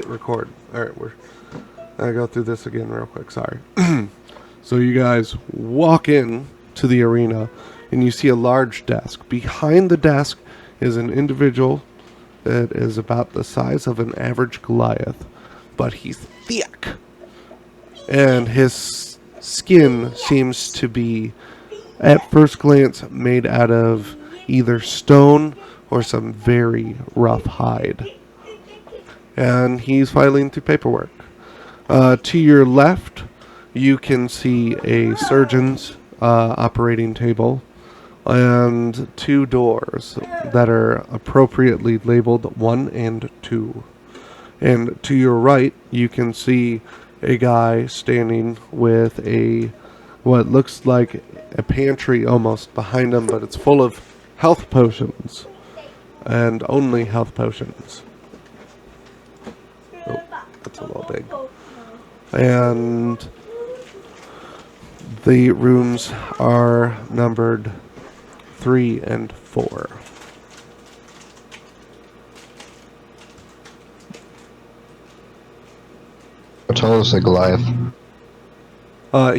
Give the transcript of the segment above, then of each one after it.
record. Alright, I go through this again real quick, sorry. So you guys walk in to the arena, and you see a large desk. Behind the desk is an individual that is about the size of an average Goliath, but he's thick. And his skin seems to be, at first glance, made out of either stone or some very rough hide. And he's filing through paperwork. To your left, you can see a surgeon's operating table and 2 doors that are appropriately labeled 1 and 2. And to your right, you can see a guy standing with what looks like a pantry almost behind him, but it's full of health potions. And only health potions. Oh, that's a little big. And the rooms are numbered 3 and 4. How tall is a Goliath?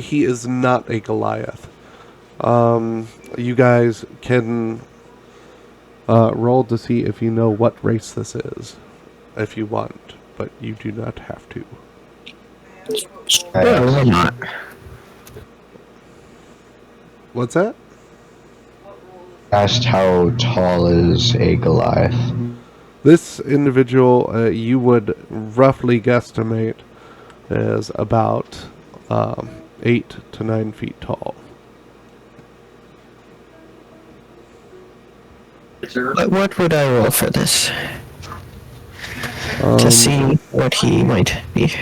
He is not a Goliath. You guys can roll to see if you know what race this is, if you want, but you do not have to. Why not? What's that? Asked how tall is a Goliath? This individual, you would roughly guesstimate, is about 8 to 9 feet tall. What would I roll for this? To see what he might be.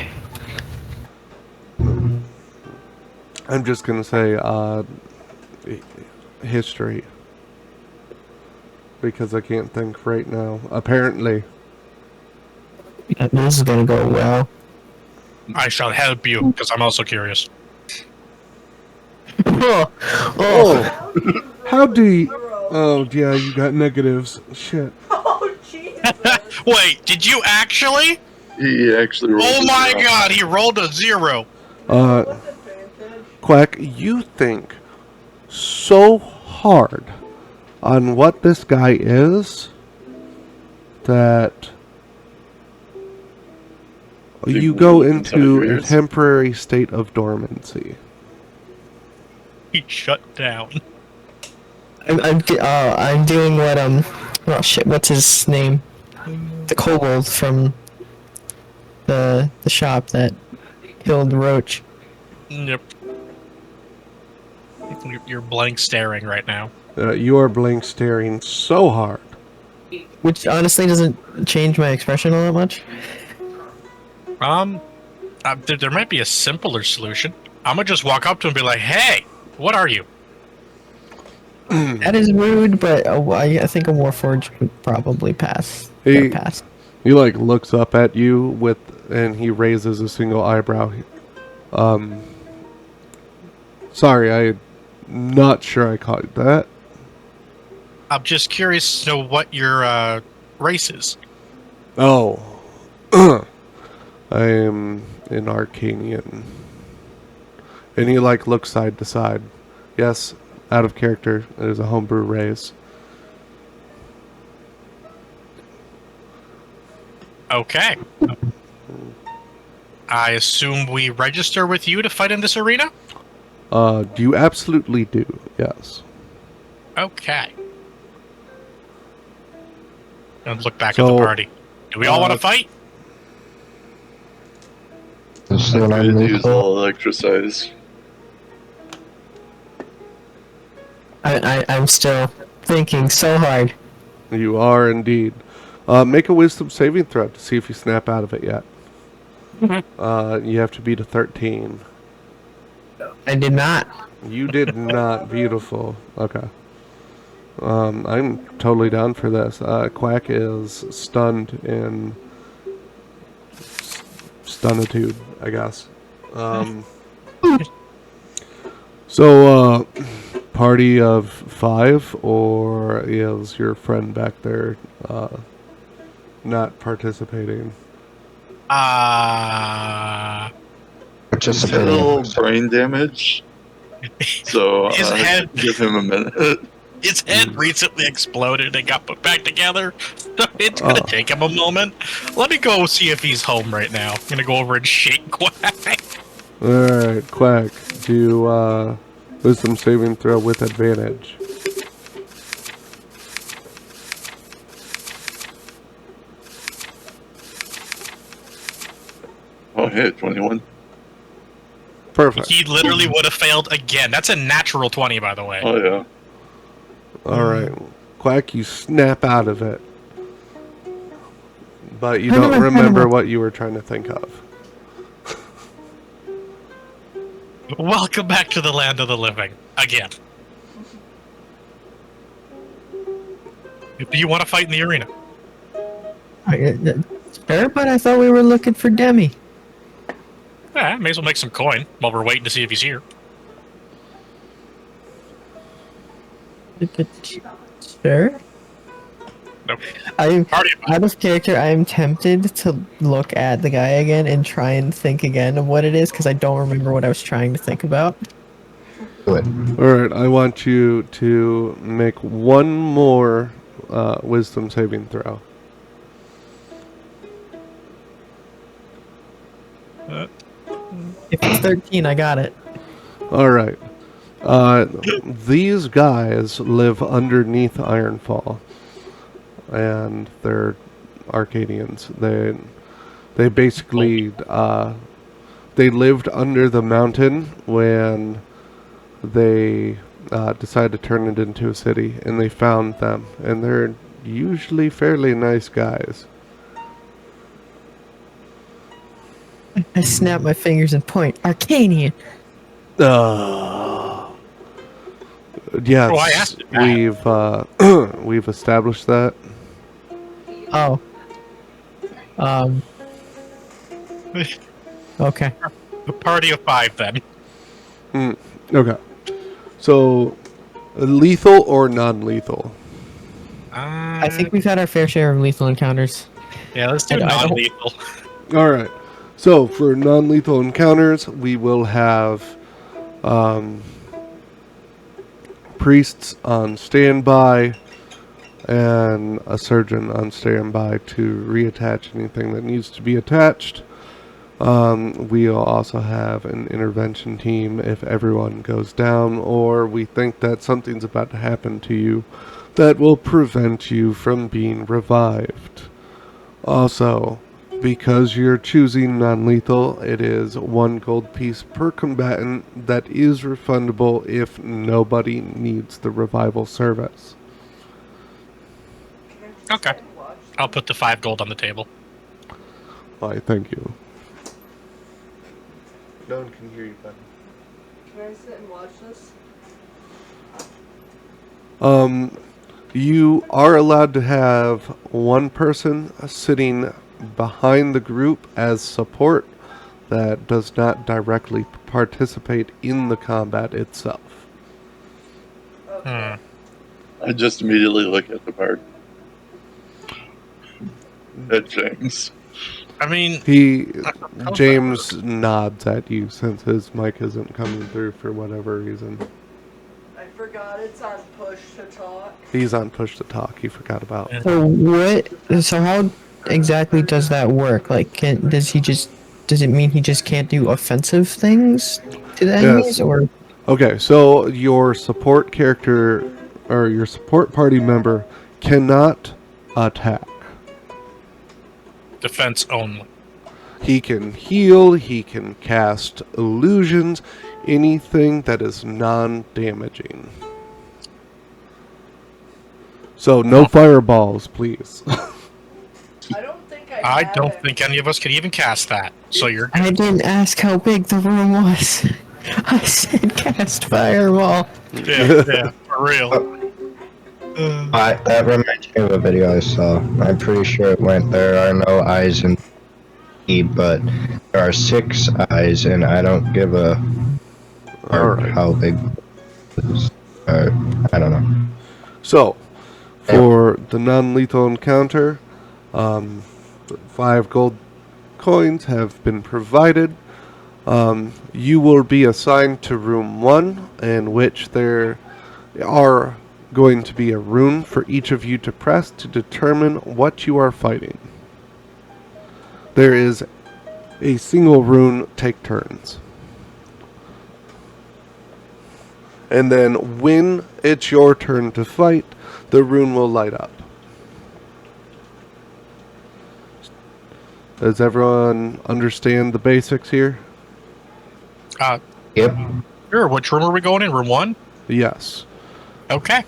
I'm just going to say history. Because I can't think right now. Apparently. This is gonna go well. I shall help you, because I'm also curious. Oh. How do you... Oh, yeah, you got negatives. Shit. Oh, Jesus. Wait, did you actually? He actually rolled Oh a my 0. god, he rolled a 0. Quack, you think so hard on what this guy is that you go into a temporary state of dormancy. He shut down. I'm doing what oh shit, what's his name? The kobold from the shop that killed Roach. Yep. You're blank staring right now. You are blank staring so hard. Which honestly doesn't change my expression all that much. There might be a simpler solution. I'm gonna just walk up to him and be like, "Hey, what are you?" That is rude, but I think a Warforged would probably pass. Pass. He like looks up at you and he raises a single eyebrow. Sorry, I'm not sure I caught that. I'm just curious to know what your race is. Oh, I am an Arcanian. And he like looks side to side. Yes, out of character. It is a homebrew race. Okay. I assume we register with you to fight in this arena? You absolutely do, yes. Okay. And look back at the party. Do we all want to fight? This is I what could I'm use a little exercise. I'm still thinking so hard. You are indeed. Make a wisdom saving throw to see if you snap out of it yet. You have to beat a 13. I did not. You did not. Beautiful. Okay. I'm totally down for this. Quack is stunned in stunnitude, I guess. So, party of 5, or is your friend back there not participating? He's had a Participating. little brain damage, so His head- give him a minute. His head recently exploded and got put back together, so it's gonna take him a moment. Let me go see if he's home right now. I'm gonna go over and shake Quack. Alright, Quack, do wisdom saving throw with advantage. Oh, hit 21. Perfect. He literally would have failed again. That's a natural 20, by the way. Oh yeah. Alright, Quack, you snap out of it. But you I know don't I'm remember kind what you were trying to think of. Welcome back to the land of the living. Again. Do you want to fight in the arena? Sure, but I thought we were looking for Demi. Yeah, may as well make some coin while we're waiting to see if he's here. Sure. Nope. I'm Party of out of character. I am tempted to look at the guy again and try and think again of what it is because I don't remember what I was trying to think about. Do it. Alright, I want you to make one more wisdom saving throw. If it's 13, I got it. Alright. These guys live underneath Ironfall. And they're Arcadians. They basically they lived under the mountain when they decided to turn it into a city, and they found them, and they're usually fairly nice guys. I snap my fingers and point. Arcanian. Yes, Oh, I asked it. we've established that. Oh. Okay. A party of 5 then. Okay. So, lethal or non-lethal? I think we've had our fair share of lethal encounters. Yeah, let's do I don't- non-lethal. All right. So for non-lethal encounters, we will have priests on standby and a surgeon on standby to reattach anything that needs to be attached. We'll also have an intervention team if everyone goes down or we think that something's about to happen to you that will prevent you from being revived. Also, because you're choosing non-lethal, it is 1 gold piece per combatant that is refundable if nobody needs the revival service. Okay. I'll put the 5 gold on the table. Why, thank you. No one can hear you, buddy. Can I sit and watch this? You are allowed to have one person sitting behind the group as support that does not directly participate in the combat itself. Hmm. I just immediately look at the part. At James. I mean, James nods at you since his mic isn't coming through for whatever reason. I forgot it's on push to talk. He's on push to talk. He forgot about. So what? So how exactly does that work? Like, does it mean he just can't do offensive things to the enemies, or? Okay, so your support character or your support party member cannot attack. defense only. He can heal, he can cast illusions, anything that is non-damaging. So no fireballs, please. I don't think I have don't it. think any of us can even cast that. So you're I didn't ask how big the room was. I said cast fireball. yeah, for real. That reminds me of a video I saw. I'm pretty sure it went, there are no eyes in E, but there are 6 eyes, and I don't give a Alright. how big it is. I don't know. So, for the non-lethal encounter, 5 gold coins have been provided. You will be assigned to room 1, in which there are going to be a rune for each of you to press to determine what you are fighting. There is a single rune, take turns. And then when it's your turn to fight, the rune will light up. Does everyone understand the basics here? Yep. Sure, which room are we going in? Room 1? Yes. Okay.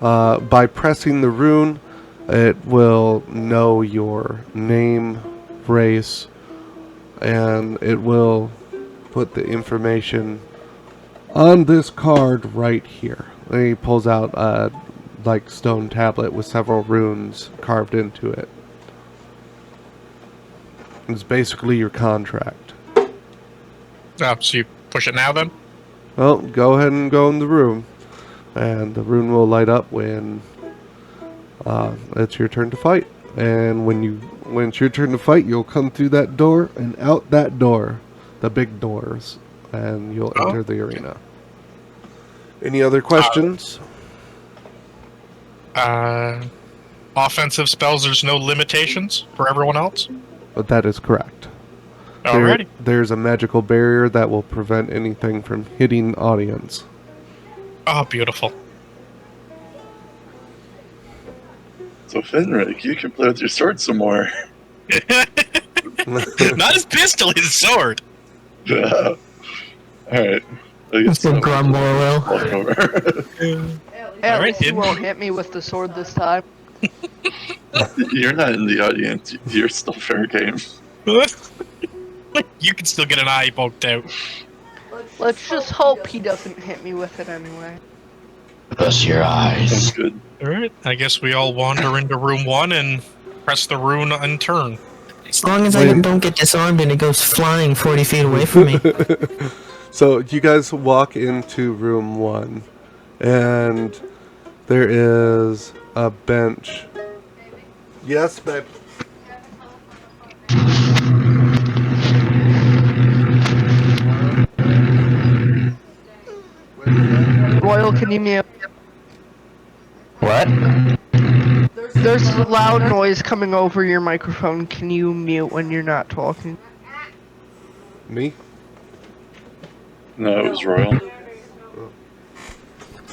By pressing the rune, it will know your name, race, and it will put the information on this card right here. And he pulls out a stone tablet with several runes carved into it. It's basically your contract. So you push it now then? Well, go ahead and go in the room, and the rune will light up when it's your turn to fight. And when it's your turn to fight, you'll come through that door and out that door, the big doors, and you'll enter the arena. Any other questions? Offensive spells, there's no limitations for everyone else? But that is correct. Alrighty. There's a magical barrier that will prevent anything from hitting audience. Oh, beautiful. So Finrick, you can play with your sword some more. Not his pistol, his sword. Yeah. Alright. I guess Some grumble will. walk over. At Alright, least you kid. won't hit me with the sword this time. You're not in the audience. You're still fair game. You can still get an eye poked out. Let's just hope he doesn't hit me with it anyway. Close your Sounds eyes. good. Alright, I guess we all wander into room 1 and press the rune in turn. As long as I don't get disarmed and it goes flying 40 feet away from me. So you guys walk into room 1, and there is a bench. Yes, babe. Royal, can you mute? What? There's a loud noise coming over your microphone. Can you mute when you're not talking? Me? No, it was Royal.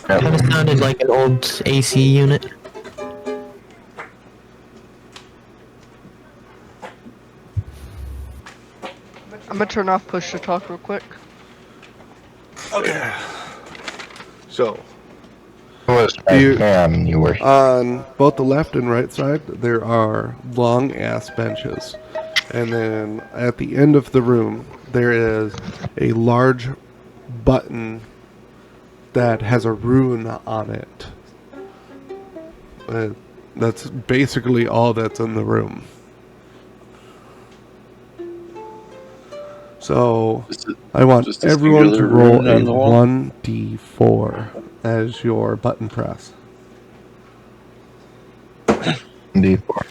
Kind of sounded like an old AC unit. I'm gonna turn off push to talk real quick. Okay. So, It was You- Pam, you were. on both the left and right side, there are long ass benches. And then at the end of the room, there is a large button that has a rune on it. That's basically all that's in the room. So Just a- I want just a everyone to singular roll rune on a the wall? 1d4 as your button press. D4.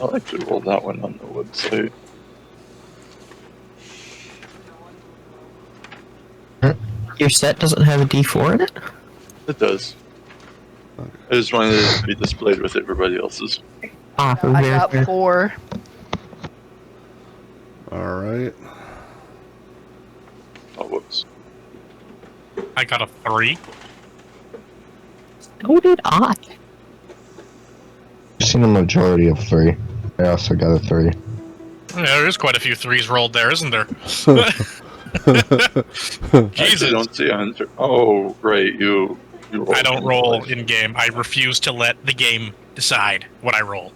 I'll actually roll that one on the website. Your set doesn't have a D4 in it? It does. I just wanted it to be displayed with everybody else's. Ah, I very got fair. 4. All right. Oh, whoops. I got a 3. So did I. I've seen a majority of 3. I also got a 3. Yeah, there's quite a few 3s rolled there, isn't there? I Jesus. don't see on. Oh, right. You roll. I don't roll in game. I refuse to let the game decide what I roll.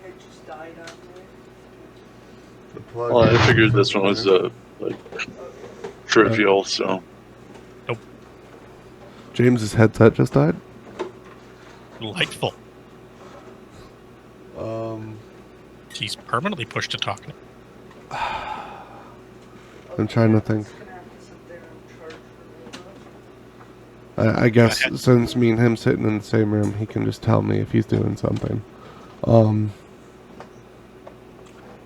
It just died on me. Well, I figured this one was trivial, so James's headset just died. Delightful. He's permanently pushed to talk. I'm trying to think. It's gonna have to sit there and charge for me. I guess since me and him sitting in the same room, he can just tell me if he's doing something.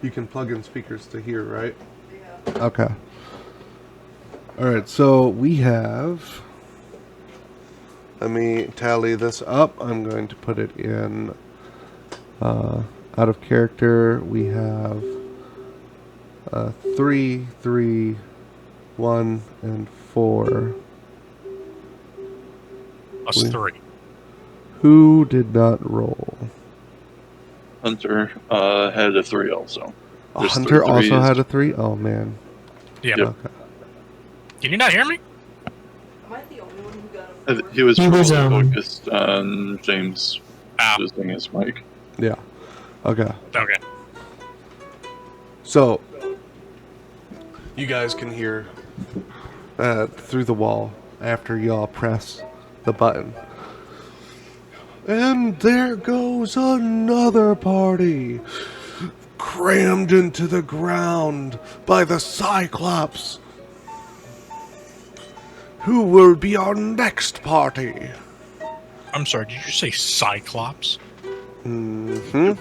You can plug in speakers to hear, right? Yeah. Okay. Alright, so we have... Let me tally this up. I'm going to put it in out of character. We have 3, 3, 1, and 4. Plus 3. Who did not roll? Hunter had a 3 also. There's Hunter 3 also threes. had a 3? Oh, man. Yeah. Yep. Okay. Can you not hear me? He was He was, probably focused on James Ah, using his mic. Yeah. Okay. okay. So, you guys can hear through the wall after y'all press the button. And there goes another party, crammed into the ground by the Cyclops. Who will be our next party? I'm sorry, did you say Cyclops? Mm-hmm.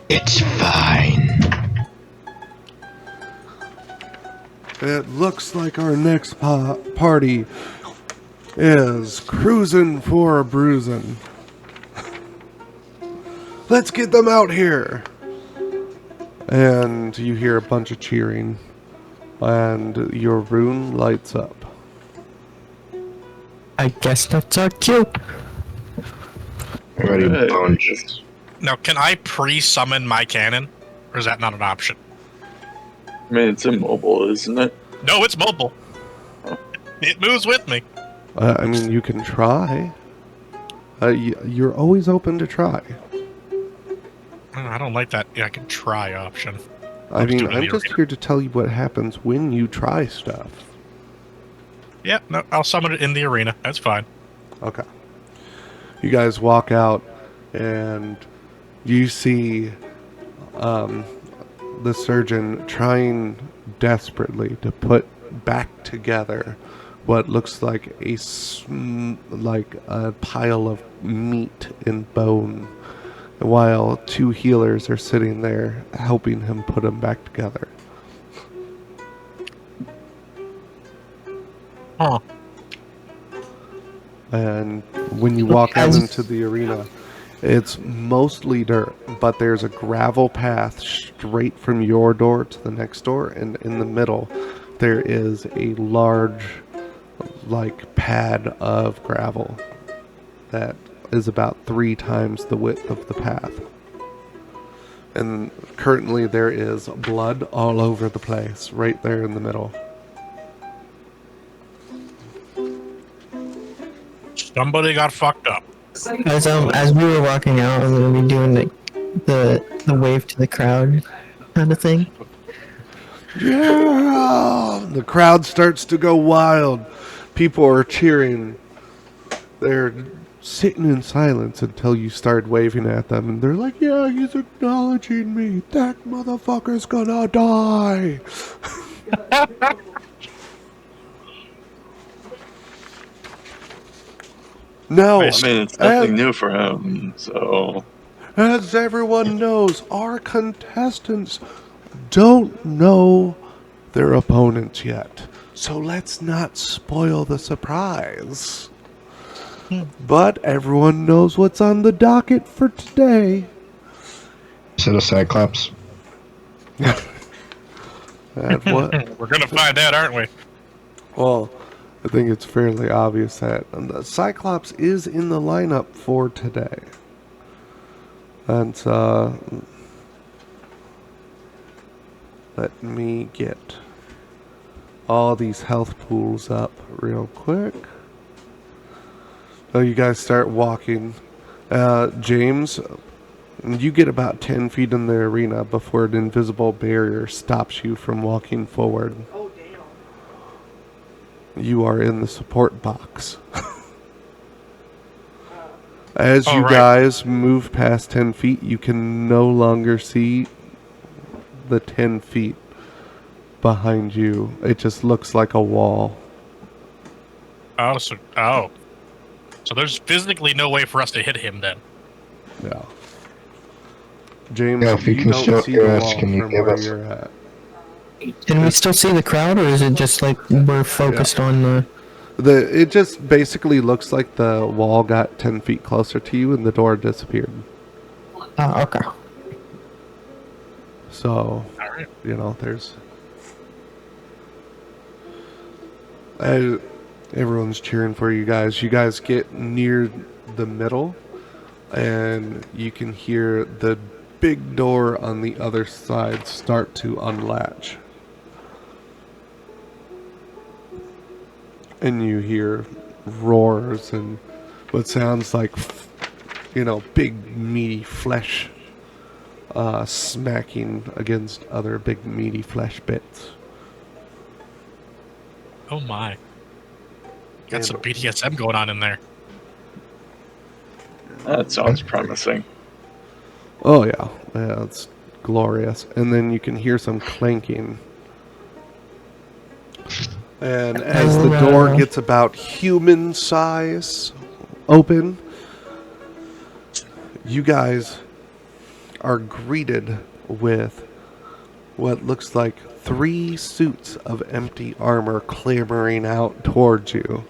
It's fine. It looks like our next party is cruising for a bruising. Let's get them out here. And you hear a bunch of cheering, and your rune lights up. I guess that's our cue. Already Hey, boned. Now, can I pre-summon my cannon? Or is that not an option? I mean, it's immobile, isn't it? No, it's mobile. It moves with me. I mean, you can try. You're always open to try. I don't like that. Yeah, I can try option. I mean, do it in I'm the just arena. here to tell you what happens when you try stuff. Yeah, no, I'll summon it in the arena. That's fine. Okay. You guys walk out, and you see the surgeon trying desperately to put back together what looks like like a pile of meat and bone, while 2 healers are sitting there helping him put them back together. Huh. And when you walk out As- into the arena, it's mostly dirt, but there's a gravel path straight from your door to the next door, and in the middle there is a large pad of gravel that is about 3 times the width of the path. And currently there is blood all over the place, right there in the middle. Somebody got fucked up. As we were walking out, I'm gonna be doing the wave to the crowd kind of thing. Yeah! The crowd starts to go wild. People are cheering. They're sitting in silence until you start waving at them, and they're like, yeah, he's acknowledging me. That motherfucker's gonna die. Now, I mean, it's nothing new for him, so... as everyone knows, our contestants don't know their opponents yet. So let's not spoil the surprise. But everyone knows what's on the docket for today. Is it a Cyclops? And what? We're gonna find out, aren't we? Well, I think it's fairly obvious that the Cyclops is in the lineup for today. And let me get all these health pools up real quick. So you guys start walking. James, you get about 10 feet in the arena before an invisible barrier stops you from walking forward. Oh, damn. You are in the support box. As Oh, you right. guys move past 10 feet, you can no longer see the 10 feet behind you. It just looks like a wall. So there's physically no way for us to hit him then. Yeah. James, Yeah, if you can don't still see hear the us, wall can you from give where us? you're at. Can we still see the crowd, or is it just like we're focused on the? It just basically looks like the wall got 10 feet closer to you and the door disappeared. Oh, okay. So, Alright. there's... everyone's cheering for you guys. You guys get near the middle, and you can hear the big door on the other side start to unlatch. And you hear roars and what sounds like, big meaty flesh smacking against other big meaty flesh bits. Oh my. Got And- some BDSM going on in there. That sounds promising. Oh yeah, it's glorious. And then you can hear some clanking. And as the door gets about human size open, you guys are greeted with what looks like 3 suits of empty armor clambering out towards you.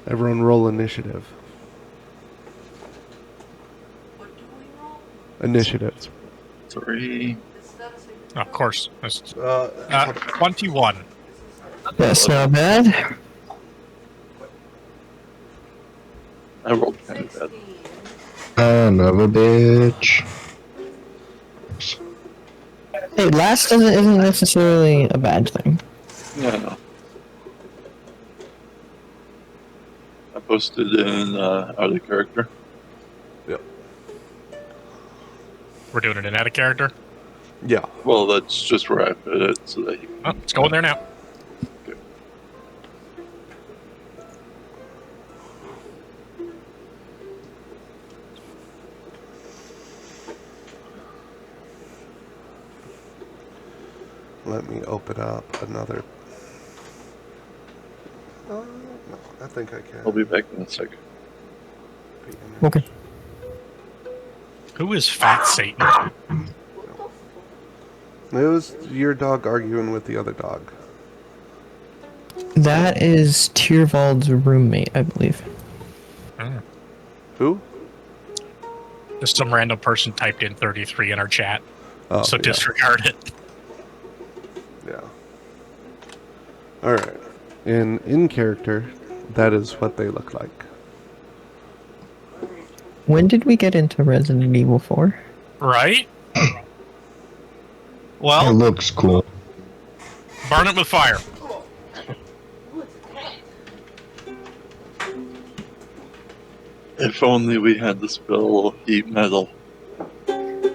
Everyone roll initiative. Initiative. 3. Oh, of course. That's, 21. That's not bad. I rolled kind of bad. Son of a bitch. Hey, last isn't necessarily a bad thing. Yeah, I know. I posted in out of character. Yep. We're doing it in edit character. Yeah. Well, that's just where I put it, so that you Oh, it's going there now. Let me open up another. No, I think I can. I'll be back in a second. Okay. Who is Fat Satan? It was your dog arguing with the other dog. That is Tiervald's roommate, I believe. Who? Just some random person typed in 33 in our chat. Oh, So yeah. disregard it. Yeah. Alright. In character, that is what they look like. When did we get into Resident Evil 4? Right? It Well, looks cool. burn it with fire. If only we had the spell heat metal.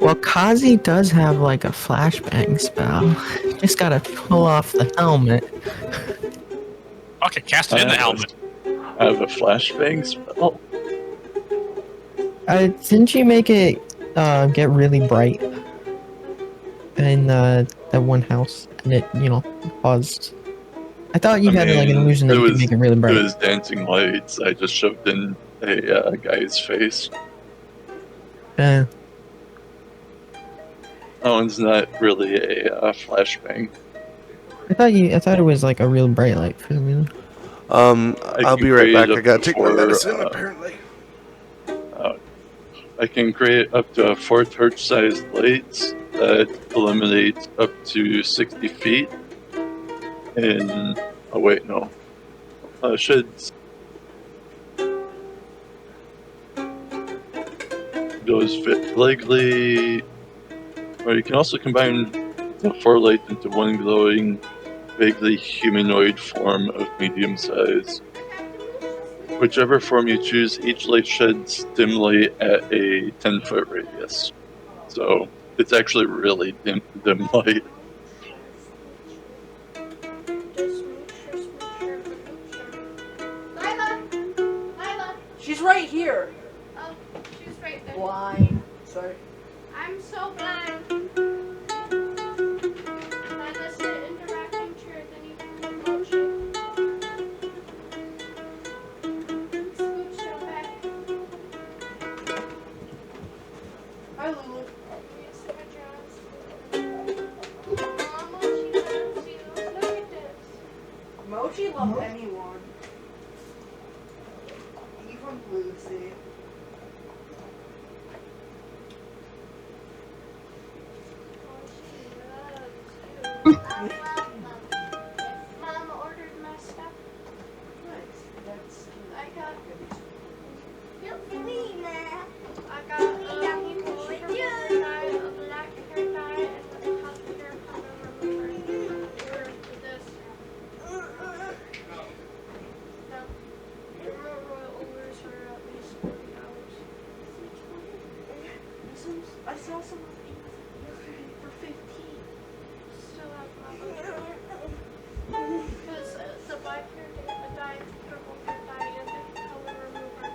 Well, Kazi does have like a flashbang spell. Just gotta pull off the helmet. Okay, cast it in the helmet. I have a flashbang spell. Didn't you make it get really bright in that one house, and it paused? I thought you had like an illusion that you could make it really bright. It was dancing lights. I just shoved in a guy's face. Uh, That one's not really a flashbang. I thought it was like a real bright light for some reason. I'll can be right create back. up I gotta to take my 4, medicine, apparently. I can create up to 4 torch-sized lights that illuminate up to 60 feet. And oh wait, no, sheds. Those fit likely, or you can also combine the 4 lights into one glowing, vaguely humanoid form of medium size. Whichever form you choose, each light sheds dim light at a 10-foot radius. So it's actually really dim light. Lila! She's right here. Oh, she's right there. Blind. Sorry. I'm so blind. Lila's an interacting chair, then you can approach it. Scooch her back. love anyone. Even Lucy. Mom ordered my stuff. Nice. That's I got. Look at me now. I got a sugar dye, a black hair dye, and a copper hair color remover. For this. No. Your royal orders are at least 40 hours. I saw someone yesterday for 15. Still have because the black hair dye, purple hair dye, and the color remover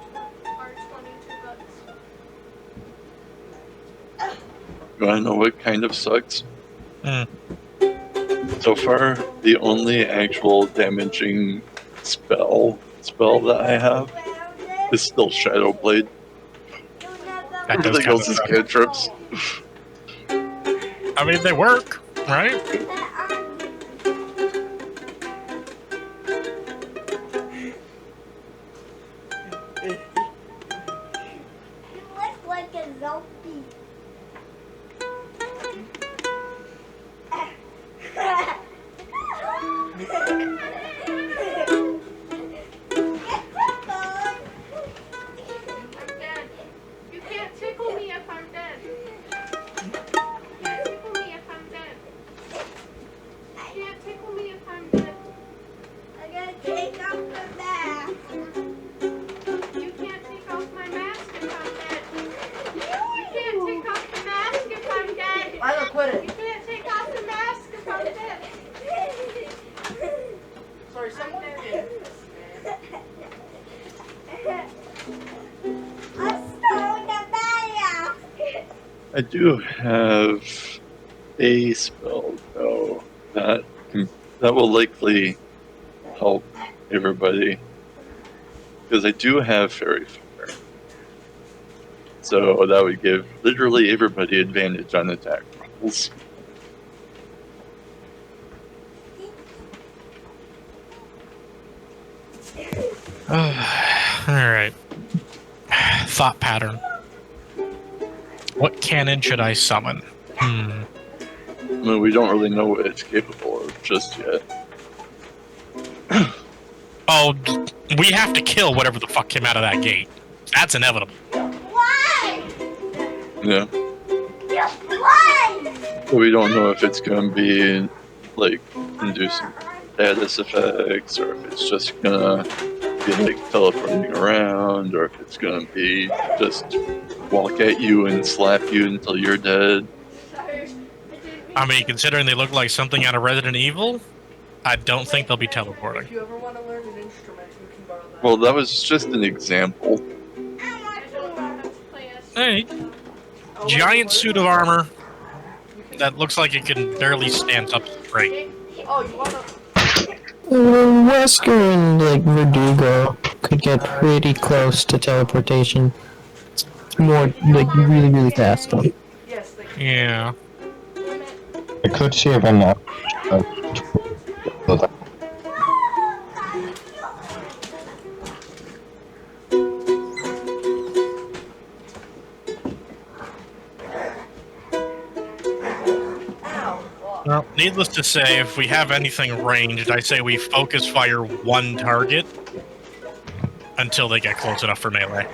are 22 bucks. You wanna know what kind of sucks? Hmm. So far, the only actual damaging spell that I have is still Shadow Blade. That does Everything kind else of is suck. cantrips. I mean, they work, right? You look like a zombie. I'm dead. You can't tickle me if I'm dead. You can't tickle me if I'm dead. You can't tickle me if I'm dead. I'm gonna take off the mask. You can't take off my mask if I'm dead. You can't take off the mask if I'm dead. Lila, quit You it. can't take off the mask if I'm dead. Sorry, someone did. I'm throwing the mask. I do have a spell though that will likely help everybody because I do have Fairy Fire, so that would give literally everybody advantage on attack rolls. Alright. Thought pattern. What cannon should I summon? I mean, we don't really know what it's capable of just yet. Oh, we have to kill whatever the fuck came out of that gate. That's inevitable. Why? Yeah, Why? but we don't know if it's going to be like inducing status effects, or if it's just gonna be like teleporting around, or if it's gonna be just walk at you and slap you until you're dead. I mean, considering they look like something out of Resident Evil, I don't think they'll be teleporting. If you ever want to learn an instrument, you can borrow that. Well, that was just an example. I don't know how to play a Hey, Oh, giant what? suit of armor that looks like it can barely stand up straight. Oh, you wanna? Wesker and like Verdugo could get pretty close to teleportation. More like really fast. Yes, they can. Yeah. I could see if I'm not. Well, needless to say, if we have anything ranged, I say we focus fire one target until they get close enough for melee.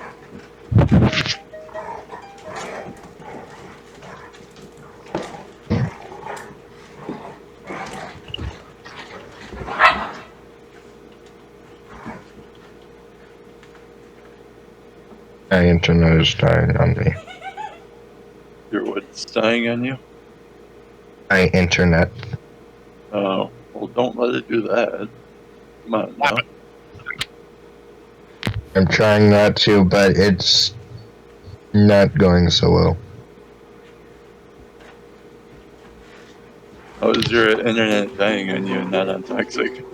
My internet is dying on me. Your what's dying on you? My internet. Oh, well, don't let it do that. Come on now. I'm trying not to, but it's not going so well. How is your internet dying on you and not on toxic?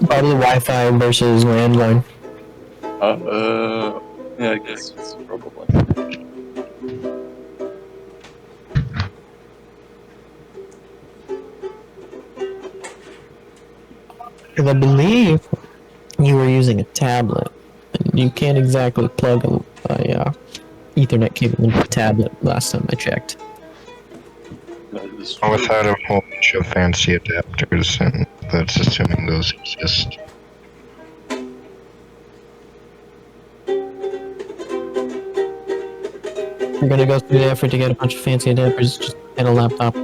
Probably Wi-Fi versus landline. Yeah, I guess it's probably. Because I believe you were using a tablet. And you can't exactly plug a Ethernet cable into a tablet last time I checked. That is true. Without a whole bunch of fancy adapters, and that's assuming those exist. If you're gonna go through the effort to get a bunch of fancy adapters, just get a laptop.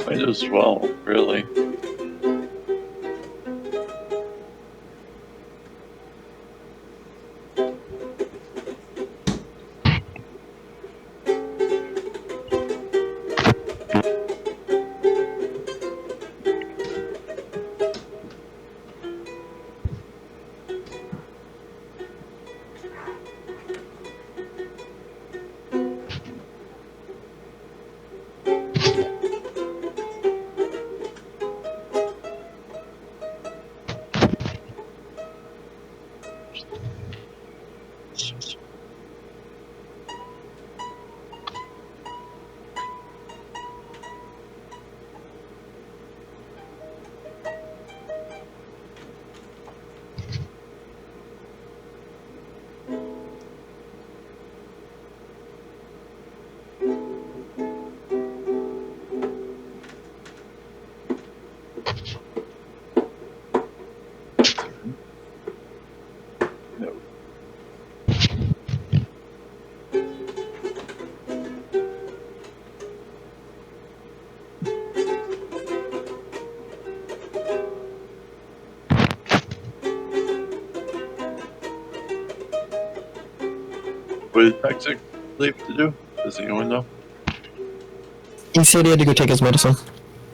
Might as well, really. No. What did Toxic leave to do? Does anyone know? He said he had to go take his medicine.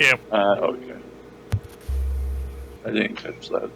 Okay. I didn't catch that.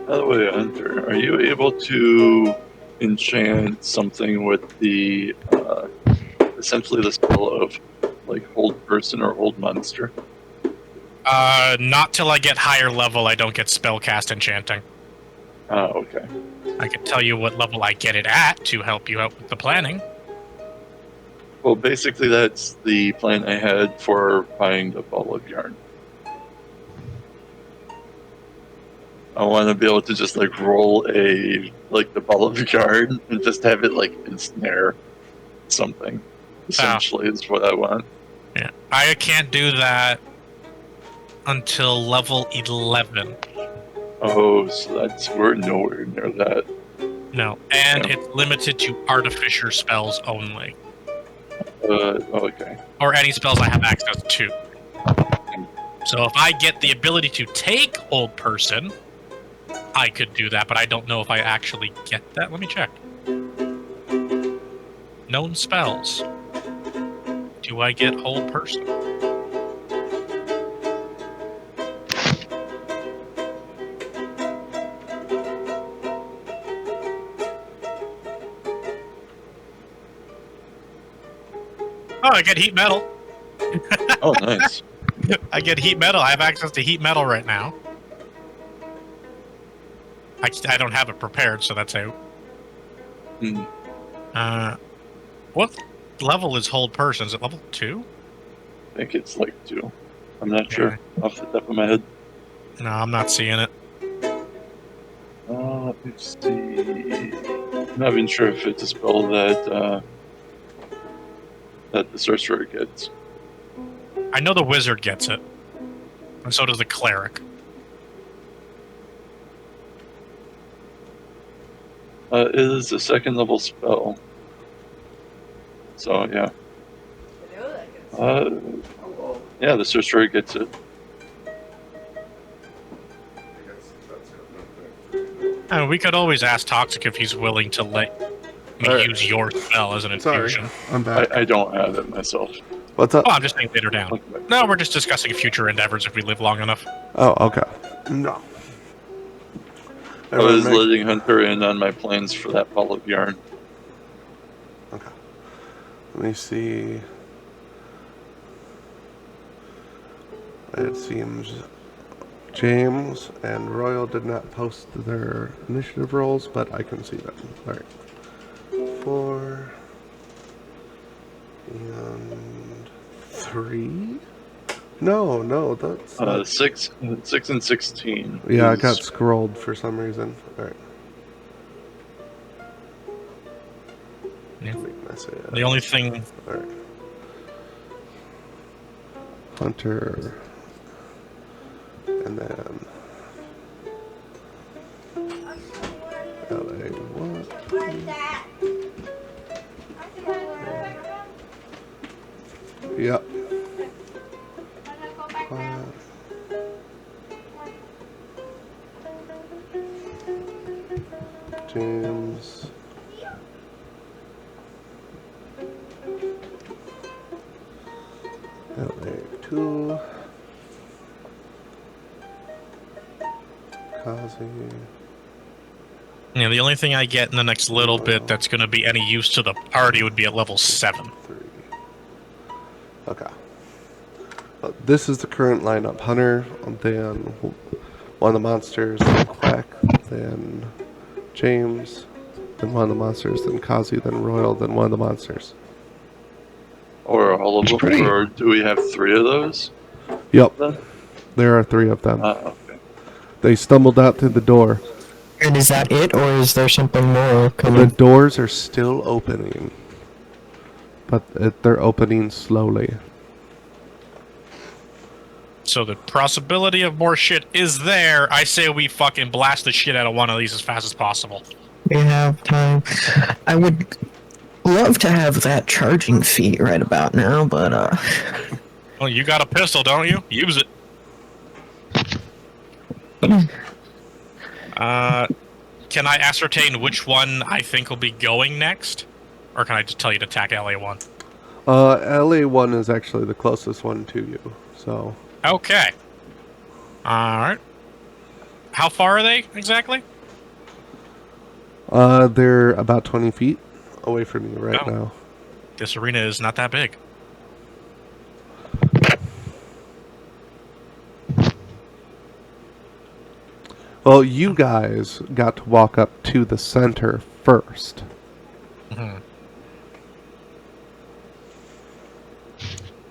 By the way, Hunter, are you able to enchant something with the essentially the spell of like hold person or hold monster? Not till I get higher level. I don't get spellcast enchanting. Okay. I can tell you what level I get it at to help you out with the planning. Well, basically, that's the plan I had for buying the ball of yarn. I want to be able to just like roll the ball of yarn and just have it like ensnare something. Essentially, is what I want. Yeah, I can't do that until level 11. Oh, so we're nowhere near that. No, and Yeah. it's limited to artificer spells only, Okay. or any spells I have access to. So if I get the ability to take Hold Person, I could do that, but I don't know if I actually get that. Let me check. Known spells. Do I get Hold Person? Oh, I get Heat Metal. Oh, nice. I get Heat Metal. I have access to Heat Metal right now. I don't have it prepared, so that's out. Hmm. What level is Hold Person? Is it level 2? I think it's like 2. I'm not sure off the top of my head. No, I'm not seeing it. Let me see. I'm not even sure if it's a spell that the sorcerer gets. I know the wizard gets it, and so does the cleric. It is a second level spell. So yeah. Yeah, the sorcerer gets it. And we could always ask Toxic if he's willing to let me Alright. use your spell as an Sorry, infusion. I'm back. I don't have it myself. What's up? Oh, I'm just saying later down. No, we're just discussing future endeavors if we live long enough. Oh, okay. No. I was Everyone make- letting Hunter in on my plans for that ball of yarn. Okay. Let me see. It seems James and Royal did not post their initiative rolls, but I can see them. Alright. 4 and 3? No, that's not... 6 and 16. Yeah, I is- got scrolled for some reason. Alright. Yeah. Weakness, yeah. The only thing... Alright. Hunter. And then... LA, what? What's that? Yep. Wanna go back down? James. LA2. Kazi. Yeah, the only thing I get in the next little bit that's going to be any use to the party would be at level 7. 3. Okay. This is the current lineup. Hunter, then one of the monsters, then Quack, then James, then one of the monsters, then Kazi, then Royal, then one of the monsters. Or all of them? pretty- Or do we have 3 of those? Yep, Then? there are 3 of them. Okay. They stumbled out through the door. And is that it, or is there something more The coming? doors are still opening, but they're opening slowly. So the possibility of more shit is there. I say we fucking blast the shit out of one of these as fast as possible. We have time. I would love to have that charging feat right about now, but Well, you got a pistol, don't you? Use it. Can I ascertain which one I think will be going next? Or can I just tell you to attack LA1? LA1 is actually the closest one to you, so... Okay. Alright. How far are they, exactly? They're about 20 feet away from you right Oh. now. This arena is not that big. Well, you guys got to walk up to the center first. Mhm.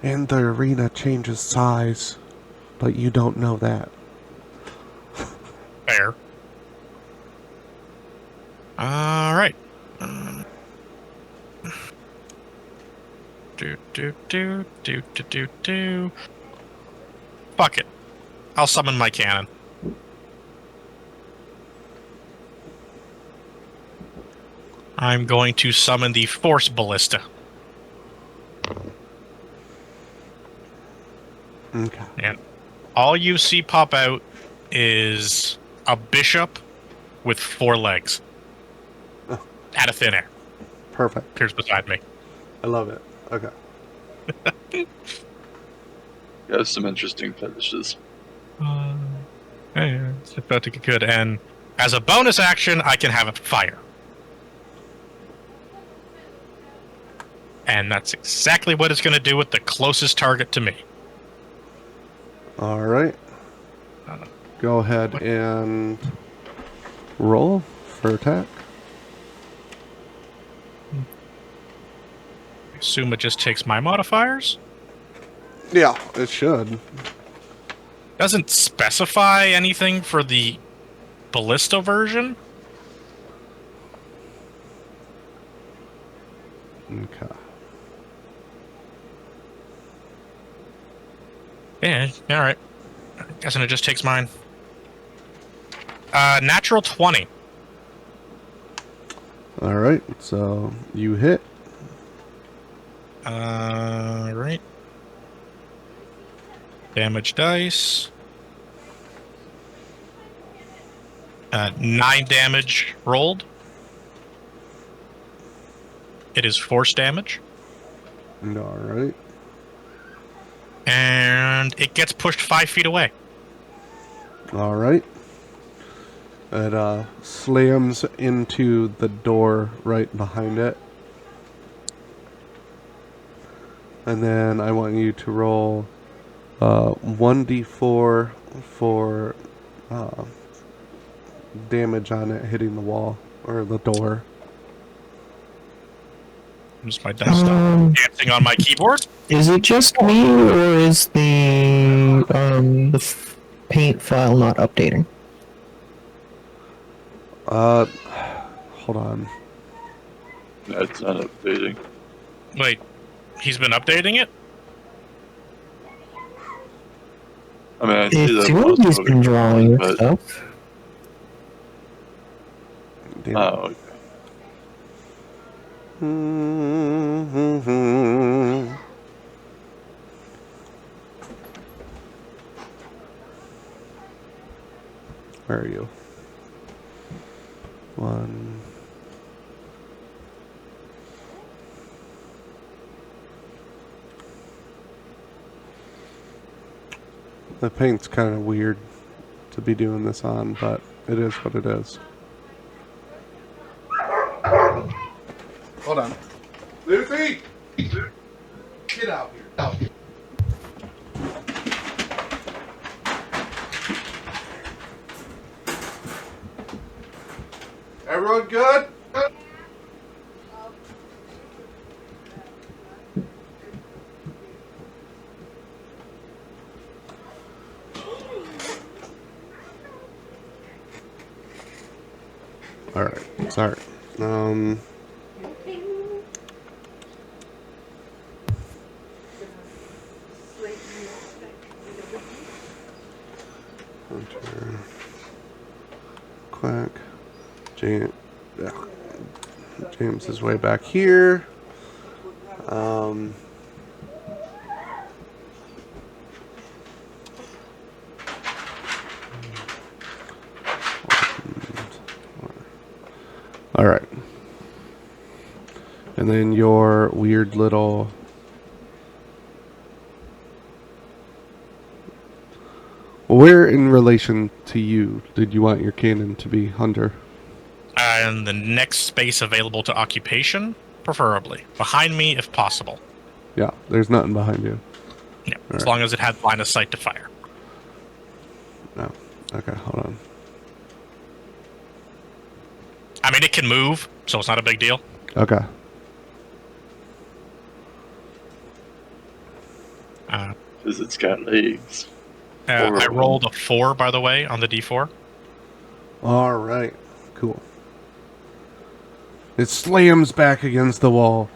And the arena changes size, but you don't know that. Fair. Alright. Do. Fuck it. I'll summon my cannon. I'm going to summon the Force Ballista. Okay. And all you see pop out is a bishop with 4 legs. Oh. Out of thin air. Perfect. Appears beside me. I love it. Okay. You have some interesting fetishes. Yeah, it's about to get good. And as a bonus action, I can have it fire. And that's exactly what it's going to do with the closest target to me. All right. Go ahead and roll for attack. I assume it just takes my modifiers. Yeah, it should. Doesn't specify anything for the ballista version. Okay. Yeah, alright. Guessing it just takes mine. Natural 20. All right. So you hit. Right. Damage dice. 9 damage rolled. It is force damage. All right. And it gets pushed 5 feet away. All right. It slams into the door right behind it. And then I want you to roll 1d4 for damage on it hitting the wall or the door. Just my desktop dancing on my keyboard. Is it just me, or is the paint file not updating? Hold on. That's not updating. Wait, he's been updating it? I mean, I see It's that. what he's been drawing but- stuff. Damn. Oh, okay. Where are you? 1. The paint's kind of weird to be doing this on, but it is what it is. Hold on. Lucy! Get out here. Out. Everyone good? All right. Sorry. Hunter. Quack. James is way back here. All right. And then your weird little where in relation to you did you want your cannon to be, Hunter? And the next space available to occupation, preferably. Behind me, if possible. Yeah, there's nothing behind you. Yeah, All as right. long as it had line of sight to fire. No. Okay, hold on. I mean, it can move, so it's not a big deal. Okay. Because it's got legs. I rolled a 4, by the way, on the D4. All right. Cool. It slams back against the wall,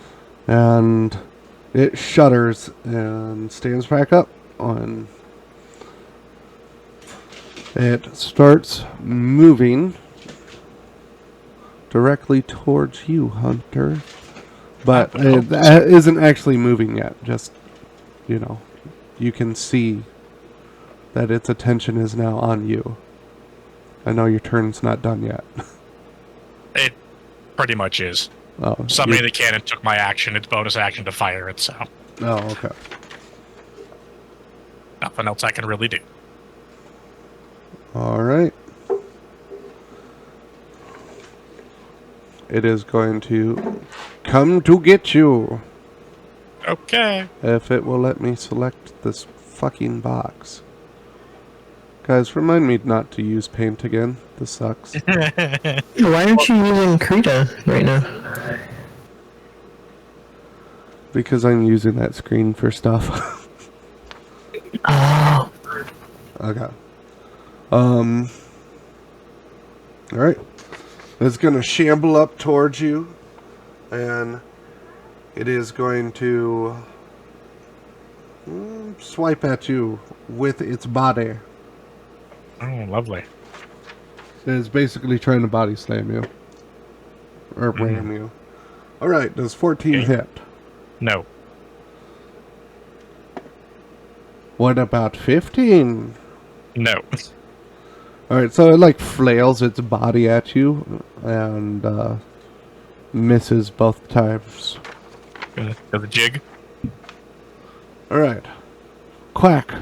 and it shudders and stands back up on. It starts moving directly towards you, Hunter. But it isn't actually moving yet. Just, you can see that its attention is now on you. I know your turn's not done yet. It pretty much is. Oh, Somebody in the cannon took my action. It's bonus action to fire it, so Oh, okay. nothing else I can really do. All right. It is going to come to get you. Okay. If it will let me select this fucking box. Guys, remind me not to use paint again. This sucks. Why aren't you using Krita right now? Because I'm using that screen for stuff. Oh. Okay. Alright. It's gonna shamble up towards you. And it is going to swipe at you with its body. Oh, lovely. It's basically trying to body slam you. Or ram you. Alright, does 14 Okay. hit? No. What about 15? No. Alright, so it flails its body at you and misses both times. Go the jig. Alright. Quack.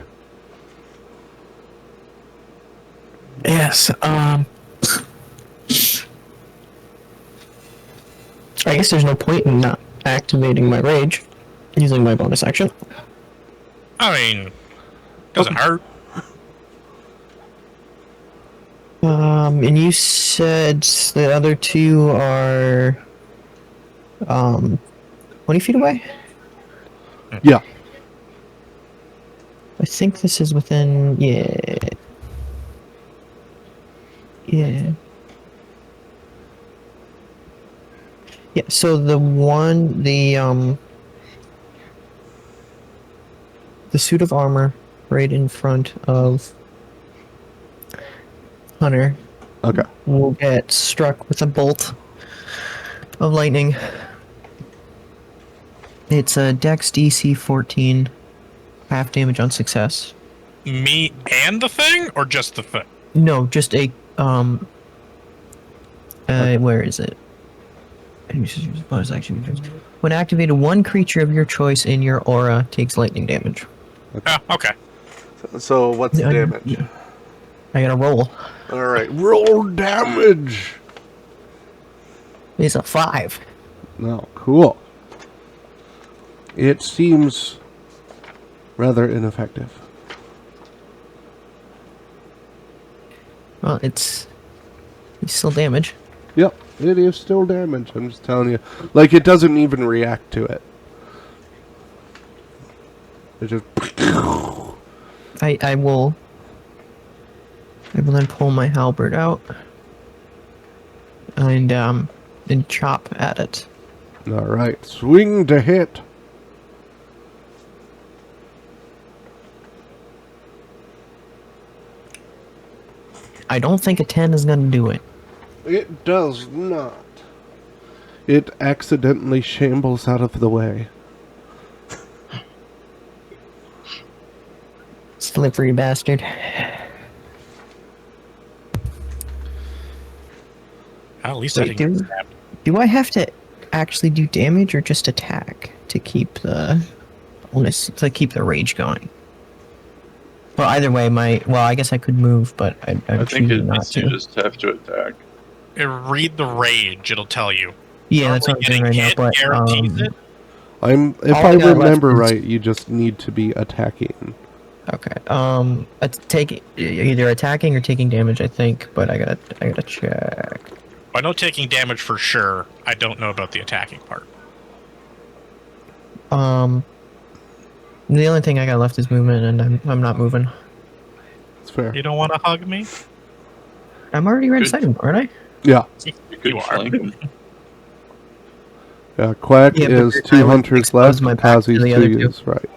Yes. I guess there's no point in not activating my rage using my bonus action. I mean, doesn't hurt. And you said the other two are 20 feet away? Yeah. I think this is within, yeah. Yeah. Yeah, so the suit of armor right in front of Hunter Okay. will get struck with a bolt of lightning. It's a Dex DC 14, half damage on success. Me and the thing, or just the thing? No, just a where is it? Bonus action. When activated, one creature of your choice in your aura takes lightning damage. Oh, okay. So what's the damage? I gotta roll. All right, roll damage. It's a 5. No, cool. It seems rather ineffective. Well, it's still damage. Yep, it is still damage. I'm just telling you. Like, it doesn't even react to it. It just... I will then pull my halberd out and chop at it. All right, swing to hit. I don't think a 10 is gonna do it. It does not. It accidentally shambles out of the way. Slippery bastard. At least I Wait, didn't get stabbed. do I have to actually do damage or just attack to keep the bonus, to keep the rage going? Well, either way, I guess I could move, but I'm I think choosing it not means you to. just have to attack. Read the rage, it'll tell you. Yeah, that's what I'm doing right now, but guarantees it. If all I I got left remember is- right, you just need to be attacking. okay. Either attacking or taking damage, I think, but I gotta check. I know taking damage for sure. I don't know about the attacking part. The only thing I got left is movement, and I'm not moving. It's fair. You don't want to hug me? I'm already right Good. inside him, aren't I? Yeah. You could You are. flank him. Yeah, Quack Yeah, but is I 2 would hunters expose left, my back to Kazi's the 2 other two. is right.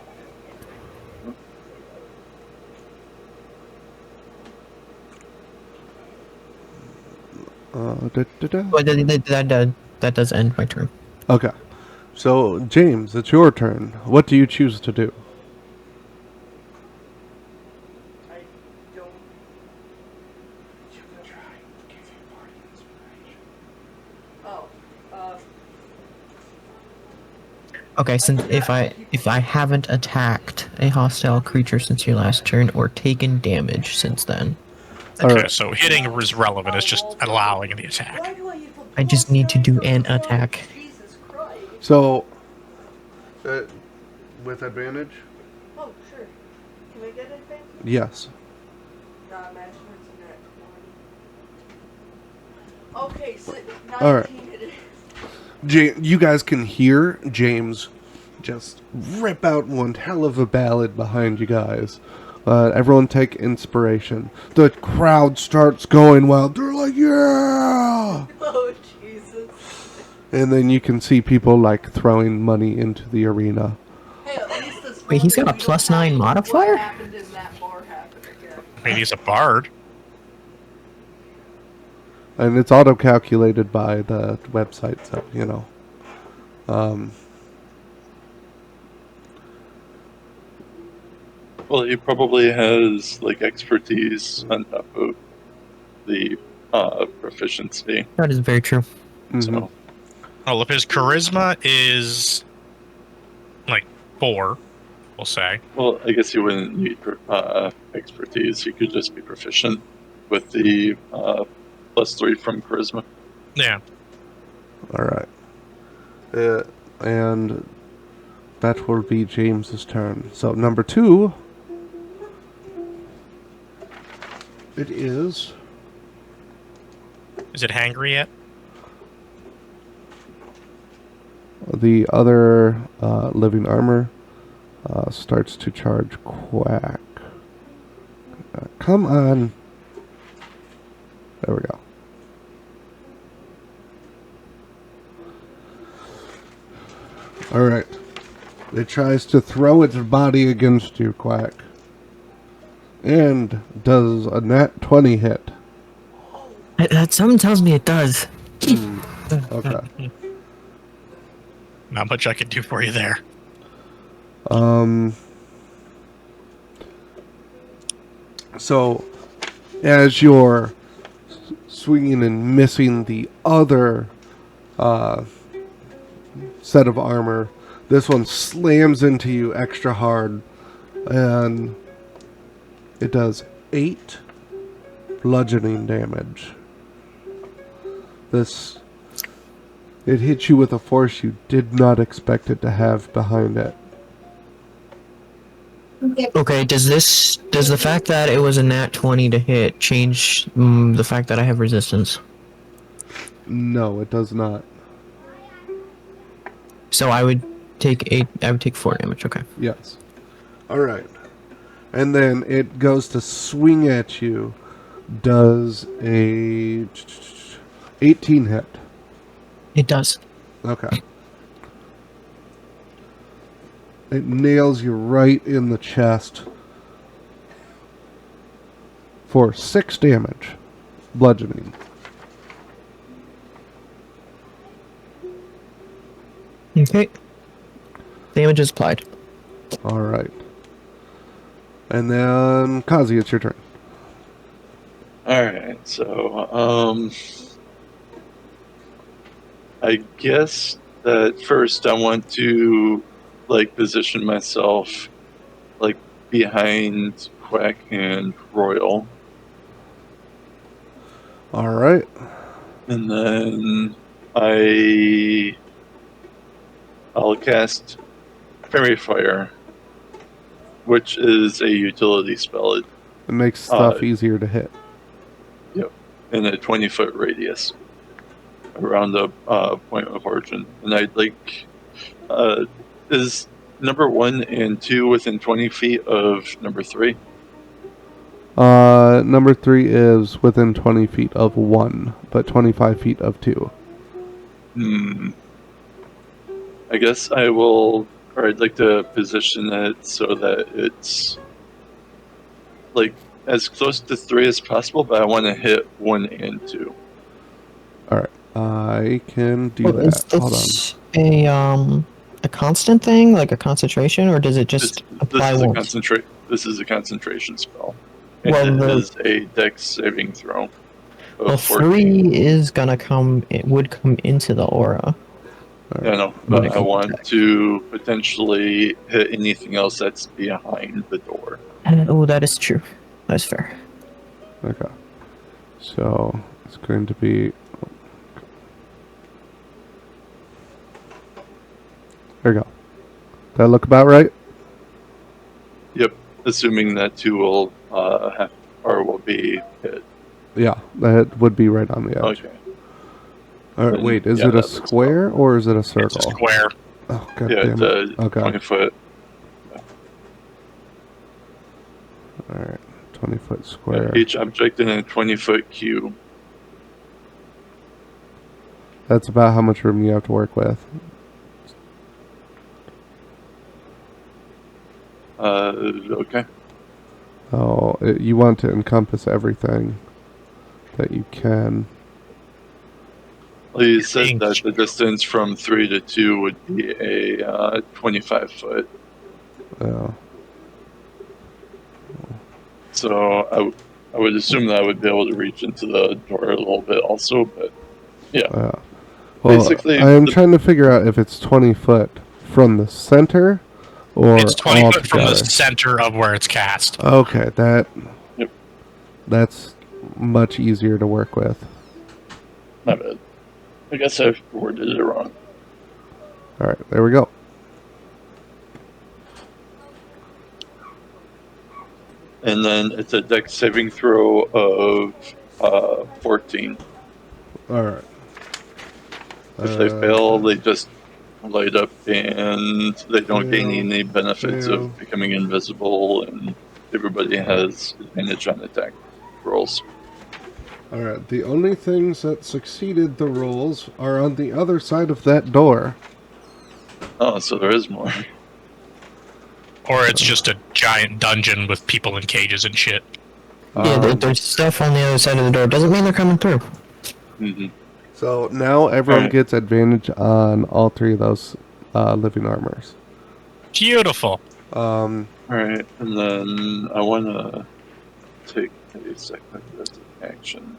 Well, that does end my turn. Okay. So, James, it's your turn. What do you choose to do? Okay, since if I haven't attacked a hostile creature since your last turn or taken damage since then, Okay, Alright. so hitting is relevant. It's just allowing the attack. I just need to do an attack. Jesus Christ. So, with advantage? Oh, sure. Can I get advantage? Yes. Nah, imagine it's a nat 20. Okay, so 19 All right. it is. You guys can hear James just rip out one hell of a ballad behind you guys. Everyone take inspiration. The crowd starts going wild. They're like, yeah! Oh, Jesus. And then you can see people like throwing money into the arena. Hey, at least this Wait, he's got a we don't +9 have modifier? What happened in that bar happen again. Maybe he's a bard. And it's auto-calculated by the website, so, you know. Well, he probably has like expertise on top of the proficiency. That is very true. Mhm. So Well, if his charisma is like 4, we'll say. Well, I guess you wouldn't need expertise. You could just be proficient with the +3 from charisma. Yeah. All right. And that will be James's turn. So number 2. It is. Is it hangry yet? The other living armor starts to charge Quack. Come on. There we go. Alright. It tries to throw its body against you, Quack. And does a nat 20 hit. That something tells me it does. Okay. Not much I can do for you there. So, as you're swinging and missing the other set of armor, this one slams into you extra hard, and it does 8 bludgeoning damage. It hit you with a force you did not expect it to have behind it. Okay, does the fact that it was a nat 20 to hit change the fact that I have resistance? No, it does not. So I would take 4 damage, okay. Yes. Alright. And then it goes to swing at you. Does a 18 hit. It does. Okay. It nails you right in the chest for 6 damage. Bludgeoning. Okay. Damage is applied. Alright. And then, Kazi, it's your turn. Alright, so, I guess that first I want to, like, position myself, like, behind Quack and Royal. Alright. And then I'll cast Fairy Fire, which is a utility spell. It makes stuff easier to hit. Yep, in a 20-foot radius around the point of origin. And I'd like, is number 1 and 2 within 20 feet of number 3? Number 3 is within 20 feet of 1, but 25 feet of 2. I guess I will, or I'd like to position it so that it's like as close to 3 as possible, but I want to hit 1 and 2. Alright, I can do Well, that. is Hold on. this a constant thing, like a concentration, or does it just apply once? This is a concentration spell. Well, And it is a dex saving throw. Well, 14. 3 is gonna come. It would come into the aura. Yeah, no, but I want to potentially hit anything else that's behind the door. Oh, that is true. That's fair. Okay. So, it's going to be... There you go. That look about right? Yep, assuming that 2 will will be hit. Yeah, that would be right on the edge. Okay. Alright, Then, wait, is yeah, it a that looks square or is it a circle? It's a square. Oh, god Yeah, damn it's it. a Okay. 20-foot. Alright, 20-foot square. Each object in a 20-foot cube. That's about how much room you have to work with. Okay. Oh, you want to encompass everything that you can. Well, you said that the distance from 3 to 2 would be a 25-foot. Yeah. So I would assume that I would be able to reach into the door a little bit also, but yeah. Well, Basically, I'm trying to figure out if it's 20 foot from the center Or It's 20 all foot from the together? center of where it's cast. Okay, Yep. that's much easier to work with. My bad. I guess I worded it wrong. All right, there we go. And then it's a dex saving throw of 14. All right. If they fail, they just light up and they don't gain any benefits fail. of becoming invisible, and everybody has advantage on attack rolls. All right. The only things that succeeded the rolls are on the other side of that door. Oh, so there is more. Or it's just a giant dungeon with people in cages and shit. Yeah, there's stuff on the other side of the door. Doesn't mean they're coming through. Mm-hmm. So now everyone Alright. gets advantage on all three of those living armors. Beautiful. Alright, and then I want to take a second as an action.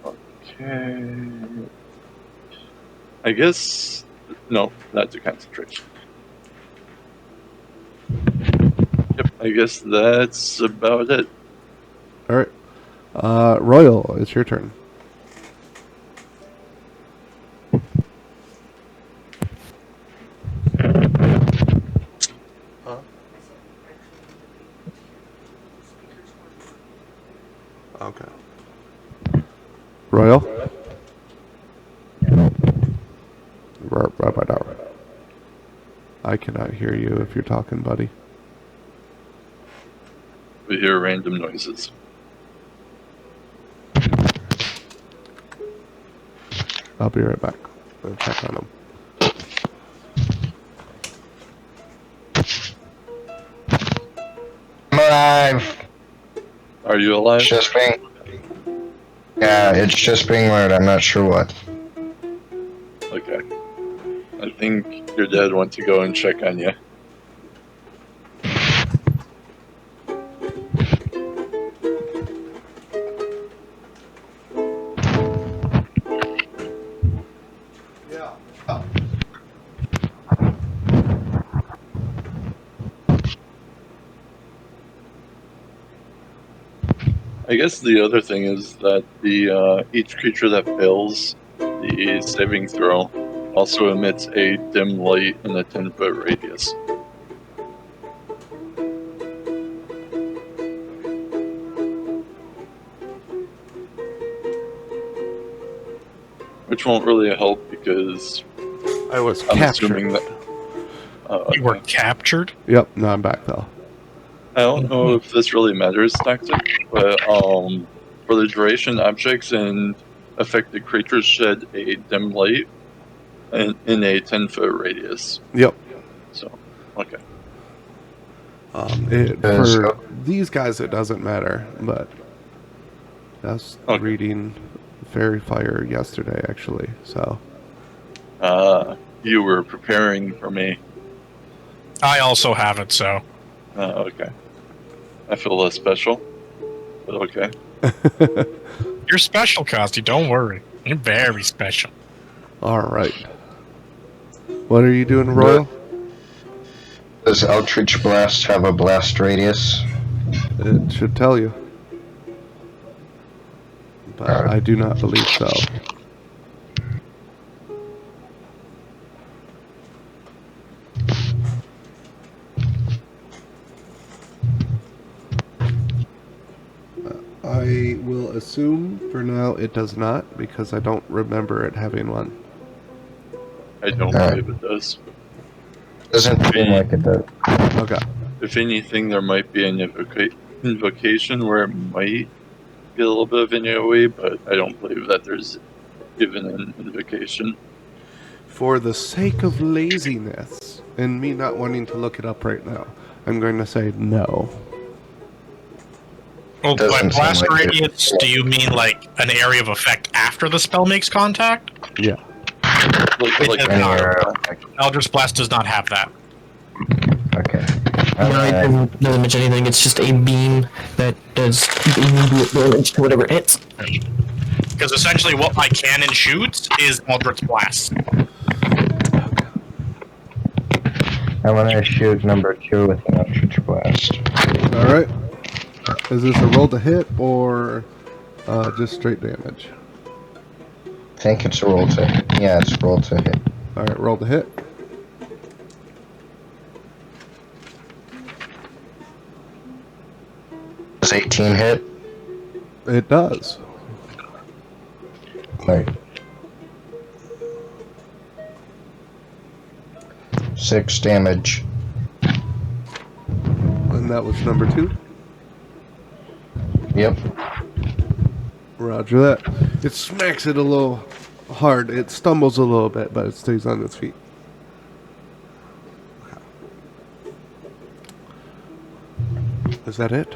Okay. I guess. No, that's a concentration. Yep, I guess that's about it. All right. Royal, it's your turn. Okay. Royal? I cannot hear you if you're talking, buddy. We hear random noises. I'll be right back. I'll check on him. I'm alive. Are you alive? It's just being. Yeah, it's just being weird. I'm not sure what. Okay. I think your dad went to go and check on you. I guess the other thing is that the each creature that fails the saving throw also emits a dim light in a 10-foot radius. Which won't really help because I was I'm captured. assuming that. You were captured? Yep, no, I'm back though. I don't know if this really matters, Toxic, but for the duration, objects and affected creatures shed a dim light in a 10-foot radius. Yep. So, okay. For these guys, it doesn't matter, but that's Okay. reading Fairy Fire yesterday, actually. So, You were preparing for me. I also have it, so. Okay. I feel less special, but okay. You're special, Costi, don't worry. You're very special. all right. What are you doing, Royal? Does Outreach Blast have a blast radius? It should tell you, but I do not believe so. I will assume for now it does not, because I don't remember it having one. I don't believe it does. Doesn't seem like it does. Okay. If anything, there might be an invocation where it might get a little bit of an AoE, but I don't believe that there's even an invocation. For the sake of laziness and me not wanting to look it up right now, I'm going to say no. Well, by Doesn't blast seem like it. radius, do you mean like an area of effect after the spell makes contact? Yeah. Like It an does arrow. not. Eldritch Blast does not have that. Okay. No, it doesn't mention anything. It's just a beam that does immediate damage to whatever it hits. Because essentially what my cannon shoots is Eldritch Blast. I'm gonna shoot number 2 with an Eldritch Blast. Alright. Is this a roll to hit or just straight damage? I think it's a roll to hit. Yeah, it's a roll to hit. Alright, roll to hit. Does 18 hit? It does. Right. 6 damage. And that was number 2. Yep. Roger that. It smacks it a little hard. It stumbles a little bit, but it stays on its feet. Is that it?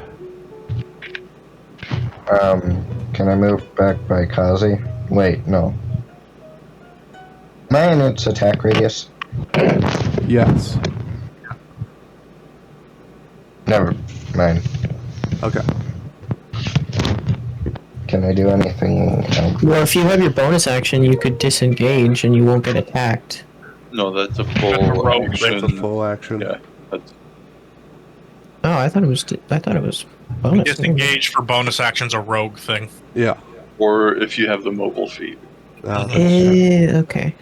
Can I move back by Kazi? Wait, no. Am I in its attack radius? Yes. Never mind. Okay. Can I do anything else? Well, if you have your bonus action, you could disengage and you won't get attacked. No, that's a full action. That's a full action. Yeah, that's Oh, I thought it was bonus. Disengage for bonus action's a rogue thing. Yeah. or if you have the mobile feat. Okay.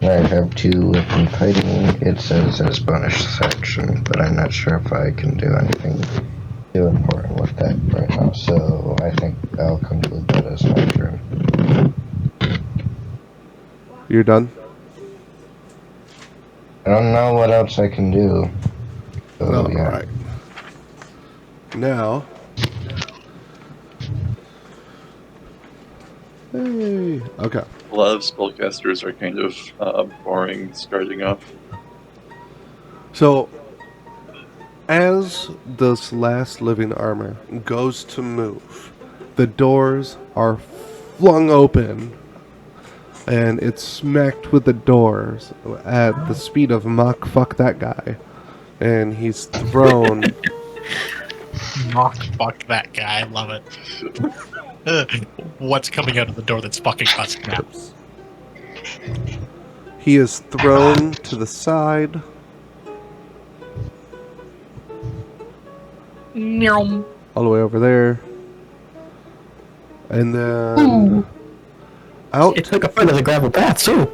I have 2 weapon fighting. It says as bonus action, but I'm not sure if I can do anything too important with that right now. So I think I'll conclude that as my turn. You're done? I don't know what else I can do. So, Oh, yeah. alright. Now. Hey. Okay. A lot of spellcasters are kind of boring starting off. So, as this last living armor goes to move, the doors are flung open, and it's smacked with the doors at the speed of Mach fuck that guy, and he's thrown. Mach fuck that guy. I love it. What's coming out of the door that's fucking us now? He is thrown to the side. All the way over there. And then out. It took a foot of the gravel path too.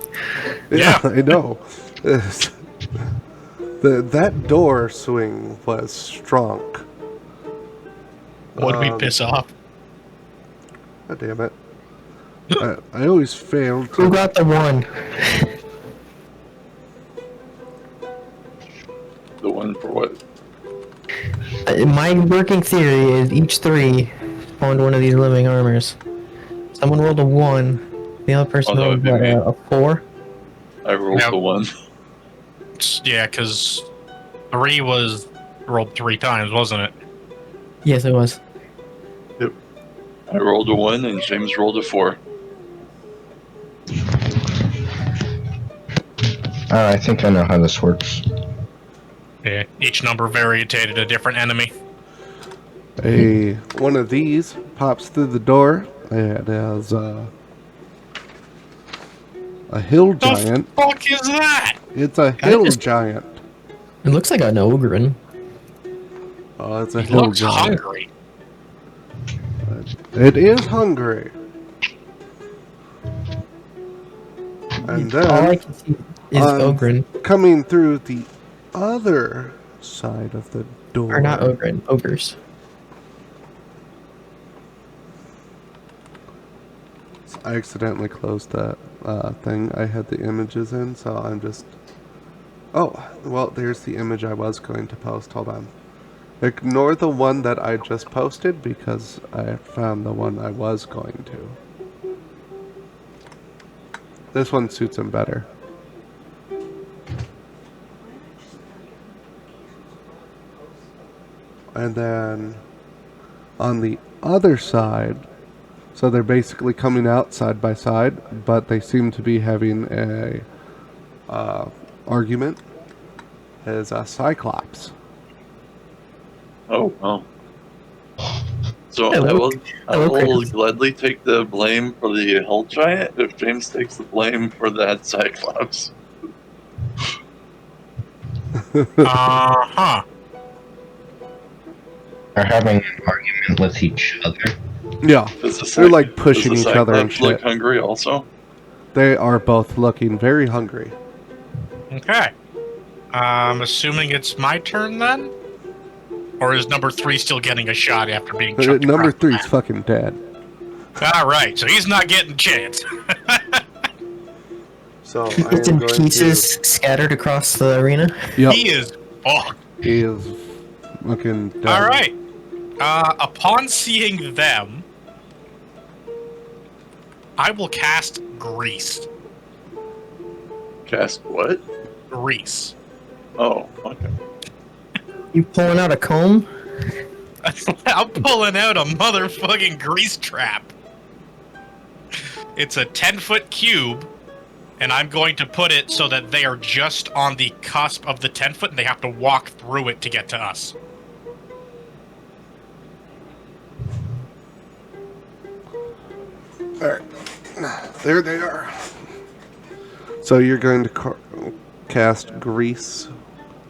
Yeah, I know. That door swing was strong. What did we piss off? God damn it. I always failed Who to... got the 1? The one for what? My working theory is each 3 spawned one of these living armors. Someone rolled a 1. The other person Oh, that rolled would be me. a 4. I rolled Yep. the one. Yeah, because 3 was rolled 3 times, wasn't it? Yes, it was. I rolled a 1 and James rolled a 4. I think I know how this works. Yeah. Each number variegated a different enemy. One of these pops through the door. It has a hill giant. The fuck is that? It's a hill giant. It looks like an ogre. Oh, it's a He hill looks giant. hungry. It is hungry. And All I then, can see is ogre. coming through the other side of the door. Or not ogre, ogres. I accidentally closed that thing I had the images in, so I'm just... Oh, well, there's the image I was going to post. Hold on. Ignore the one that I just posted because I found the one I was going to. This one suits him better. And then on the other side, so they're basically coming out side by side, but they seem to be having a argument, is a Cyclops. Oh, well. So I will gladly take the blame for the Hell Giant if James takes the blame for that Cyclops. Uh-huh. They're having an argument with each other. Yeah, they're like pushing does the each other and Cyclops look shit. hungry also? They are both looking very hungry. Okay. I'm assuming it's my turn then? Or is number 3 still getting a shot after being chucked Number across 3's fucking dead. Alright, so he's not getting a chance. So I It's am in going pieces scattered across the arena. to. Yep, He is fucked. he is fucking dead. Alright. Upon seeing them, I will cast Grease. Cast what? Grease. Oh, okay. You pulling out a comb? I'm pulling out a motherfucking grease trap. It's a 10-foot cube, and I'm going to put it so that they are just on the cusp of the 10-foot, and they have to walk through it to get to us. Alright. There they are. So you're going to cast Grease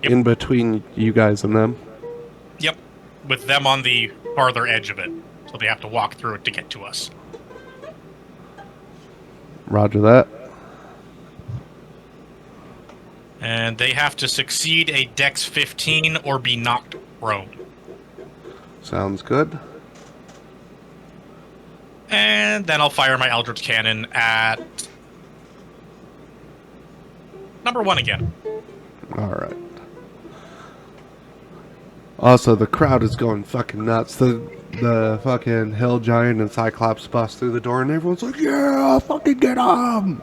Yep. in between you guys and them? Yep, with them on the farther edge of it, so they have to walk through it to get to us. Roger that. And they have to succeed a Dex 15 or be knocked prone. Sounds good. And then I'll fire my Eldritch Cannon at number 1 again. Alright. Also, the crowd is going fucking nuts. The fucking Hell Giant and Cyclops bust through the door and everyone's like, yeah, fucking get him!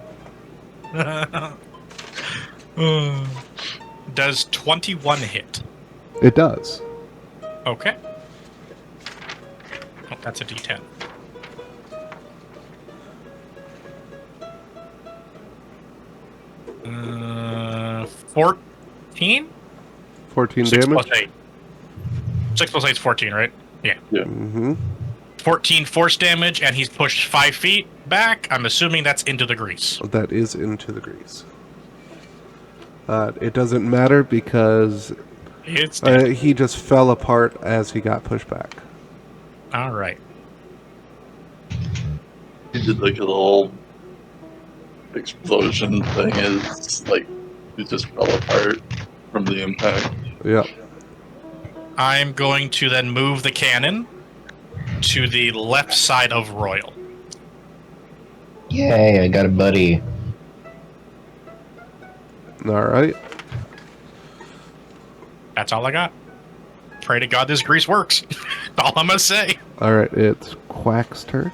Does 21 hit? It does. Okay. Oh, that's a D10. Uh, 14? 14 6 damage? plus 8. 6 plus 8 is 14, right? Yeah. Mm-hmm. 14 force damage, and he's pushed 5 feet back. I'm assuming that's into the grease. That is into the grease. It doesn't matter because It's he just fell apart as he got pushed back. all right. He did like a little explosion thing. It's like he just fell apart from the impact. Yep. I'm going to then move the cannon to the left side of Royal. Yay, I got a buddy. Alright. That's all I got. Pray to God this grease works. All I'm gonna say. Alright, it's Quack's turn.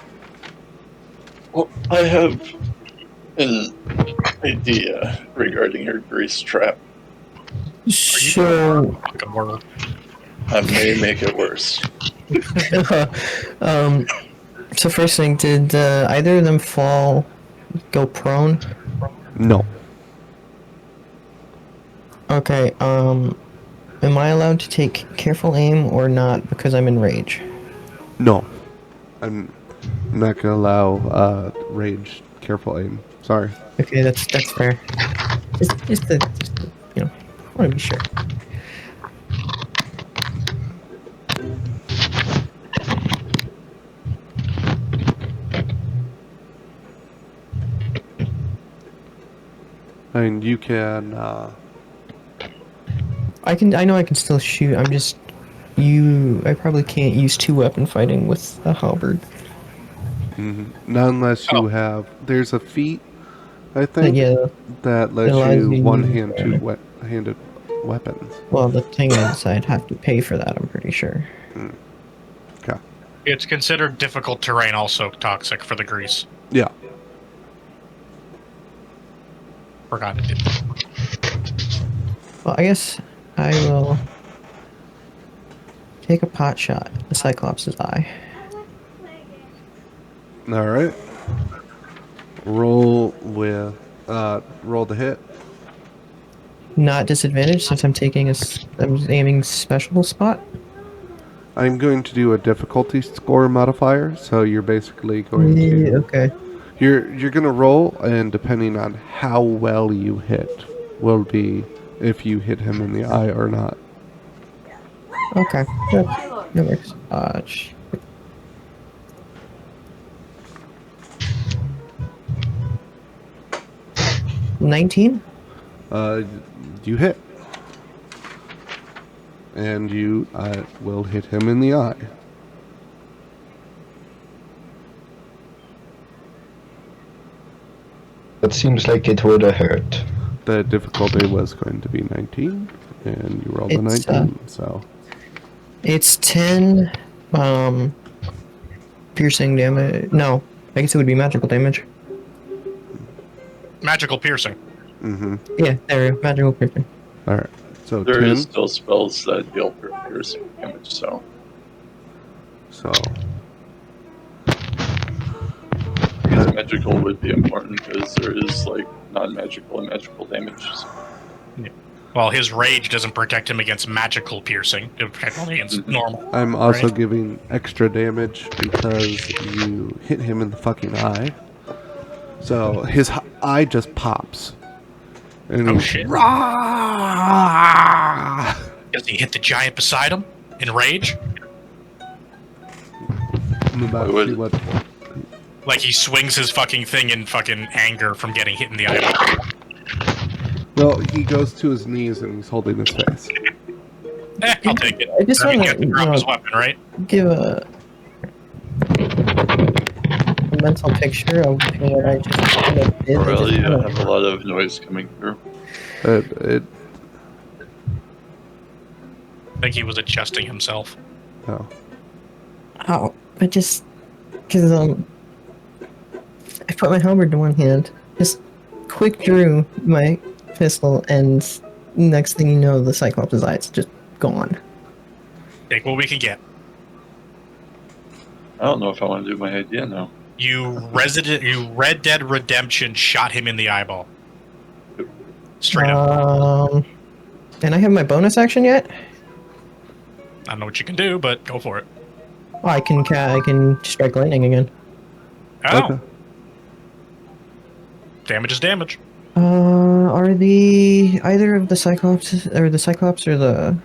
Well, I have an idea regarding your grease trap. So, Fucking world. I may make it worse. so first thing, did either of them go prone? No. Okay, am I allowed to take careful aim or not because I'm in rage? No. I'm not gonna allow rage careful aim. Sorry. Okay, that's fair. Just the you know, I want to be sure. And you can I know I can still shoot. I'm just I probably can't use 2-weapon fighting with a halberd. not unless you have there's a feat I think Yeah. that lets allows you you- one-hand two-handed weapons. Well, the thing is, I'd have to pay for that. I'm pretty sure. Okay. It's considered difficult terrain, also toxic for the grease. Yeah. Forgot it. Well, I guess I will take a pot shot at the Cyclops' eye. Alright. Roll with roll to hit. Not disadvantaged since I'm aiming special spot. I'm going to do a difficulty score modifier, so you're basically going to Okay. you're going to roll, and depending on how well you hit will be if you hit him in the eye or not. Okay. That works. 19? You hit. And you will hit him in the eye. That seems like it would have hurt. The difficulty was going to be 19, and you rolled a It's, 19, so... It's 10, piercing damage. No, I guess it would be magical damage. Magical piercing. Mm-hmm. Yeah, there, magical piercing. Alright, so There 10. is still spells that deal piercing damage, so. So... Because magical would be important, because there is, like, non-magical and magical damage. So. Well, his rage doesn't protect him against magical piercing. It protects only against normal. I'm also right? giving extra damage because you hit him in the fucking eye. So his eye just pops. And Oh, he's, shit. Rah! Does he hit the giant beside him in rage? I'm about to see what... Like he swings his fucking thing in fucking anger from getting hit in the eye. Well, he goes to his knees and he's holding his face. I'll take it. I just I mean, wanna, he has to drop his weapon, right? give a mental picture of what I just kind of did. I Really, just you kinda- have a lot of noise coming through. I think he was adjusting himself. Oh. Oh, I just, cause I put my halberd in one hand, just quick drew my pistol, and next thing you know, the Cyclops' eye's just gone. Take what we can get. I don't know if I want to do my idea now. You Red Dead Redemption shot him in the eyeball. Straight up. And I have my bonus action yet? I don't know what you can do, but go for it. Oh, I can strike lightning again. Oh. Okay. Damage is damage. Are either of the Cyclops or the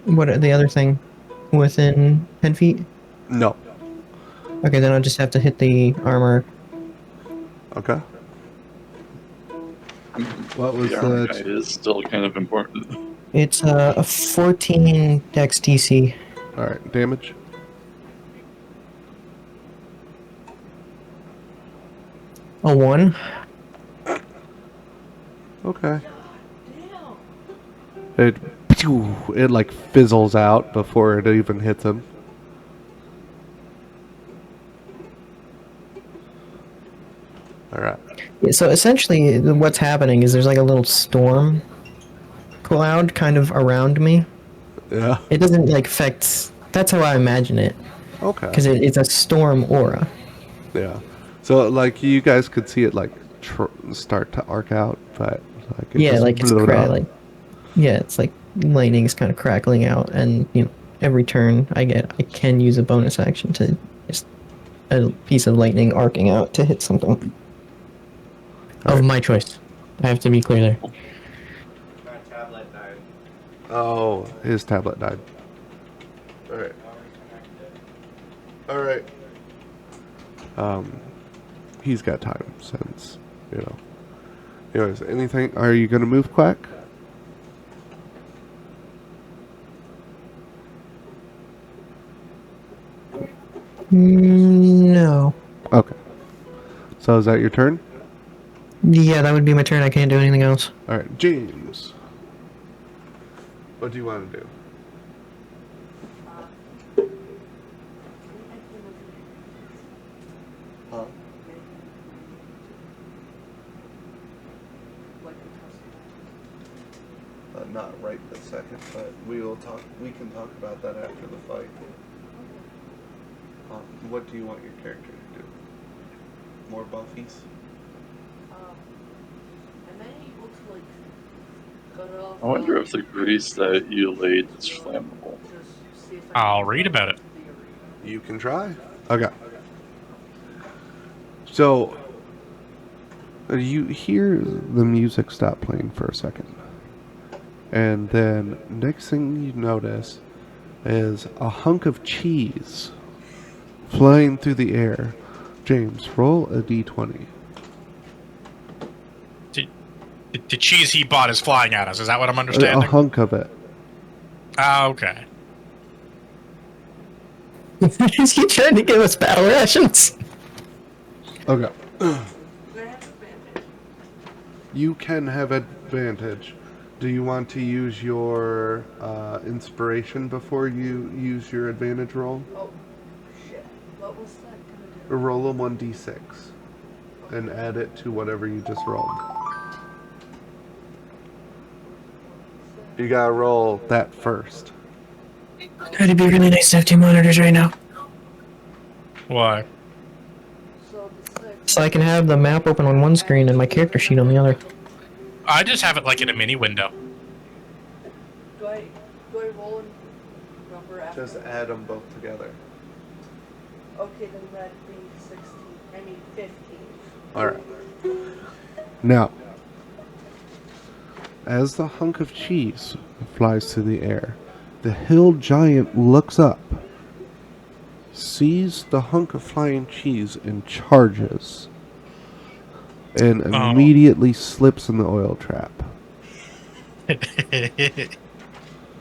what are the other thing within 10 feet? No. Okay, then I'll just have to hit the armor. Okay. What was The armor guy is still kind of important. It's a 14 dex DC. Alright, damage? A 1. Okay. It like fizzles out before it even hits him. Alright. Yeah, so essentially, what's happening is there's like a little storm cloud kind of around me. Yeah. It doesn't like affect. That's how I imagine it, Okay. because it's a storm aura. Yeah. So like you guys could see it like start to arc out, but like it Yeah, just like it's blew it up. like yeah, it's like lightning's kind of crackling out, and every turn I can use a bonus action to just a piece of lightning arcing out to hit something of my choice. I have to be clear there. Oh, his tablet died. Alright. Alright. He's got time since, Anyways, anything? Are you gonna move, Quack? No. Okay. So is that your turn? Yeah, that would be my turn. I can't do anything else. Alright, James. What do you want to do? Huh? Not right this second, but we can talk about that after the fight. What do you want your character to do? More buffies? Am I able to cut it off? I wonder if the grease that you laid is flammable. I'll read about it. You can try. Okay. So, you hear the music stop playing for a second. And then, next thing you notice is a hunk of cheese flying through the air. James, roll a d20. The cheese he bought is flying at us. Is that what I'm A understanding? hunk of it. Ah, okay. Is he trying to give us battle rations? Okay. You can have advantage. Do you want to use your inspiration before you use your advantage roll? Oh, shit. What was that gonna do? Roll a 1d6 and add it to whatever you just rolled. You gotta roll that first. It'd be really nice to have two monitors right now. Why? So the 6. So I can have the map open on one screen and my character sheet on the other. I just have it like in a mini window. Do I roll a number after? Just add them both together. Okay, then that'd be 16. I mean 15. Alright. Now, as the hunk of cheese flies through the air, the hill giant looks up, sees the hunk of flying cheese, and charges. And immediately slips in the oil trap.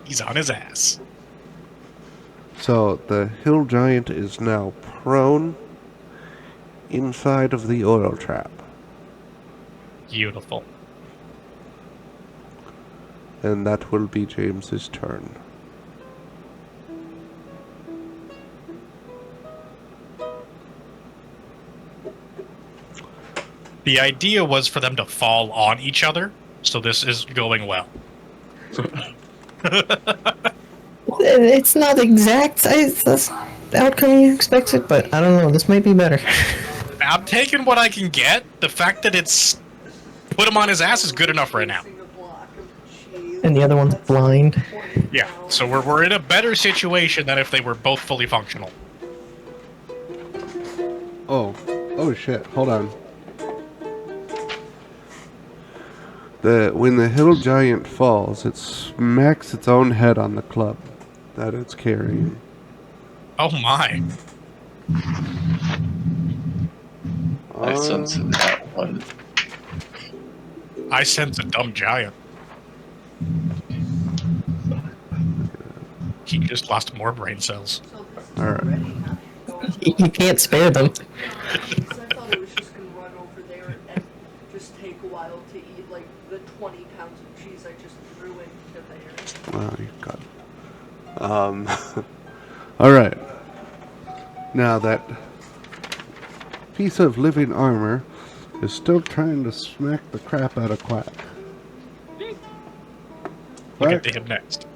He's on his ass. So the hill giant is now prone inside of the oil trap. Beautiful. And that will be James's turn. The idea was for them to fall on each other, so this is going well. It's not exact the outcome you expected, but I don't know. This might be better. I'm taking what I can get. The fact that it's put him on his ass is good enough right now. Using a block of cheese. And the other one's blind. Yeah, so we're in a better situation than if they were both fully functional. Oh shit, hold on. When the hill giant falls, it smacks its own head on the club that it's carrying. Oh my. I sense that one. I sense a dumb giant. He just lost more brain cells. So this is Alright. ready, huh? You can't spare them. I thought it was just gonna run over there and just take a while to eat like the 20 pounds of cheese I just threw into there. Oh, you got it. Alright. Now that piece of living armor is still trying to smack the crap out of Quack. We'll get Quack to him next.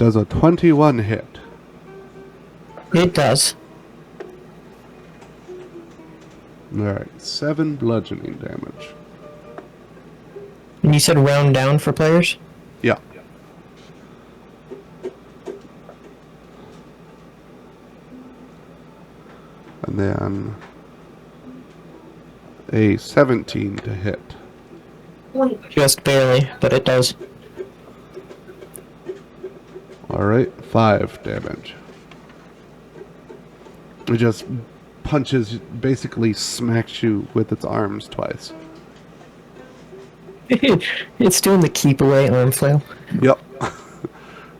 does a 21 hit. It does. Alright, 7 bludgeoning damage. And you said round down for players? Yeah. And then a 17 to hit. Just barely, but it does. Alright, 5 damage. It just punches, basically smacks you with its arms twice. It's doing the keep away arm flail. Yep.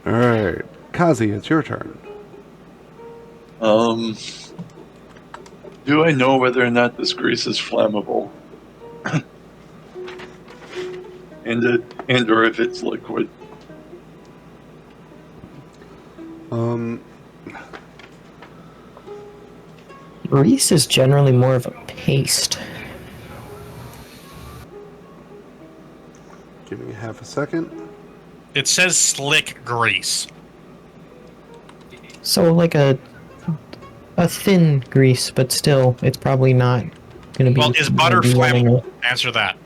Alright, Kazi, it's your turn. Do I know whether or not this grease is flammable? and or if it's liquid? Grease is generally more of a paste. Give me half a second. It says slick grease. So like a thin grease, but still, it's probably not gonna be. Well, is butter flammable? Answer that.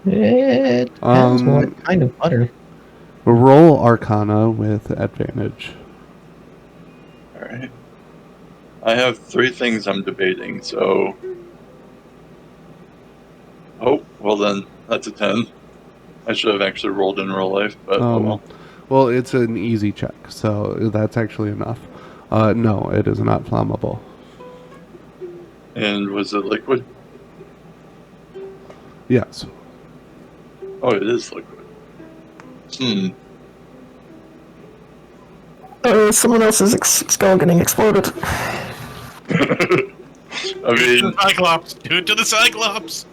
It depends what kind of butter. Roll Arcana with advantage. Alright. I have 3 things I'm debating, so... Oh, well then, that's a 10. I should have actually rolled in real life, but oh well. Well, it's an easy check, so that's actually enough. No, it is not flammable. And was it liquid? Yes. Oh, it is liquid. Someone else's skull getting exploded. I mean, Cyclops! Do it to the Cyclops!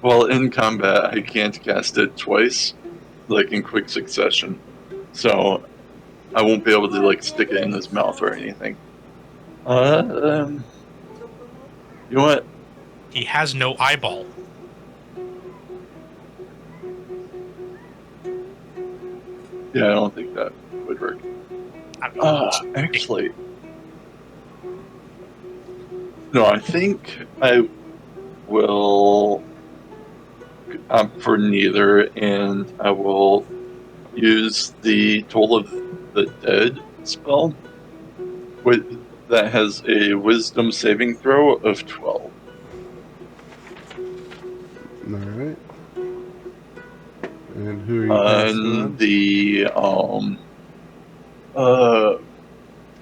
well, in combat, I can't cast it twice, like in quick succession. So, I won't be able to, like, stick it in his mouth or anything. You know what? He has no eyeball. Yeah, I don't think that would work. Actually... No, I think I will opt for neither, and I will use the Toll of the Dead spell that has a Wisdom saving throw of 12. Alright. And who are you casting On on? the,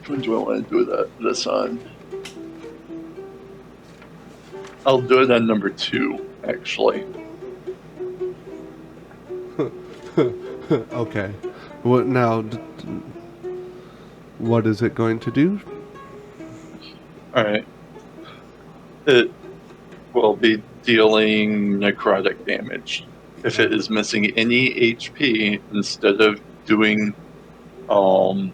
when do I want to do this on? I'll do it on number 2, actually. Okay. What now? What is it going to do? Alright. It will be dealing necrotic damage. If it is missing any HP, instead of doing a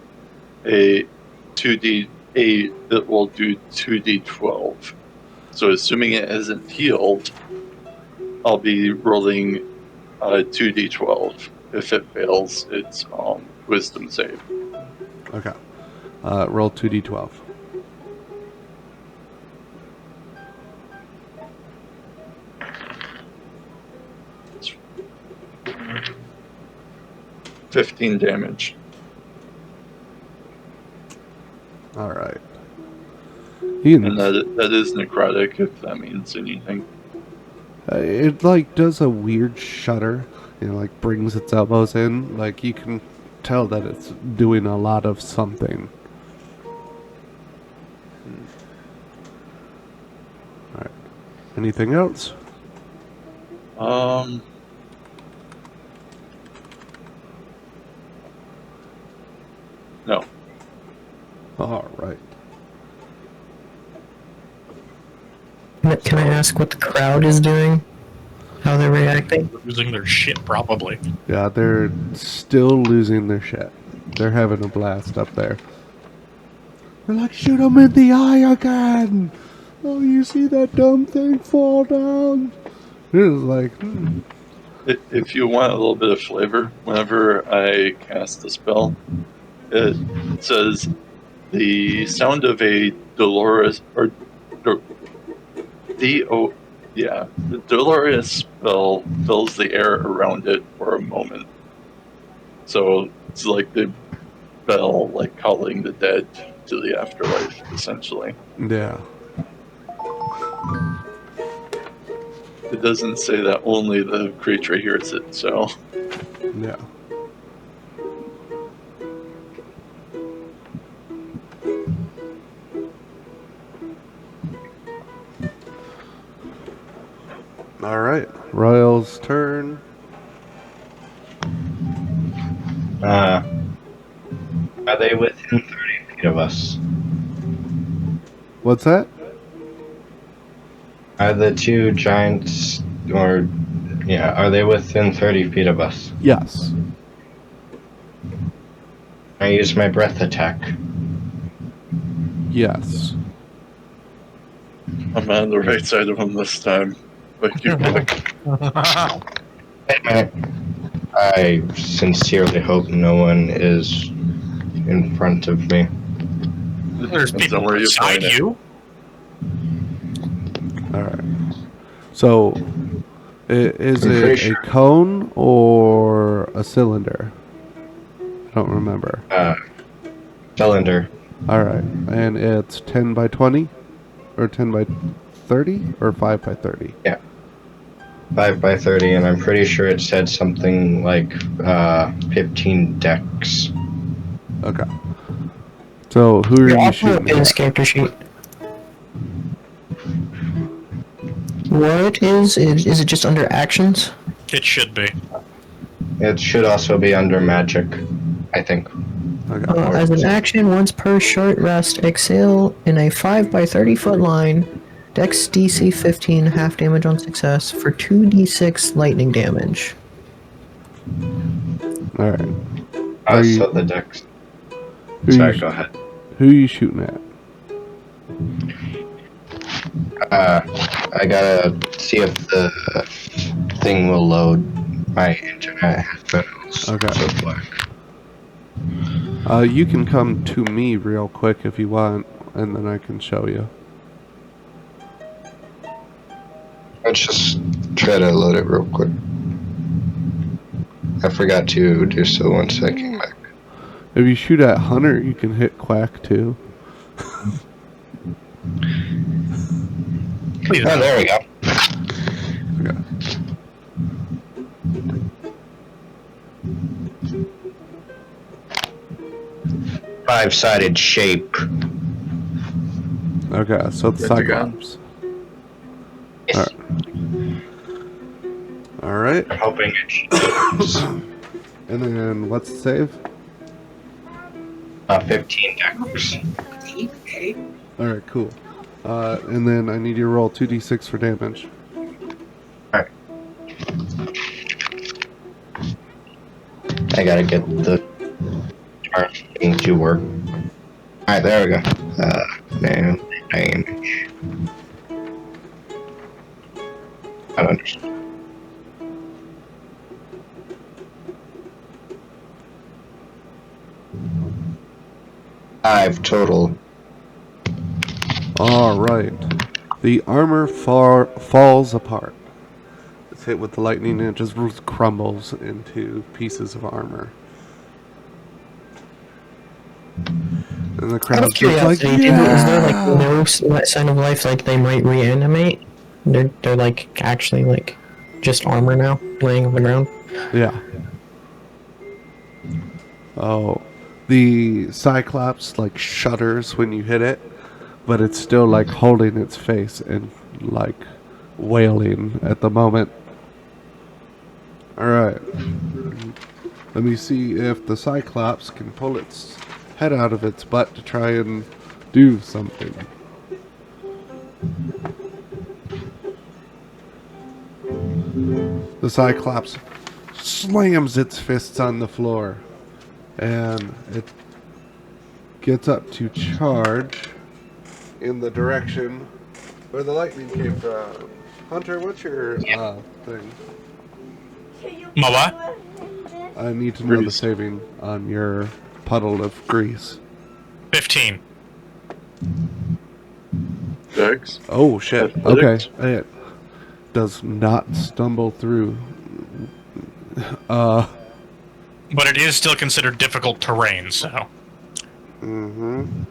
2d8, it will do 2d12. So assuming it isn't healed, I'll be rolling 2d12. If it fails, it's wisdom save. Okay. Roll 2d12. It's 15 damage. Alright. And that is necrotic, if that means anything. It like does a weird shudder, like brings its elbows in. Like you can tell that it's doing a lot of something. Alright. Anything else? No. Alright. Can I ask what the crowd is doing? How they're reacting? Losing their shit, probably. Yeah, they're still losing their shit. They're having a blast up there. They're like, shoot him in the eye again! Oh, you see that dumb thing fall down? It was like, If you want a little bit of flavor, whenever I cast the spell, it says the sound of a dolorous the dolorous spell fills the air around it for a moment. So it's like the bell, like calling the dead to the afterlife, essentially. yeah. It doesn't say that only the creature hears it, so. Yeah. Alright. Royal's turn. Are they within 30 feet of us? What's that? Are the two giants, are they within 30 feet of us? Yes. I use my breath attack. Yes. I'm on the right side of him this time. But keep going. Wait a minute. I sincerely hope no one is in front of me. There's people where you beside find it. you. Alright. So, Is I'm pretty it a sure. cone or a cylinder? I don't remember. Cylinder. Alright, and it's 10 by 20? Or 10 by 30? Or 5 by 30? 5 by 30, and I'm pretty sure it said something like 15 decks. Okay. So, who are Here, you I'll put shooting up his at? character sheet. What is it just under actions? It should be. It should also be under magic, I think. Okay. As an action, once per short rest, exhale in a 5 by 30 foot line. Dex DC 15, half damage on success for 2d6 lightning damage. Alright. Are you, So the decks. who Sorry, you, go ahead. who are you shooting at? I gotta see if the thing will load. My internet has been so Okay. black. You can come to me real quick if you want, and then I can show you. Let's just try to load it real quick. I forgot to do so once I came back. If you shoot at Hunter, you can hit Quack too. Please Oh, no. there we go. Okay. Five-sided shape. Okay, so it's That's a gun. Cyclops. Yes. Alright. I'm hoping it shows. And then what's the save? 15 decks. Alright, cool. And then I need you to roll 2d6 for damage. Alright. I gotta get the thing to work. Alright, there we go. No damage. I don't understand. 5 total. Alright. The armor falls apart. It's hit with the lightning and it just crumbles into pieces of armor. And the Out crowd of gets like, curiosity, is there like yeah! no sign of life, like they might reanimate? They're like actually like just armor now, laying on the ground. Yeah. Oh. The Cyclops like shudders when you hit it, but it's still like holding its face and like wailing at the moment. Alright. Let me see if the Cyclops can pull its head out of its butt to try and do something. The Cyclops slams its fists on the floor, and it gets up to charge in the direction where the lightning came from. Hunter, what's your thing? My what? I need to know the Grease. saving on your puddle of grease. 15. Dex. Oh shit. Athletics. Okay. It does not stumble through. But it is still considered difficult terrain, so. Mm-hmm.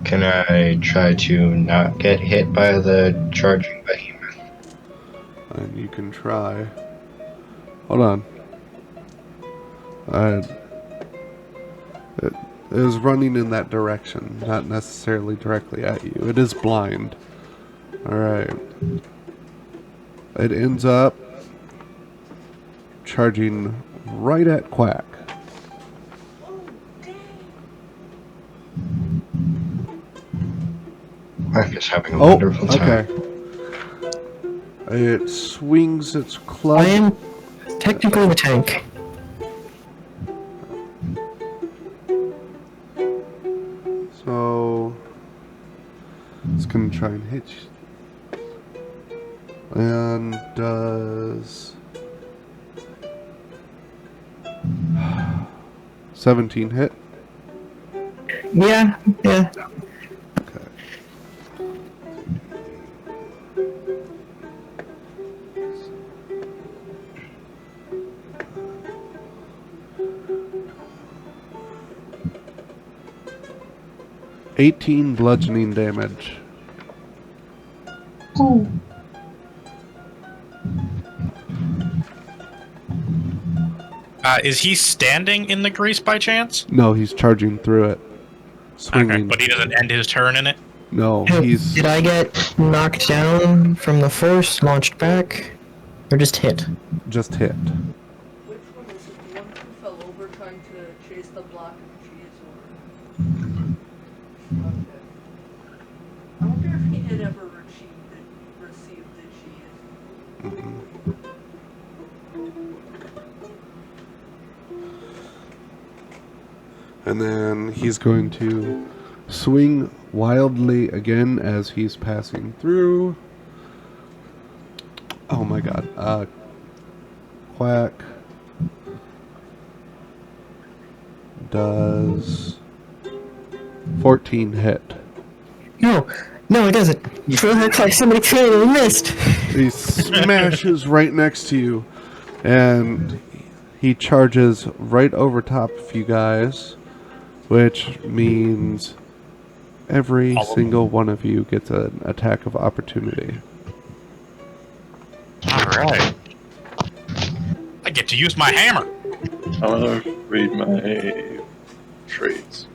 Can I try to not get hit by the charging behemoth? And you can try. Hold on. It is running in that direction, not necessarily directly at you. It is blind. Alright. It ends up charging right at Quack. I'm just having a Oh, wonderful time. okay. It swings its club. I am technically the tank. So it's gonna try and hit you. And does 17 hit? Yeah, yeah. Okay. "18 bludgeoning damage." Is he standing in the grease by chance? No, he's charging through it. Okay, Swinging. but he doesn't end his turn in it? No, Hey, he's... did I get knocked down from the force, launched back, or just hit? just hit. Which one is it? The one who fell over trying to chase the block of cheese, or? Okay. I wonder if he had ever received the cheese. And then he's going to swing wildly again as he's passing through. Oh my god. Quack does 14 hit. No, it doesn't. It looks like somebody clearly missed. He smashes right next to you, and he charges right over top of you guys, which means every single one of you gets an attack of opportunity. Alright. I get to use my hammer. I want to read my traits.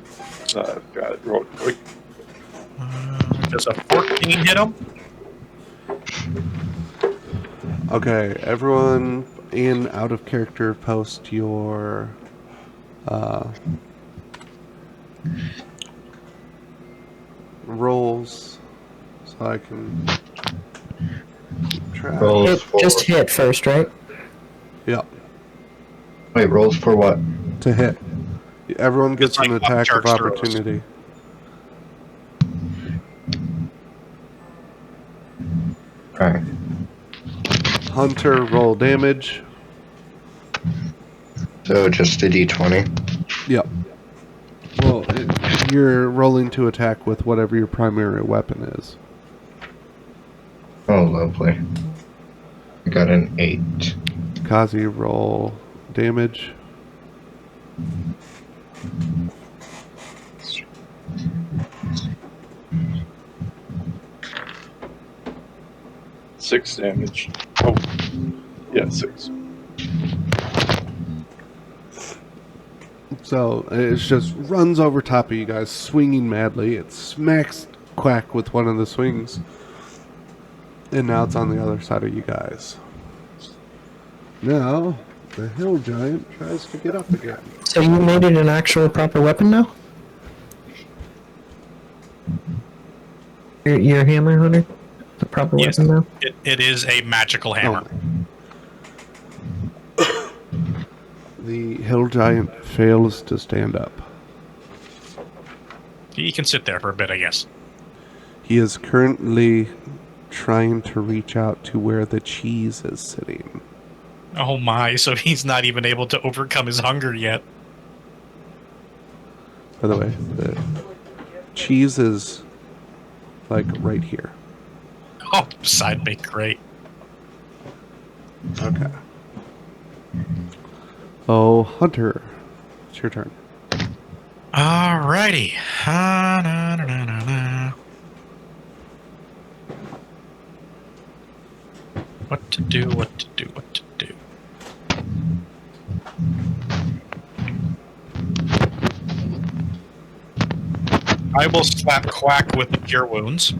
I've got it real quick. Does a 14 hit him? Okay, everyone in out of character post your rolls so I can keep track. Rolls for Just hit first, right? Yep, Wait, rolls for what? to hit. Everyone gets It's an like attack of charge throws. opportunity. Alright. Hunter, roll damage. So just a d20. Yep. Well, you're rolling to attack with whatever your primary weapon is. Oh, lovely. I got an 8. Kazi, roll damage. Six damage. Oh, yeah, 6. So it just runs over top of you guys, swinging madly. It smacks Quack with one of the swings, and now it's on the other side of you guys. Now the hill giant tries to get up again. So you made it an actual proper weapon now? Your hammer, Hunter? The proper Yes. weapon now? It is a magical hammer. The hill giant fails to stand up. He can sit there for a bit, I guess. He is currently trying to reach out to where the cheese is sitting. Oh my, so he's not even able to overcome his hunger yet. By the way, the cheese is like right here. Oh, side bake, great. Okay. Oh, Hunter, it's your turn. Alrighty. Na, na, na, na, na. What to do, what to do, what to do. I will slap Quack with the Cure Wounds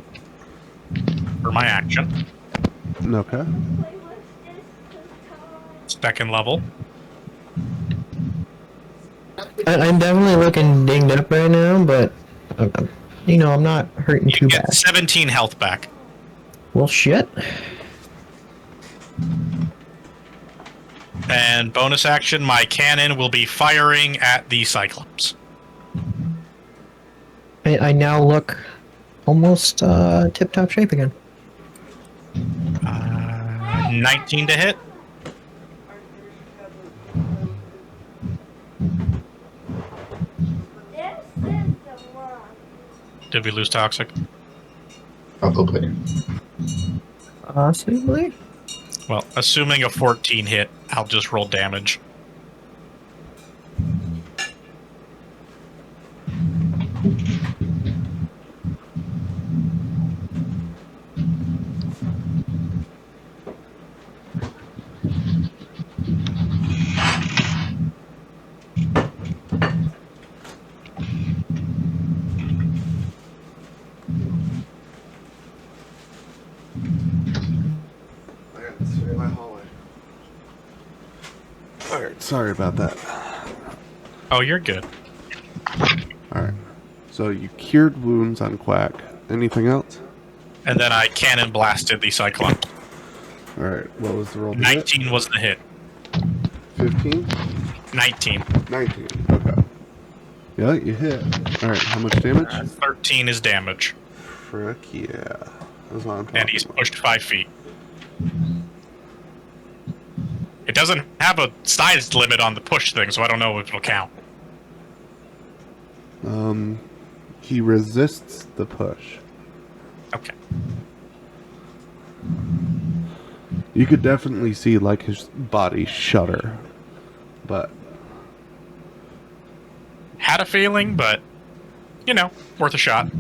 for my action. Okay. Second level. I'm definitely looking dinged up right now, but I'm not hurting You too get bad. 17 health back. Well, shit. And bonus action, my cannon will be firing at the Cyclops. I now look almost tip-top shape again. 19 to hit. This is the Did we lose toxic? Probably. Possibly. Well, assuming a 14 hit, I'll just roll damage. Alright, sorry about that. Oh, you're good. Alright. So you cured wounds on Quack. Anything else? And then I cannon blasted the Cyclone. Alright, what was the roll? to hit? 19 was the hit. 15? 19. 19. Okay. Yeah, you hit. Alright, how much damage? 13 is damage. Frick yeah. That's what I'm talking And he's about. pushed 5 feet. It doesn't have a size limit on the push thing, so I don't know if it'll count. He resists the push. Okay. You could definitely see, like, his body shudder. But, Had a feeling, but, you know, worth a shot.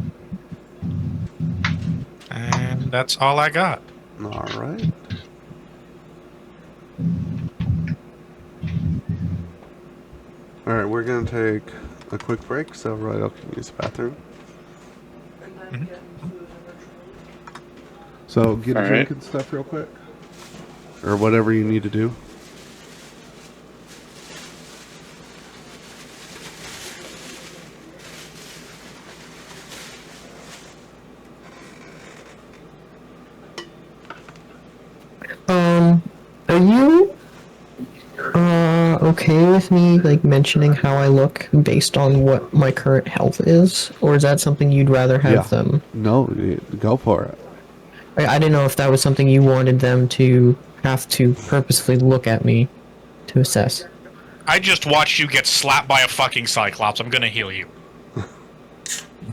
And that's all I got. alright. Alright, we're gonna take a quick break so Royal can use the bathroom. And then get food eventually. So get a All drink right. and stuff real quick. Or whatever you need to do. Are you okay with me like mentioning how I look based on what my current health is, or is that something you'd rather have Yeah. them? No, go for it. I didn't know if that was something you wanted them to have to purposefully look at me to assess. I just watched you get slapped by a fucking Cyclops. I'm gonna heal you.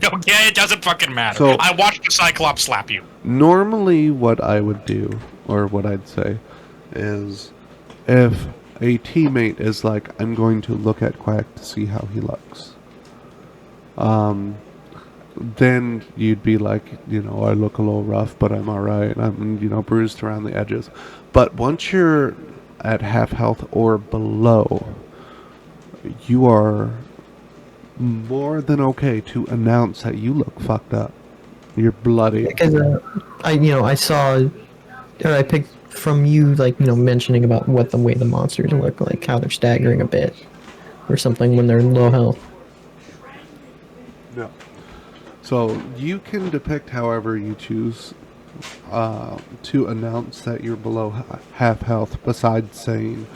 Okay, it doesn't fucking matter. So- I watched the Cyclops slap you. Normally what I would do, or what I'd say, is if a teammate is like, I'm going to look at Quack to see how he looks. Then you'd be like, you know, I look a little rough, but I'm alright. I'm, you know, bruised around the edges. But once you're at half health or below, you are more than okay to announce that you look fucked up. You're bloody. Because I saw, or I picked from you, like, mentioning about what the way the monsters look like, how they're staggering a bit, or something when they're low health. No. So you can depict however you choose to announce that you're below half health, besides saying,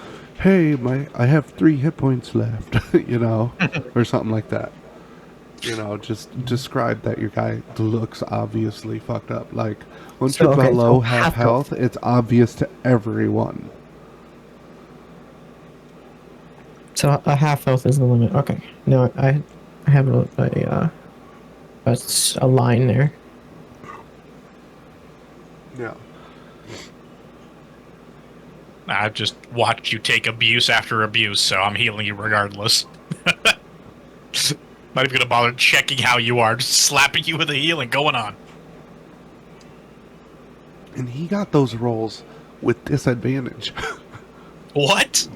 hey, I have 3 hit points left, you know, or something like that. You know, just describe that your guy looks obviously fucked up. Like, once So, you're okay, below so half half health. health, it's obvious to everyone. So a half health is the limit. Okay. No, I have a line there. Yeah. I've just watched you take abuse after abuse, so I'm healing you regardless. Not even gonna bother checking how you are, just slapping you with a heal and going on. And he got those rolls with disadvantage. What?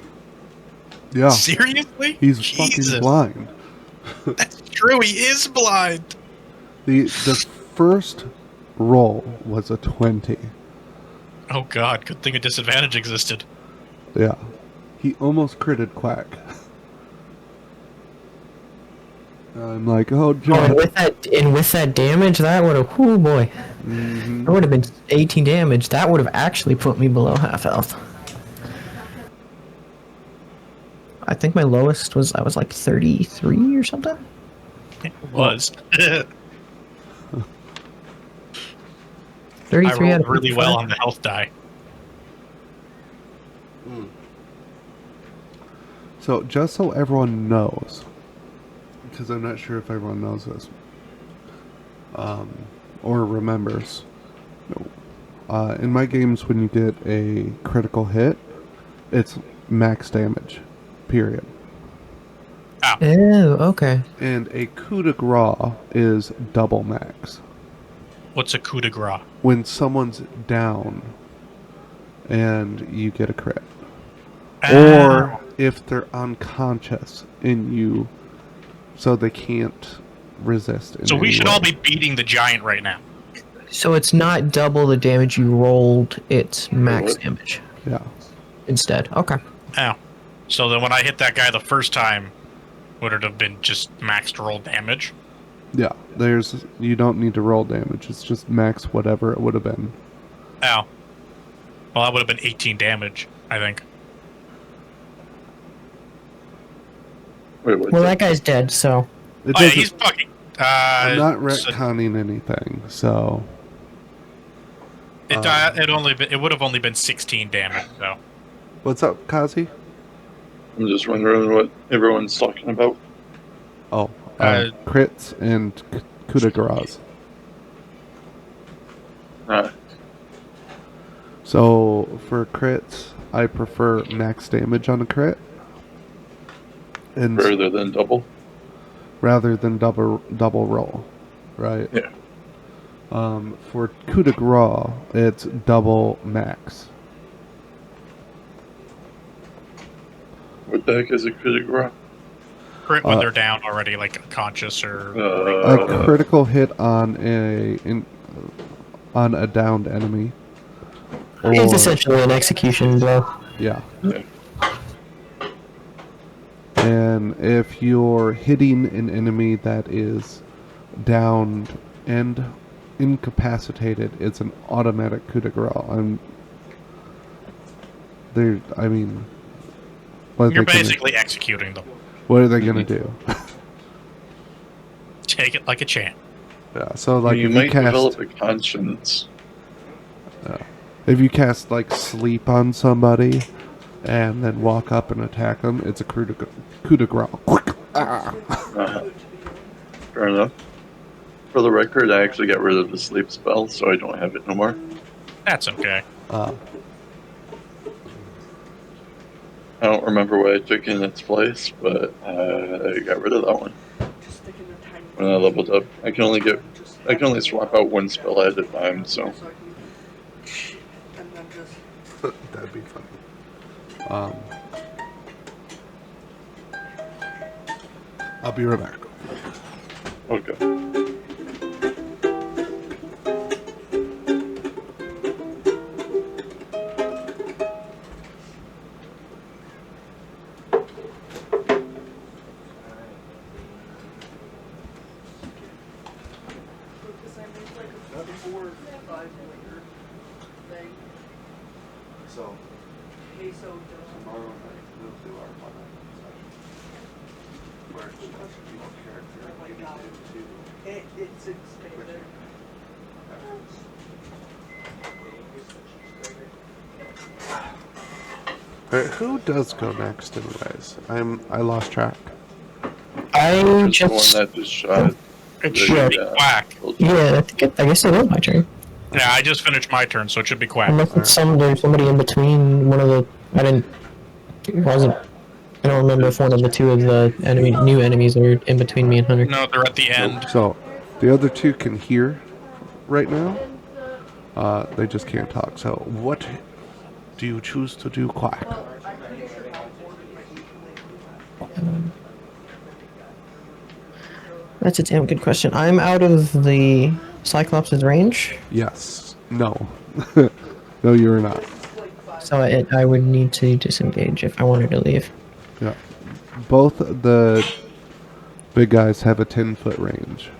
Yeah. Seriously? He's Jesus. fucking blind. That's true, he is blind. The first roll was a 20. Oh god, good thing a disadvantage existed. Yeah. He almost critted Quack. I'm like, oh, Oh, John. and with that damage, that would have, oh boy, Mhm. that would have been 18 damage. That would have actually put me below half health. I think my lowest I was like 33 or something. It was. 33 I out rolled of really well 55. on the health die. So, just so everyone knows, because I'm not sure if everyone knows this, or remembers. In my games, when you get a critical hit, it's max damage, period. Oh, okay. And a coup de grace is double max. What's a coup de grace? When someone's down and you get a crit. Or if they're unconscious and you... so they can't resist. So we should all be beating the giant right now. So it's not double the damage you rolled, it's max damage Yeah. instead. Okay. Ow. So then when I hit that guy the first time, would it have been just maxed roll damage? Yeah. You don't need to roll damage. It's just max whatever it would have been. Ow. Well, that would have been 18 damage, I think. Wait, what's Well, that? that guy's dead, so... It Oh, yeah, doesn't- he's fucking... I'm not so retconning anything, so... it would have only been 16 damage, though. What's up, Kazi? I'm just wondering what everyone's talking about. Oh, crits and coup de grace. So, for crits, I prefer max damage on a crit. And Rather than double. rather than double roll, right? Yeah. For coup de grace, it's double max. What the heck is a coup de grace? Crit when they're down already, like conscious or... A critical hit on a downed enemy. It's essentially an execution blow. Yeah. And if you're hitting an enemy that is downed and incapacitated, it's an automatic coup de grace. You're basically executing them. What are they gonna do? Take it like a champ. Yeah. So like, you if might you cast, develop a conscience. if you cast like sleep on somebody, and then walk up and attack them, it's a coup de grace. Fair enough. For the record, I actually got rid of the sleep spell, so I don't have it no more. That's okay. I don't remember what I took in its place, but I got rid of that one Just stick in a tiny when I leveled up. I can only swap out one spell at a time, so. and then just That'd be funny. I'll be right back. Okay. because I made like a 4 or 5 layer thing. So Queso dough. tomorrow night we'll do our fun session. Where your character Oh my you God. need to It's expanded. Alright, who does go next anyways? I lost track. I Just the one just... that just shot. It should be Quack. Yeah, I guess it was my turn. Yeah, I just finished my turn, so it should be Quack. Unless it's there's somebody in between one of the... I don't remember if one of the two of the new enemies were in between me and Hunter. No, they're at the end. So the other two can hear right now. They just can't talk. So what do you choose to do, Quack? That's a damn good question. I'm out of the Cyclops' range, Yes. No. No, you're not. so I would need to disengage if I wanted to leave. Yeah. Both the big guys have a 10-foot range.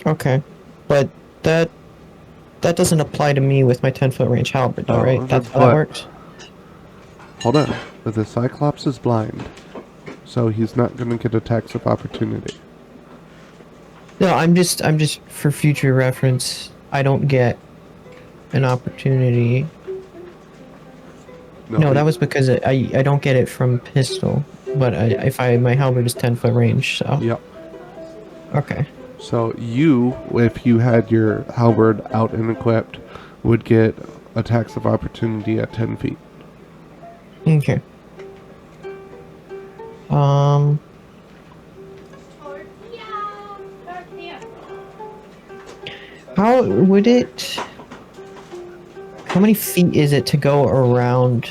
Okay, but that doesn't apply to me with my 10-foot range halberd, though, Oh, right? That's how but- that works. Hold on. But the Cyclops is blind, so he's not going to get attacks of opportunity. No, I'm just for future reference. I don't get an opportunity. No, that was because I don't get it from pistol. but my halberd is 10-foot range, so Yep. okay. So you, if you had your halberd out and equipped, would get attacks of opportunity at 10 feet. Okay. Um, how would it? How many feet is it to go around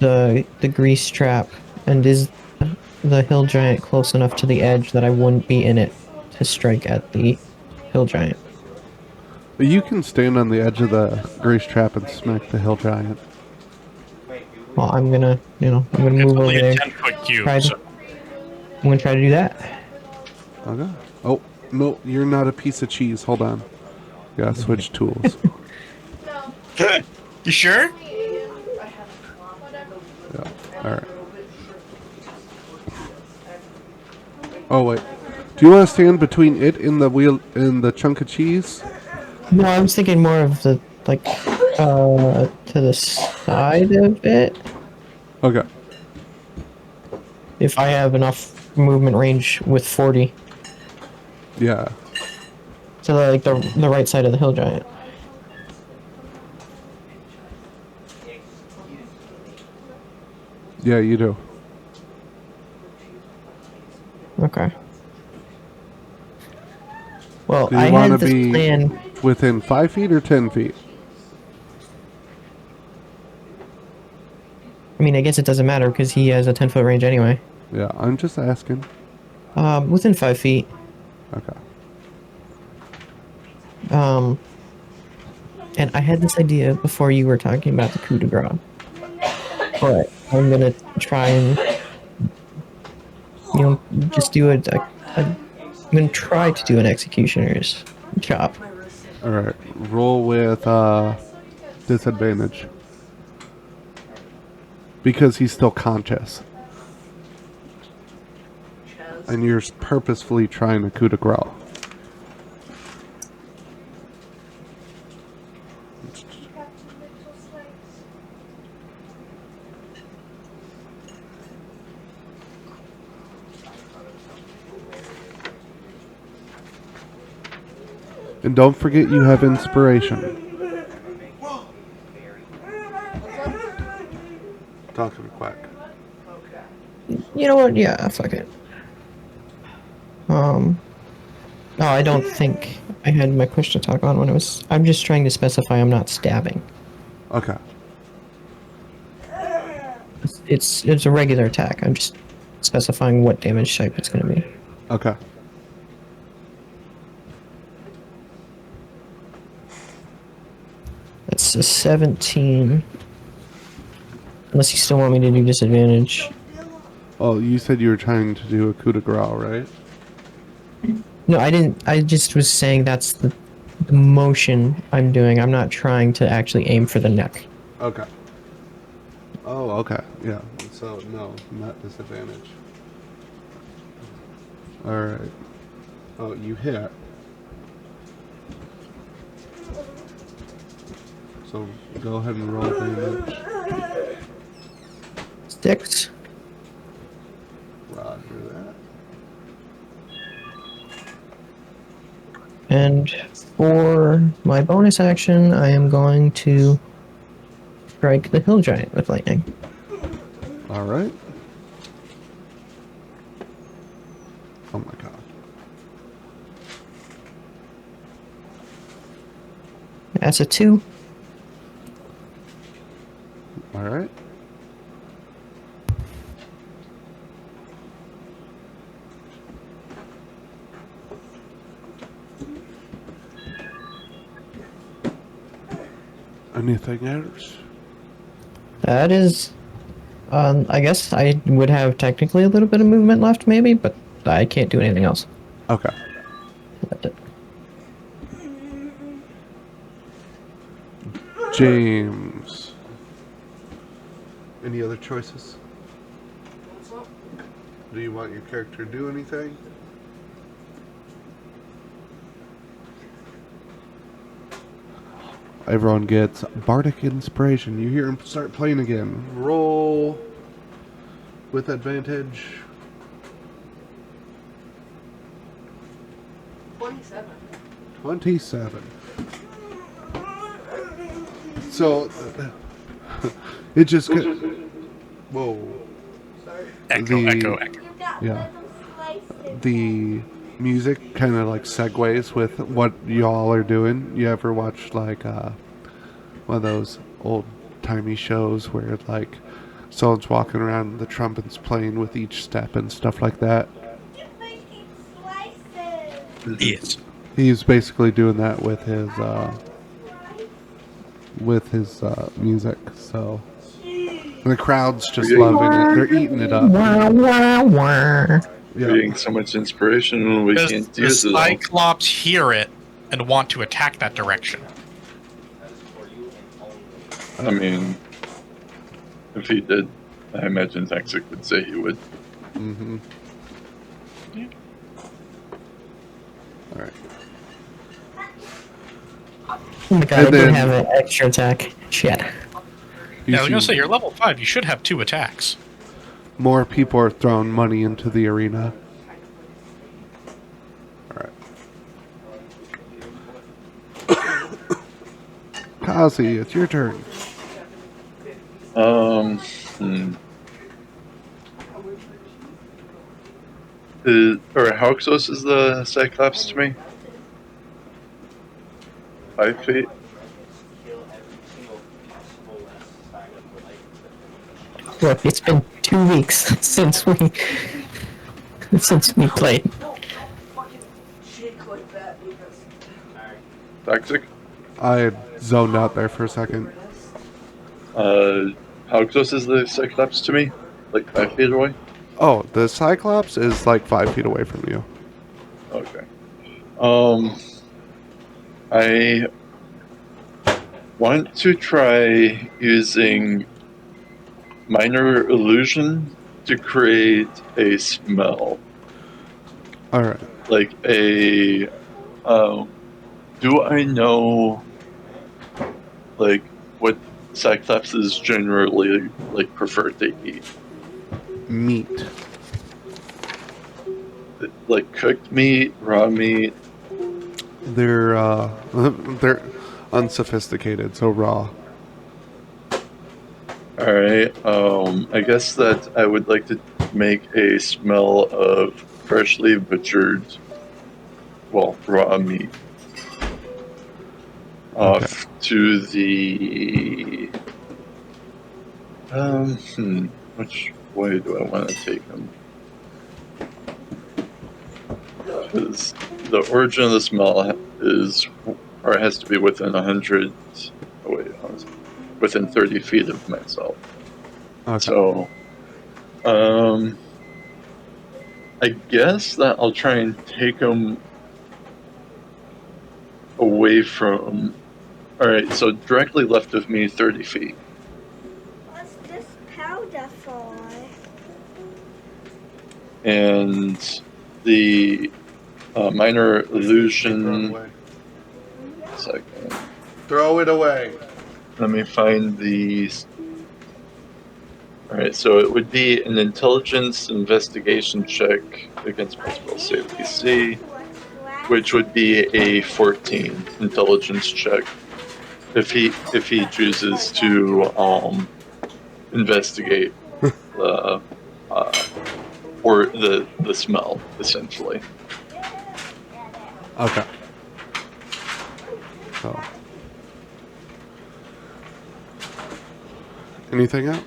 the grease trap? And is the hill giant close enough to the edge that I wouldn't be in it to strike at the hill giant? You can stand on the edge of the grease trap and smack the hill giant. Well, I'm gonna It's move over only a there. 10-foot cube, Try so to, I'm gonna try to do that. Okay. Oh, no, you're not a piece of cheese. Hold on. You gotta switch tools. you sure? Yeah. Alright. Oh, wait. Do you want to stand between it and the wheel and the chunk of cheese? No, I was thinking more of the to the side of it. Okay. If I have enough movement range with 40 Yeah. to the right side of the hill giant. Yeah, you do. Okay. Well, Do you I want had to this be plan. within 5 feet or 10 feet? I mean, I guess it doesn't matter because he has a 10-foot range anyway. Yeah, I'm just asking. Within 5 feet. Okay. And I had this idea before you were talking about the coup de grace. But I'm gonna try and, just do I'm gonna try to do an executioner's chop. Alright. Roll with disadvantage. Because he's still conscious. And you're purposefully trying to coup de grace. And don't forget you have inspiration. Talking to Quack. You know what? Yeah, fuck it. No, I don't think I had my push to talk on when it was. I'm just trying to specify I'm not stabbing. Okay. It's a regular attack. I'm just specifying what damage type it's gonna be. Okay. That's a 17. Unless you still want me to do disadvantage. Oh, you said you were trying to do a coup de grace, right? No, I didn't. I just was saying that's the motion I'm doing. I'm not trying to actually aim for the neck. Okay. Oh, okay. Yeah. So, no, not disadvantage. Alright. Oh, you hit. So, go ahead and roll damage. 6. Roger that. And for my bonus action, I am going to strike the hill giant with lightning. Alright. Oh my god. That's a 2. Alright. Anything else? That is, I guess I would have technically a little bit of movement left, maybe, but I can't do anything else. Okay. That's it. James. Any other choices? Do you want your character to do anything? Everyone gets bardic inspiration. You hear him start playing again. Roll with advantage. 27. 27. So it just whoa. Echo, The- echo, echo. You got Yeah. little slices. The music kind of like segues with what y'all are doing. You ever watch like one of those old timey shows where like someone's walking around, the trumpet's playing with each step and stuff like that? You're making slices. Yes. He's basically doing that with his music. So the crowd's just We're loving it. They're eating it up. Wah, wah, wah. We're getting so much inspiration we Does can't the use it all. Cyclops hear it and want to attack that direction? I mean, if he did, I imagine Toxic would say he would. Mm-hmm. All right. Oh my god, And I do then- have an extra attack. Shit. You Yeah, I was gonna see say you're level 5. You should have 2 attacks. more people are throwing money into the arena. All right. Kazi, it's your turn. Or how close is the Cyclops to me? 5 feet? Look, it's been 2 weeks since we played. Fucking shake like that because Toxic? I zoned out there for a second. How close is the Cyclops to me? Like 5 feet away? Oh, the Cyclops is like 5 feet away from you. Okay. I want to try using minor illusion to create a smell. All right. Like a, do I know, like, what Cyclopses generally, like, prefer to eat? Meat. Like, cooked meat, raw meat? They're they're unsophisticated, so raw. Alright, I guess that I would like to make a smell of freshly butchered, well, raw meat. Off to the... which way do I want to take them? Because the origin of the smell is, or has to be within 100, oh wait, within 30 feet of myself. Okay. So, I guess that I'll try and take them away from. Alright, so directly left of me, 30 feet. What's this powder for? And the minor illusion. Second. Throw it away. Let me find these. Alright, so it would be an intelligence investigation check against principal safety C, which would be a 14 intelligence check if he chooses to investigate the or the smell essentially. Okay. So. Anything else?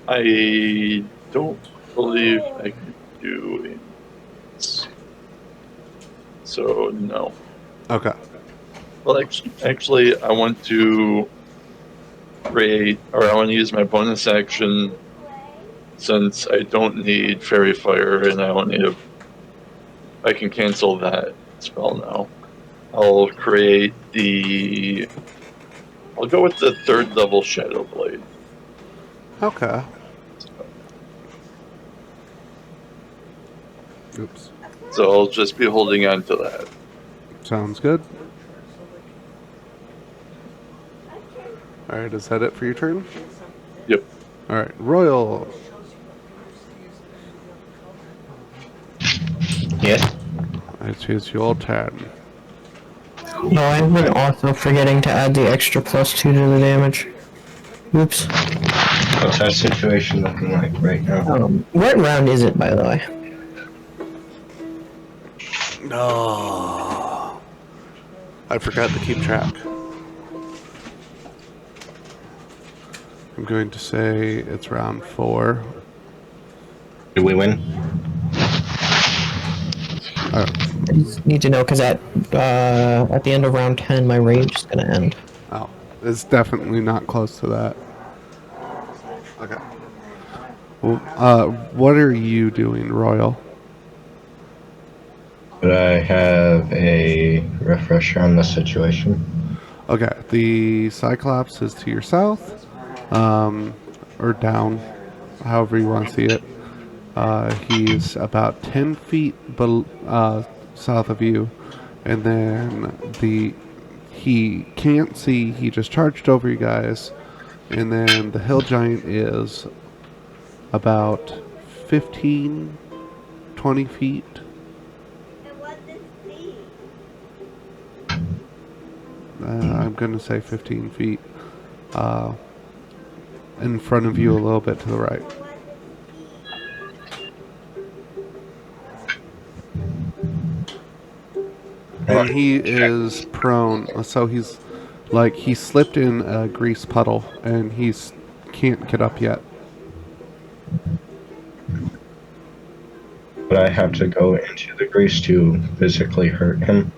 I don't believe I can do it. So no. Okay. Well, actually, I want to create, or I want to use my bonus action since I don't need Fairy Fire and I only have. I can cancel that spell now. I'll create the. I'll go with the 3rd level Shadow Blade. Okay. Oops. So I'll just be holding on to that. Sounds good. Alright, is that it for your turn? Yep. Alright, Royal. Yes. It is your turn. No, I've been also forgetting to add the extra +2 to the damage. Oops. What's our situation looking like right now? What round is it, by the way? No. I forgot to keep track. I'm going to say it's round 4. Did we win? I just need to know because at the end of round 10, my rage is gonna end. Oh, it's definitely not close to that. Okay. Well, what are you doing, Royal? Could I have a refresher on the situation? Okay, the Cyclops is to your south, or down, however you want to see it. He's about 10 feet south of you, and then he can't see, he just charged over you guys, and then the hill giant is about 15, 20 feet. And what does see? I'm going to say 15 feet in front of you, a little bit to the right. And he is prone, so he's like, he slipped in a grease puddle and can't get up yet. Would I have to go into the grease to physically hurt him?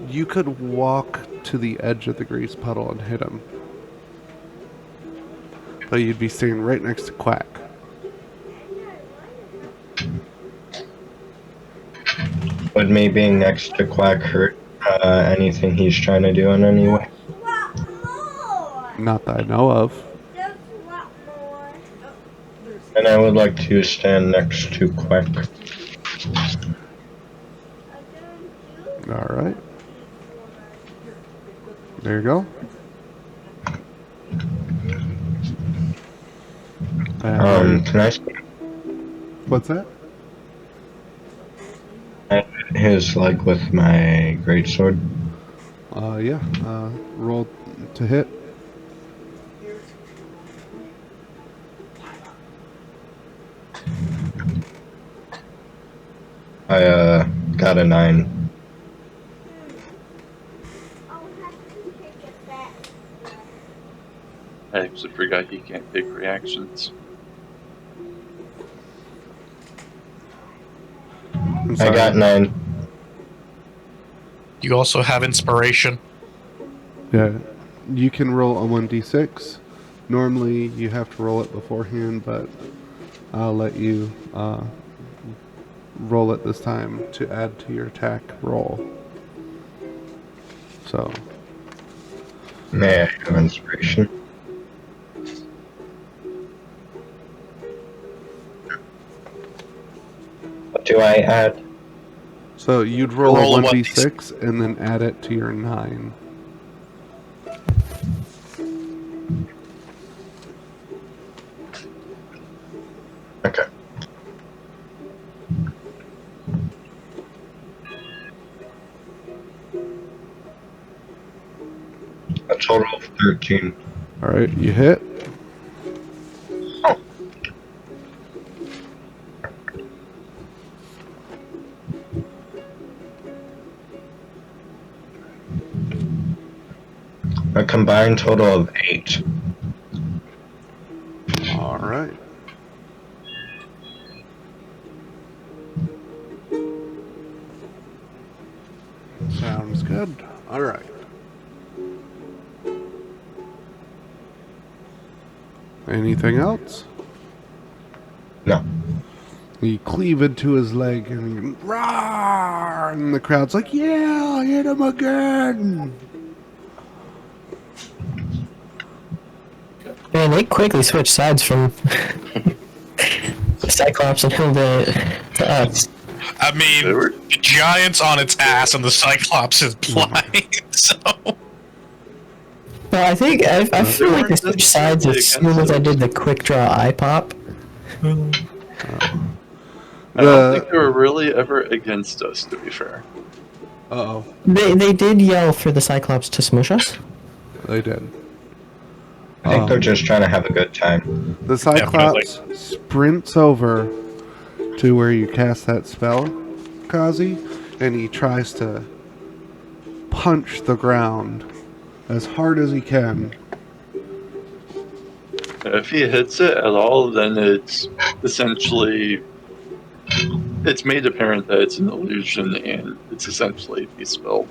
You could walk to the edge of the grease puddle and hit him. But you'd be staying right next to Quack. Would me being next to Quack hurt anything he's trying to do in any way? Swap more! Not that I know of. Just swap more. And I would like to stand next to Quack. Alright. There you go. Can I What's that? hit his leg with my greatsword? Yeah. Roll to hit. I got a 9. I'll have to take it back. I actually forgot he can't take reactions. I'm I sorry. got 9. You also have inspiration. Yeah. You can roll a 1d6. Normally you have to roll it beforehand, but I'll let you roll it this time to add to your attack roll. So, May I have inspiration? What do I add? so you'd roll Roll a a 1d6 and then add it to your 9. Okay. A total of 13. Alright, you hit. A combined total of 8. Alright. Sounds good. Alright. Anything else? No. You cleave into his leg and roar, and the crowd's like, yeah, hit him again. Man, they quickly switched sides from Cyclops and Hilda to us. I mean, They were- the giant's on its ass and the Cyclops is blind, so... Well, I think I feel like I weren't switched sides as soon as I did the quick draw eye pop. I don't think they were really ever against us, to be fair. Uh-oh. They did yell for the Cyclops to smush us. They did. I think they're just trying to have a good time. The Cyclops sprints over to where you cast that spell, Kazi, and he tries to punch the ground as hard as he can. If he hits it at all, then it's essentially... It's made apparent that it's an illusion, and it's essentially dispelled.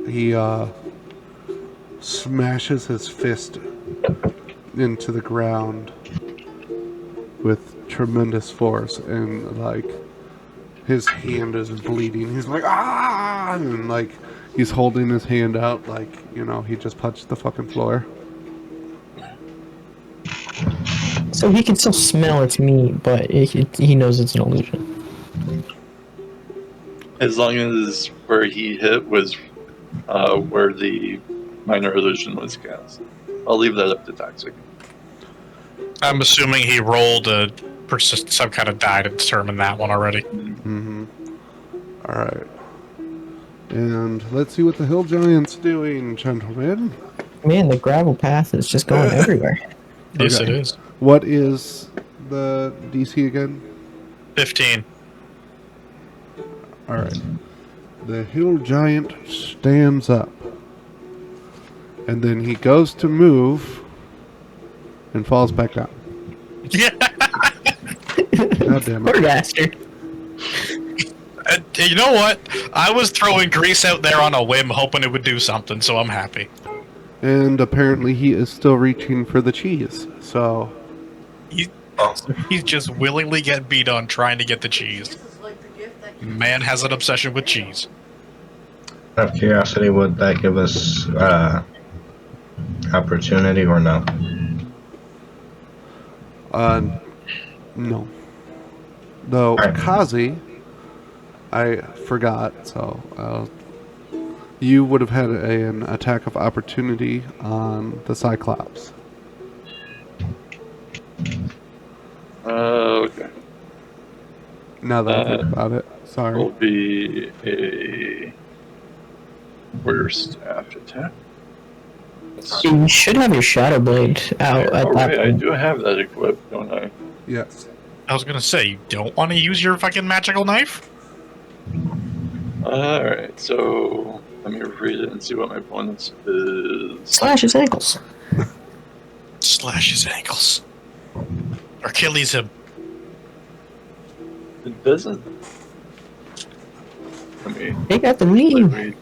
He smashes his fist into the ground with tremendous force, and like his hand is bleeding. He's like, ah, and like he's holding his hand out like, you know, he just punched the fucking floor. So he can still smell its meat, but he knows it's an illusion. As long as where he hit was where the minor illusion was cast. I'll leave that up to Toxic. I'm assuming he rolled some kind of die to determine that one already. Mm-hmm. Alright. And let's see what the Hill Giant's doing, gentlemen. Man, the gravel path is just going everywhere. Yes, Okay. it is. What is the DC again? 15. Alright. The Hill Giant stands up. And then he goes to move and falls back down. Yeah. God damn Poor it. bastard. You know what? I was throwing grease out there on a whim, hoping it would do something, so I'm happy. And apparently he is still reaching for the cheese. So, He's just willingly getting beat on trying to get the cheese. This is like the gift that Man has an obsession with cheese. Out of curiosity, would that give us opportunity or no? no. Though, Alright. Kazi, I forgot, so you would have had an attack of opportunity on the Cyclops. Okay. Now that I think about it. Will Sorry. be a warrior staff attack. You should have your Shadow Blade out at Oh, that right, I point. do have that equipped, don't I? Yes. I was gonna say, you don't want to use your fucking magical knife? Alright, so let me read it and see what my bonus is. Slash his ankles. Slash his ankles. Or Achilles him. It doesn't. Let me Take out the knee. read.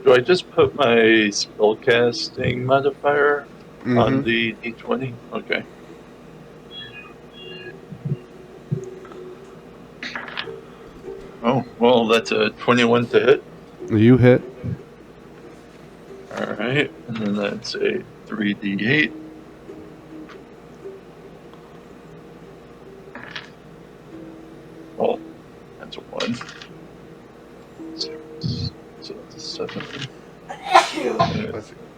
Do I just put my spellcasting modifier on the d20? Okay. Oh, well, that's a 21 to hit. You hit. Alright, and then that's a 3d8. Oh, that's a 1. 6. So that's a 7.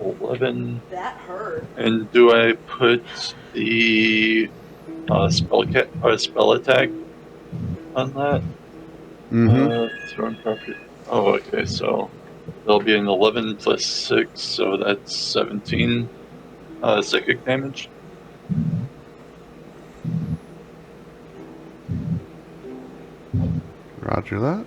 11. that hurt. And do I put the spell attack on that? Thrown property. Oh, okay, so there'll be an 11 plus 6, so that's 17 psychic damage. Roger that.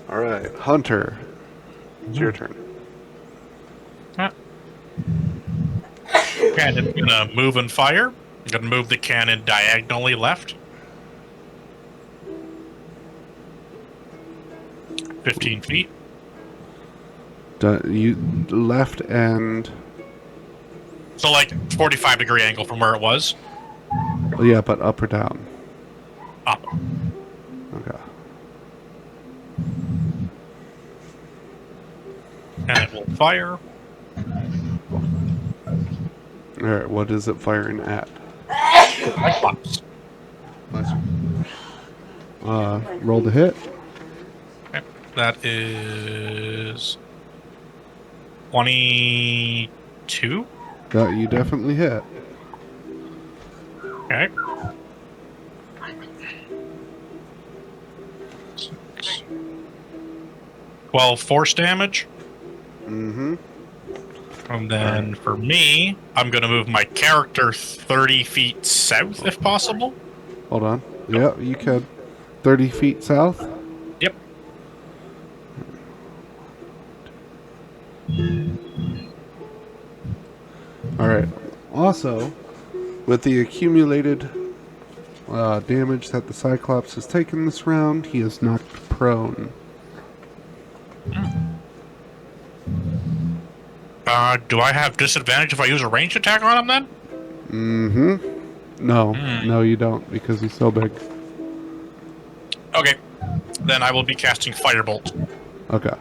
Alright, Hunter. It's your turn. Cannon's gonna move and fire. I'm gonna move the cannon diagonally left. 15 feet. You left and So like 45-degree angle from where it was. yeah, but up or down? Up. Okay. And it will fire. Alright, what is it firing at? Cyclops. Nice. Roll the hit. Okay. That is 22. That you definitely hit. Okay. 12 force damage. Mm-hmm. And then for me, I'm going to move my character 30 feet south if possible. Hold on. Yeah, you can. 30 feet south? Yep. Alright. Also, with the accumulated damage that the Cyclops has taken this round, he is knocked prone. Do I have disadvantage if I use a ranged attack on him then? Mm-hmm. No. No, you don't, because he's so big. Okay. Then I will be casting Firebolt. Okay.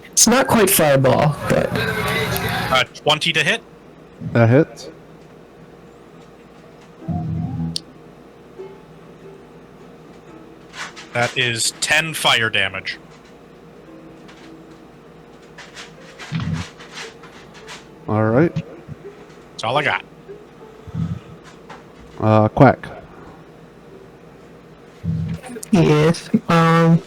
It's not quite fireball, but 20 to hit. That hits. That is 10 fire damage. Alright. That's all I got. Quack. yes. I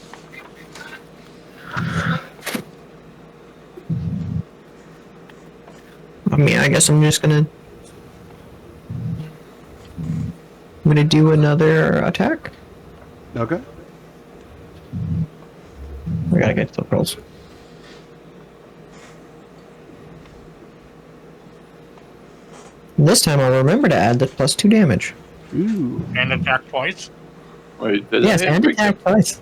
mean, I guess I'm just gonna do another attack. Okay. I gotta get to the rolls. This time I'll remember to add the +2 damage. Ooh. And attack twice. Wait, did Yes, I and ever attack twice.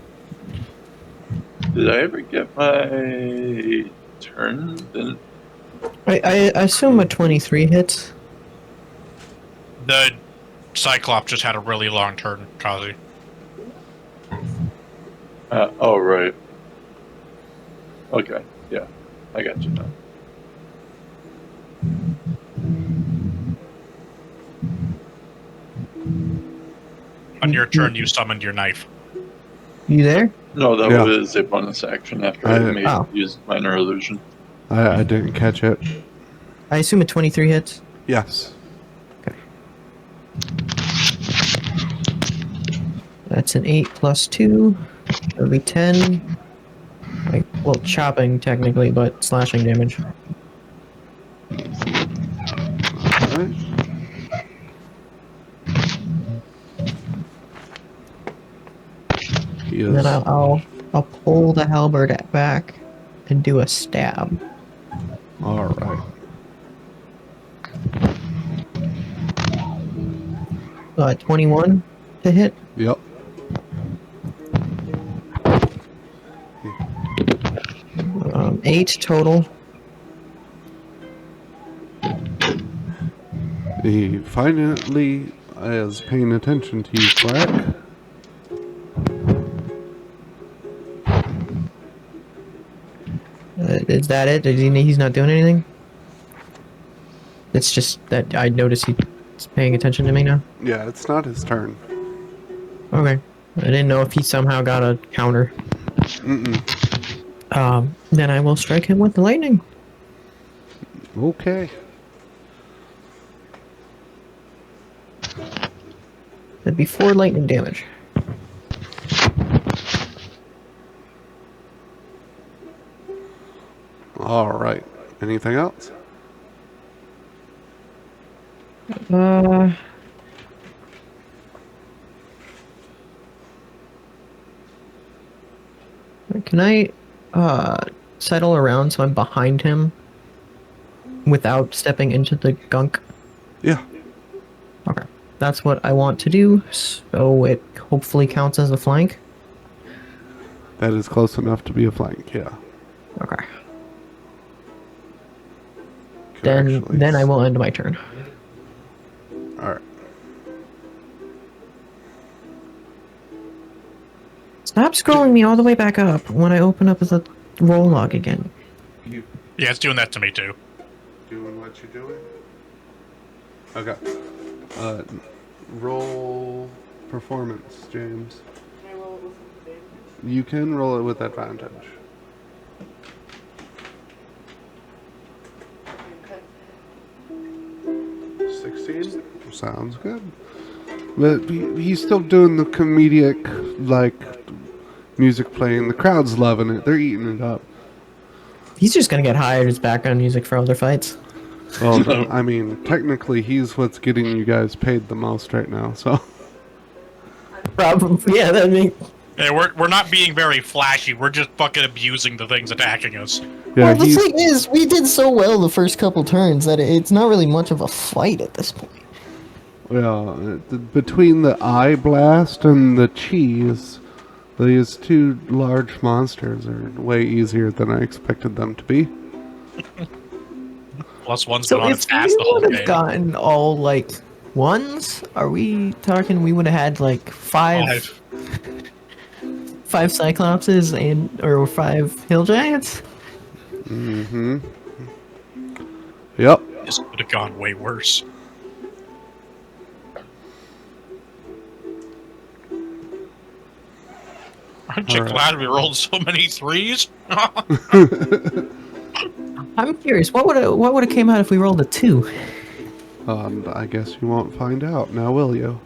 did I ever get my turn? Then I assume a 23 hits. The Cyclops just had a really long turn, Kazi. oh right. Okay, yeah, I got you now. On your turn, you summoned your knife. You there? No, that Yeah. was a bonus action after I I- used minor illusion. I didn't catch it. I assume a 23 hits. Yes. That's an 8 + 2. That'll be 10. Like, well, chopping technically, but slashing damage. Alright. He And is. then I'll pull the halberd back and do a stab. Alright. 21 to hit. Yep. 8 total. He finally is paying attention to you, Quack. Is that it? He's not doing anything? It's just that I notice he's paying attention to me now. Yeah, it's not his turn. Okay. I didn't know if he somehow got a counter. Mm-mm. Then I will strike him with the lightning. Okay. That'd be 4 lightning damage. Alright. Anything else? Can I settle around so I'm behind him without stepping into the gunk? Yeah. Okay. That's what I want to do, so it hopefully counts as a flank. That is close enough to be a flank, yeah. Okay. Could actually Then I will end my turn. Alright. Stop scrolling me all the way back up when I open up the roll log again. Yeah, it's doing that to me too. Doing what you're doing? Okay. Roll performance, James. Can I roll it with advantage? You can roll it with advantage. Okay. 16? Sounds good. But he's still doing the comedic, like, music playing. The crowd's loving it. They're eating it up. He's just gonna get hired as background music for other fights. Well, I mean, technically, he's what's getting you guys paid the most right now, so. Probably, yeah, that mean. Hey, we're not being very flashy. We're just fucking abusing the things attacking us. Yeah, Well, the thing is, we did so well the first couple turns that it's not really much of a fight at this point. well, between the eye blast and the cheese, these two large monsters are way easier than I expected them to be. Plus one's been So on if its ass we the whole would have game. gotten all, like, ones, are we talking we would have had, like, five Cyclopses or 5 Hill Giants? Mm-hmm. Yep. This could have gone way worse. Aren't you All right. glad we rolled so many 3s? I'm curious, what would have came out if we rolled a 2? I guess you won't find out now, will you?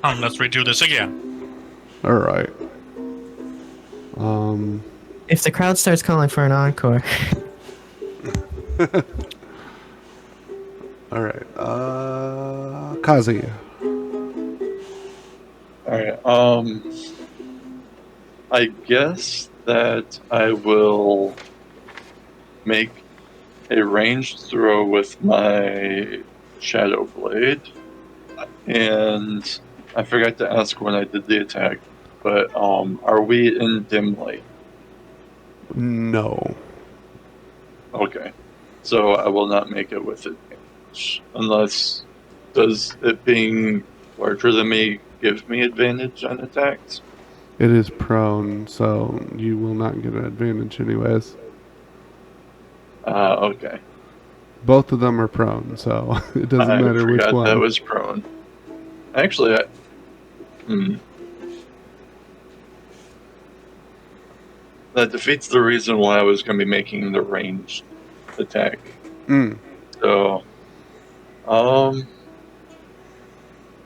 Let's redo this again. All right. If the crowd starts calling for an encore. All right. Kazi. Alright, I guess that I will make a ranged throw with my Shadow Blade. And I forgot to ask when I did the attack, but are we in dim light? No. Okay. So I will not make it with advantage. Unless, does it being larger than me give me advantage on attacks? It is prone, so you will not get an advantage anyways. Okay. Both of them are prone, so it doesn't I matter which forgot one. that was prone. Actually, that defeats the reason why I was going to be making the ranged attack. So,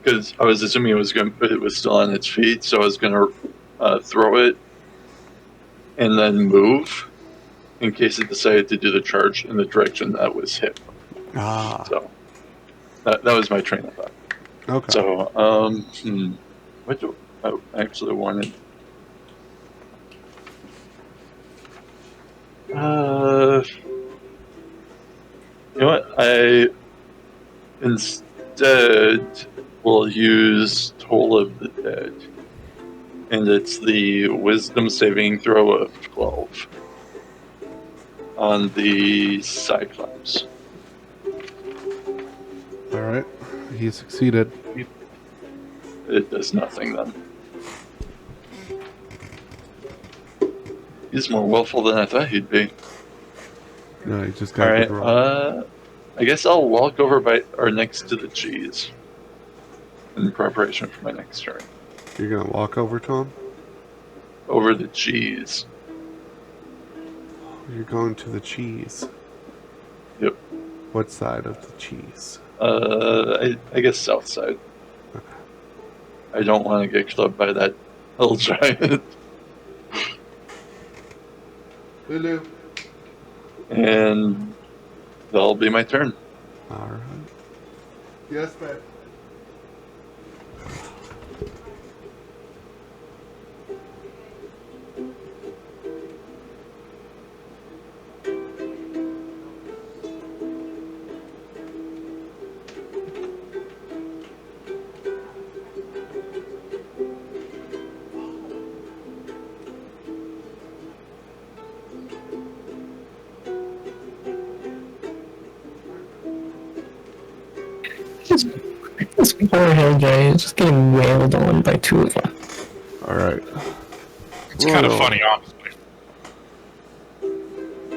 because I was assuming it was still on its feet, so I was going to throw it and then move in case it decided to do the charge in the direction that was hit. So that was my train of thought. Okay. So, what do I actually wanted? You know what? I instead will use Toll of the Dead, and it's the Wisdom saving throw of 12 on the Cyclops. All right. He succeeded. It does nothing then. He's more willful than I thought he'd be. No, he just got All a right. good roll. I guess I'll walk over by or next to the cheese in preparation for my next turn. You're gonna walk over to him? Over the cheese. You're going to the cheese. Yep. What side of the cheese? I guess south side. Okay. I don't want to get clubbed by that hill giant. Hello. And that'll be my turn. All right. Yes, ma'am. This poor Hill Giant is just getting wailed on by 2 of them. All right. It's kind of funny, honestly.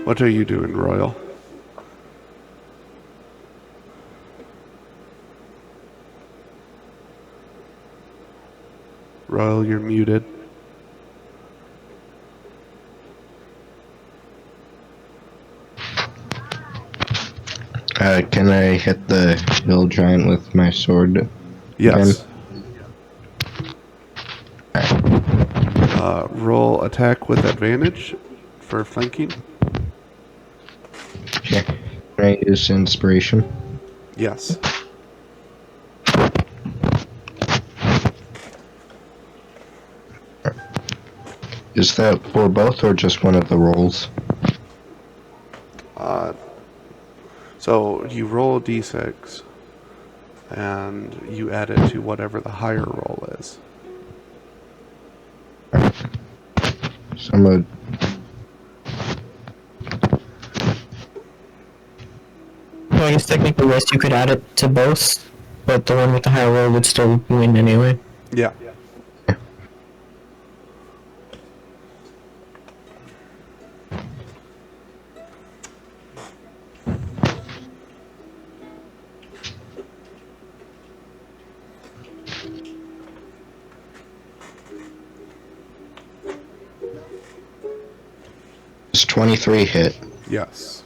What are you doing, Royal? Royal, you're muted. Can I hit the hill giant with my sword? Yes. Roll attack with advantage for flanking. Okay. Can I use inspiration? Yes. Is that for both or just one of the rolls? So you roll a d6, and you add it to whatever the higher roll is. So I'm gonna... Well, I guess technically, yes, you could add it to both, but the one with the higher roll would still win anyway. Yeah. It's 23 hit. Yes.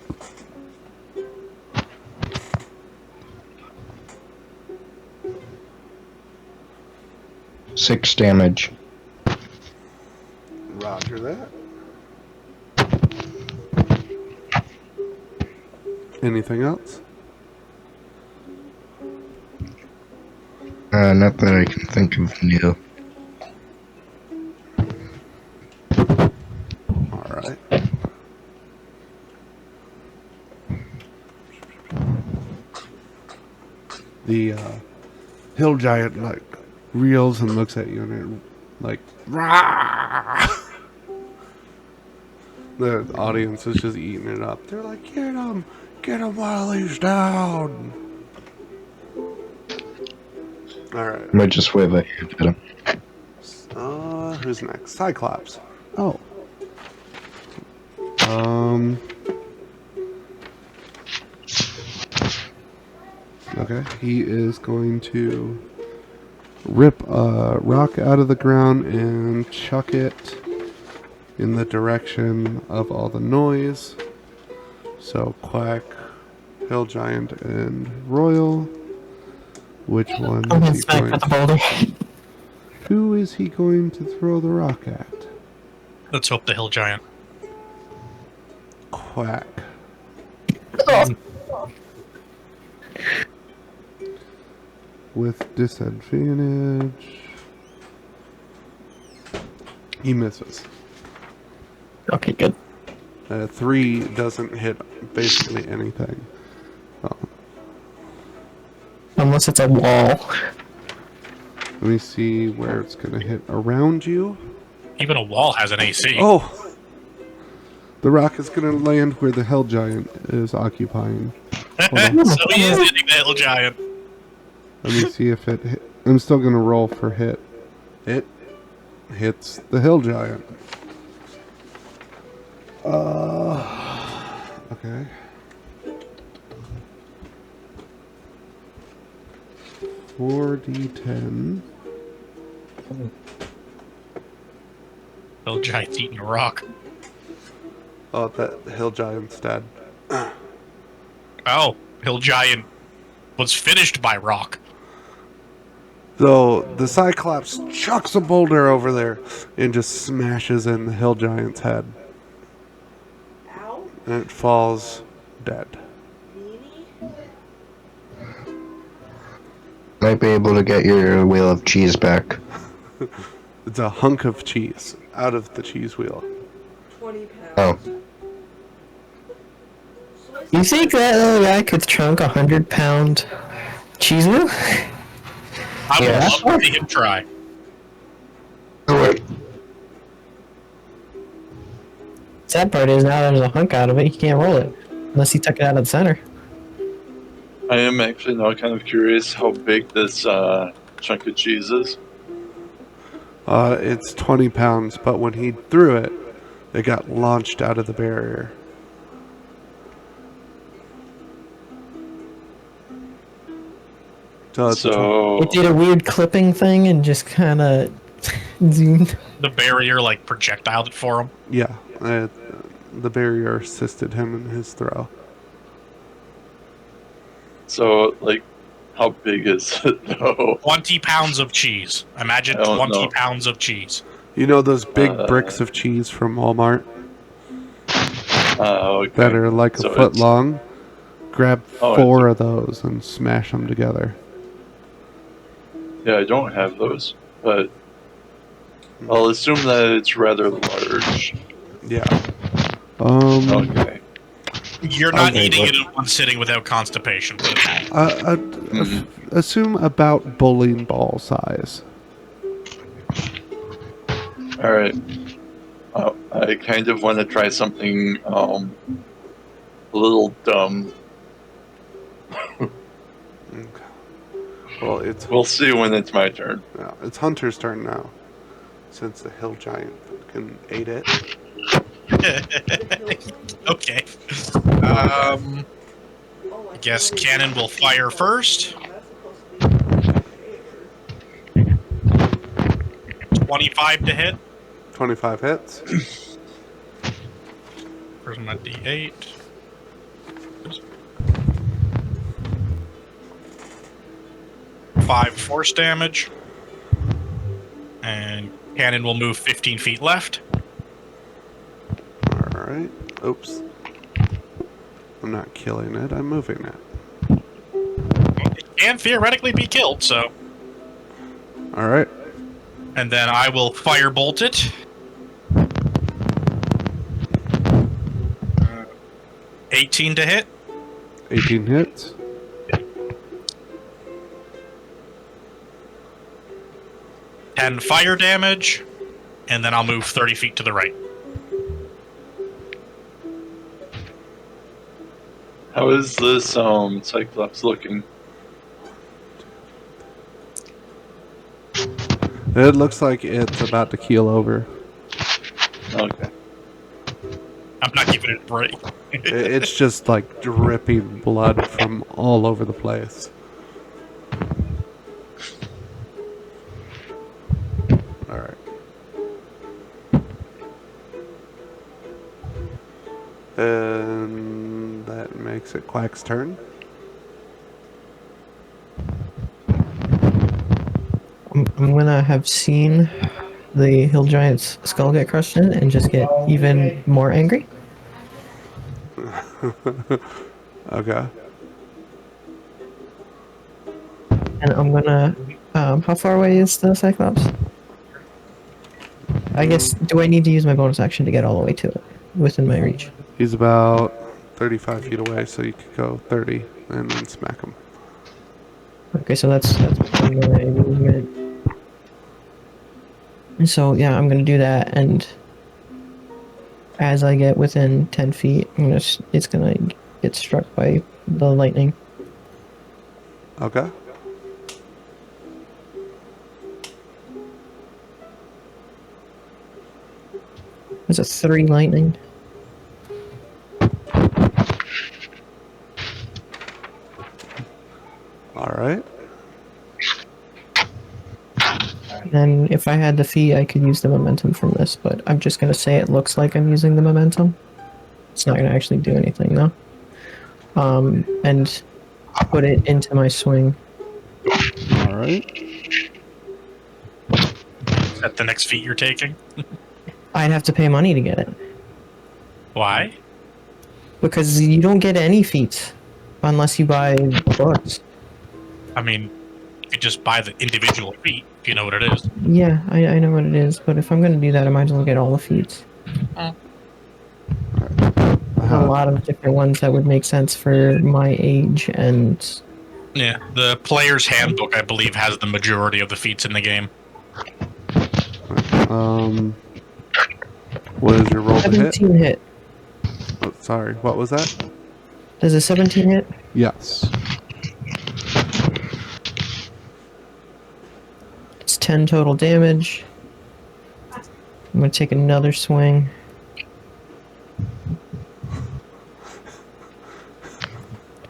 Six damage. Roger that. Anything else? Not that I can think of new. Alright. The hill giant like reels and looks at you and it like rah! The audience is just eating it up. They're like, get him while he's down. Alright. I might just wave a hand at him. Who's next? Cyclops. Oh. Okay, he is going to rip a rock out of the ground and chuck it in the direction of all the noise. So, Quack, Hill Giant, and Royal. Which one I'm is gonna he smack going at the to... boulder. Who is he going to throw the rock at? Let's hope the hill giant. Quack. With disadvantage. He misses. Okay, good. 3 doesn't hit basically anything. Oh. Unless it's a wall. Let me see where it's going to hit around you. Even a wall has an AC. Oh! The rock is going to land where the Hell Giant is occupying. Hold on. So he is hitting the hill giant. Let me see if it hit. I'm still going to roll for hit. It hits the Hill Giant. Okay. $4d10. Hill giant's eating a rock. Oh, that Hill Giant's dead. Oh, hill giant was finished by rock. So the Cyclops chucks a boulder over there and just smashes in the Hill Giant's head. Ow, And it falls dead. meanie. Might be able to get your wheel of cheese back. It's a hunk of cheese out of the cheese wheel. 20 pounds. Oh. You think that little guy could chunk 100-pound cheese wheel? I would Yeah. love to see him try. Sad part is now there's a hunk out of it, he can't roll it. Unless he took it out of the center. I am actually now kind of curious how big this chunk of cheese is. It's 20 pounds, but when he threw it, it got launched out of the barrier. So it's It did a weird clipping thing and just kind of zoomed. The barrier like projectiled it for him. yeah. The barrier assisted him in his throw. So, like, how big is it though? 20 pounds of cheese. Imagine I don't 20 know. pounds of cheese. You know those big bricks of cheese from Walmart Okay. that are like a So foot it's- long? Grab Oh, 4 of those and smash them together. Yeah, I don't have those, but I'll assume that it's rather large. Yeah. Okay. You're not Okay, eating what- it in one sitting without constipation. Assume about bowling ball size. All right. I kind of want to try something a little dumb. Okay. Well, We'll see when it's my turn. it's Hunter's turn now, since the hill giant can ate it. Okay. Oh, I guess cannon will fire first. That's supposed to be 25 to hit. 25 hits. Where's my D8? 5 force damage. And cannon will move 15 feet left. Alright. Oops. I'm not killing it, I'm moving it. It can theoretically be killed, so. Alright. And then I will firebolt it. 18 to hit. 18 hits. And fire damage, and then I'll move 30 feet to the right. How is this Cyclops looking? It looks like it's about to keel over. Okay. I'm not giving it a break. It's just like dripping blood from all over the place. Alright. And that makes it Quack's turn. I'm gonna have seen the hill giant's skull get crushed in and just get even more angry. Okay. And I'm gonna. How far away is the Cyclops? I guess. Do I need to use my bonus action to get all the way to it within my reach? He's about 35 feet away, so you could go 30 and then smack him. Okay, so that's my movement. So yeah, I'm gonna do that, and as I get within 10 feet, it's gonna get struck by the lightning. Okay. There's a 3 lightning. Alright. And if I had the fee, I could use the momentum from this, but I'm just gonna say it looks like I'm using the momentum. It's not gonna actually do anything though. And put it into my swing. Alright. Is that the next feat you're taking? I'd have to pay money to get it. Why? Because you don't get any feats unless you buy books. I mean, you could just buy the individual feat, if you know what it is. Yeah, I know what it is, but if I'm gonna do that, I might as well get all the feats. A lot of different ones that would make sense for my age and... Yeah, the player's handbook, I believe, has the majority of the feats in the game. What is your roll to hit? 17 hit. Oh, sorry, what was that? Does a 17 hit? Yes. It's 10 total damage. I'm gonna take another swing.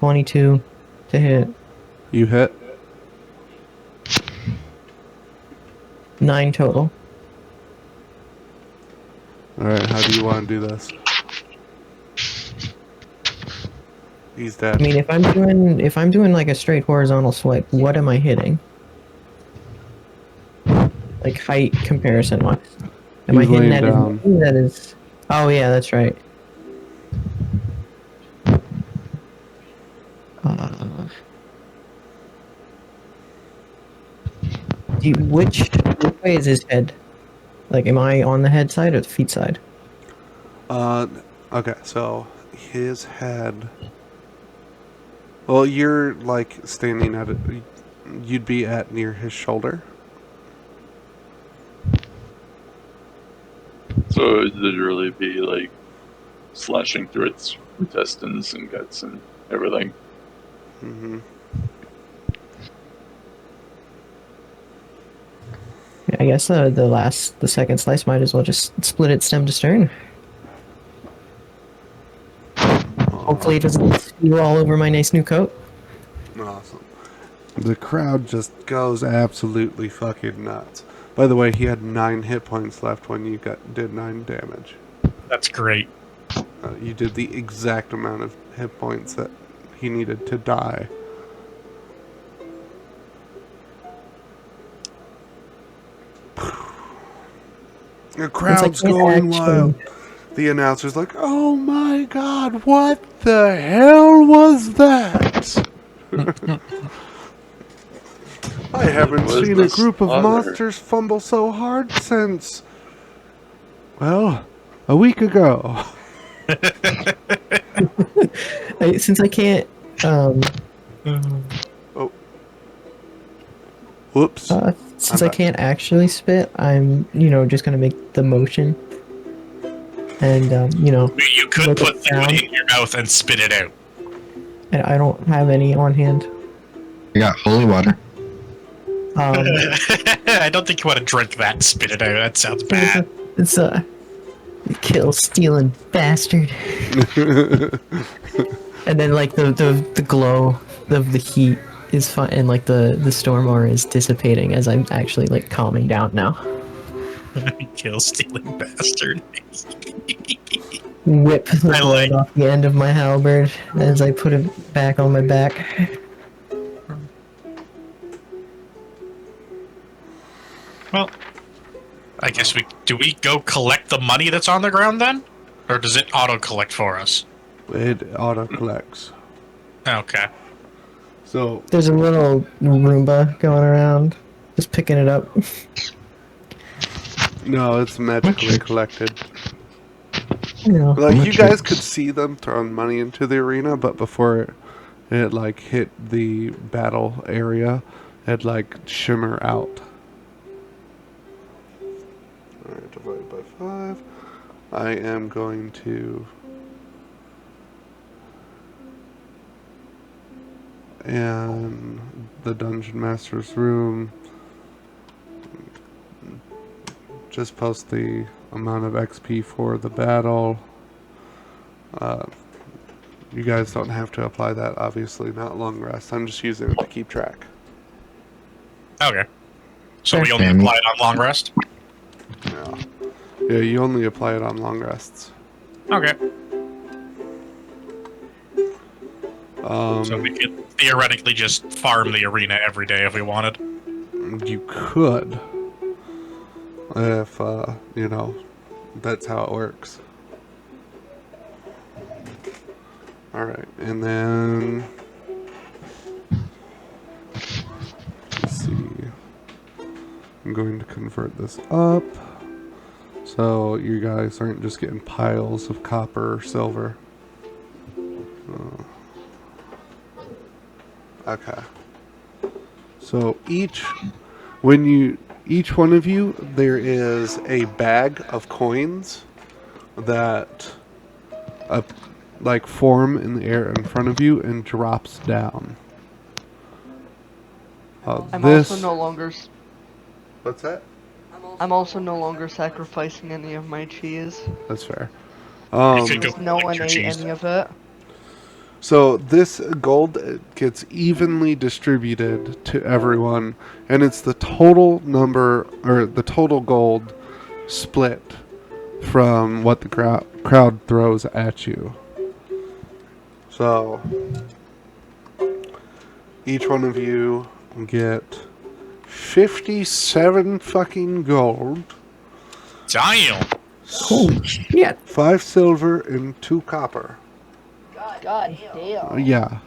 $22 to hit. You hit? 9 total. Alright, how do you want to do this? He's I dead. mean, if I'm doing like a straight horizontal swipe, what am I hitting? Like height comparison wise. Am I He's hitting laying that down. as that is? Oh yeah, that's right. Which way is his head? Like, am I on the head side or the feet side? Okay, so his head. Well, you're like standing at it. You'd be at near his shoulder. So it'd literally be like slashing through its intestines and guts and everything. Mm-hmm. Yeah, I guess the second slice might as well just split it stem to stern. Hopefully it doesn't spew all over my nice new coat. Awesome. The crowd just goes absolutely fucking nuts. By the way, he had 9 hit points left when you did 9 damage. That's great. You did the exact amount of hit points that he needed to die. The crowd's going wild. The announcer's like, "Oh my god, what the hell was that?" I haven't seen a group of monsters fumble so hard since, well, a week ago. Since I can't, Oh. Whoops. since I can't actually spit, I'm, just gonna make the motion. And, You could look put at the sound. money in your mouth and spit it out. I don't have any on hand. I got holy water. I don't think you want to drink that and spit it out. That sounds bad. It's a kill stealing bastard. And then like the glow of the heat is fun, and like the storm aura is dissipating as I'm actually like calming down now. Kill stealing bastard. Whip the blood off the end of my halberd as I put it back on my back. Well, I guess do we go collect the money that's on the ground then? Or does it auto-collect for us? It auto-collects. Okay. So There's a little Roomba going around, just picking it up. no, it's magically collected. Yeah. Like, you guys could see them throwing money into the arena, but before it like hit the battle area, it'd like shimmer out. Alright, divided by 5. I am going to... And the Dungeon Master's room. Just post the amount of XP for the battle. You guys don't have to apply that, obviously, not long rest. I'm just using it to keep track. Okay. So we only apply it on long rest? Yeah. Yeah, you only apply it on long rests. Okay. So we could theoretically just farm the arena every day if we wanted. You could. If, that's how it works. Alright, and then... Let's see. I'm going to convert this up. So you guys aren't just getting piles of copper or silver. Okay. So each one of you, there is a bag of coins that like form in the air in front of you and drops down. I'm also no longer. What's that? I'm also no longer sacrificing any of my cheese. That's fair. You could go Because no one ate any of it. So this gold gets evenly distributed to everyone, and it's the total number or the total gold split from what the crowd throws at you. So each one of you get 57 fucking gold, Damn. Holy shit. 5 silver, and 2 copper. God damn. Yeah.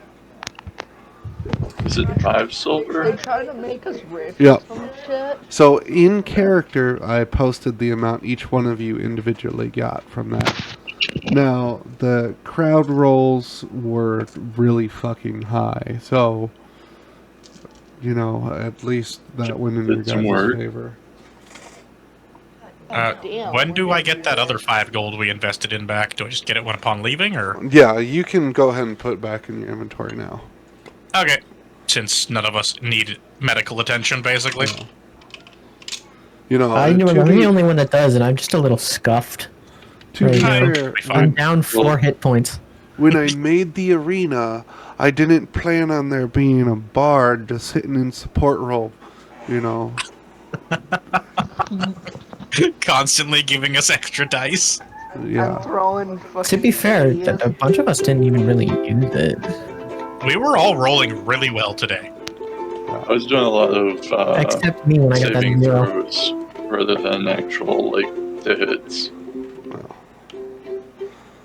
Is it 5 They silver? trying to make us rich Yep. or some shit. So in character, I posted the amount each one of you individually got from that. Now, the crowd rolls were really fucking high, so, you know, at least that went in your Did some guys' work. favor. Damn, When do we're I gonna get be that other rich. 5 gold we invested in back? Do I just get it when upon leaving, or? Yeah, you can go ahead and put it back in your inventory now. Okay. Since none of us need medical attention, basically. Yeah. You know, I know to I'm the be, only one that does, and I'm just a little scuffed. to be Right now. fair, Be I'm fine. down 4 hit points. when I made the arena, I didn't plan on there being a bard just sitting in support role, you know. Constantly giving us extra dice. Yeah. I'm throwing fucking To be fair, ideas. a bunch of us didn't even really use it. We were all rolling really well today. I was doing a lot of Except me when I got that saving 0. throws rather than actual like the hits.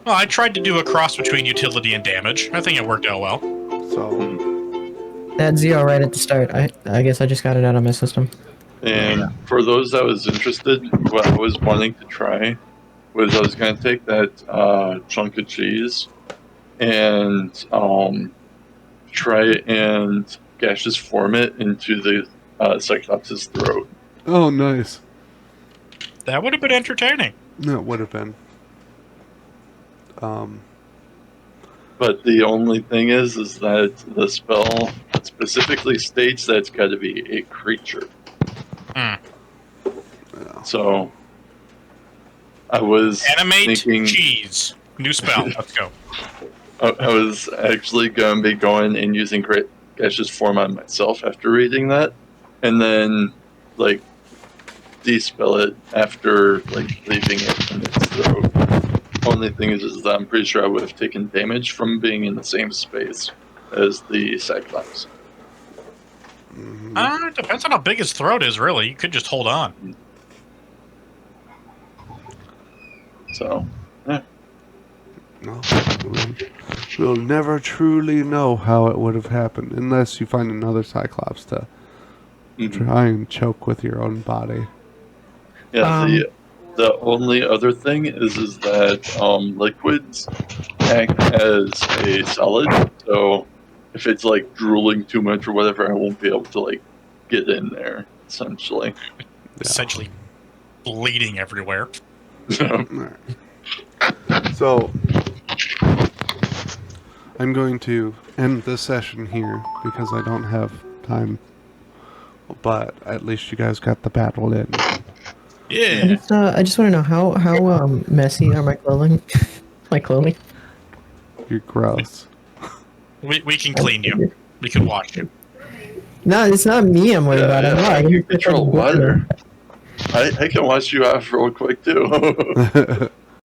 Well, I tried to do a cross between utility and damage. I think it worked out well. So, That 0 right at the start. I guess I just got it out of my system. And for those that was interested, what I was wanting to try was I was going to take that chunk of cheese and try and gaseous form it into the Cyclops' throat. oh, nice. That would have been entertaining. No, it would have been. But the only thing is that the spell specifically states that it's got to be a creature. Hmm. So I was Animate thinking cheese. New spell. Let's go. I was actually going to be going and using gaseous form on myself after reading that, and then like de-spell it after like leaving it in its throat. Only thing is that I'm pretty sure I would have taken damage from being in the same space as the Cyclops. It depends on how big his throat is, really. You could just hold on. So yeah. No, we'll never truly know how it would have happened unless you find another Cyclops to try and choke with your own body. Yeah, the only other thing is that liquids act as a solid, so if it's like drooling too much or whatever, I won't be able to like get in there. Essentially, Essentially bleeding everywhere. Alright. So, I'm going to end this session here because I don't have time. But at least you guys got the battle in. Yeah. I just want to know how messy are my clothing? My clothing. You're gross. We can clean you. We can wash you. No, it's not me I'm worried about. I'm not. you control water. I can wash you off real quick too.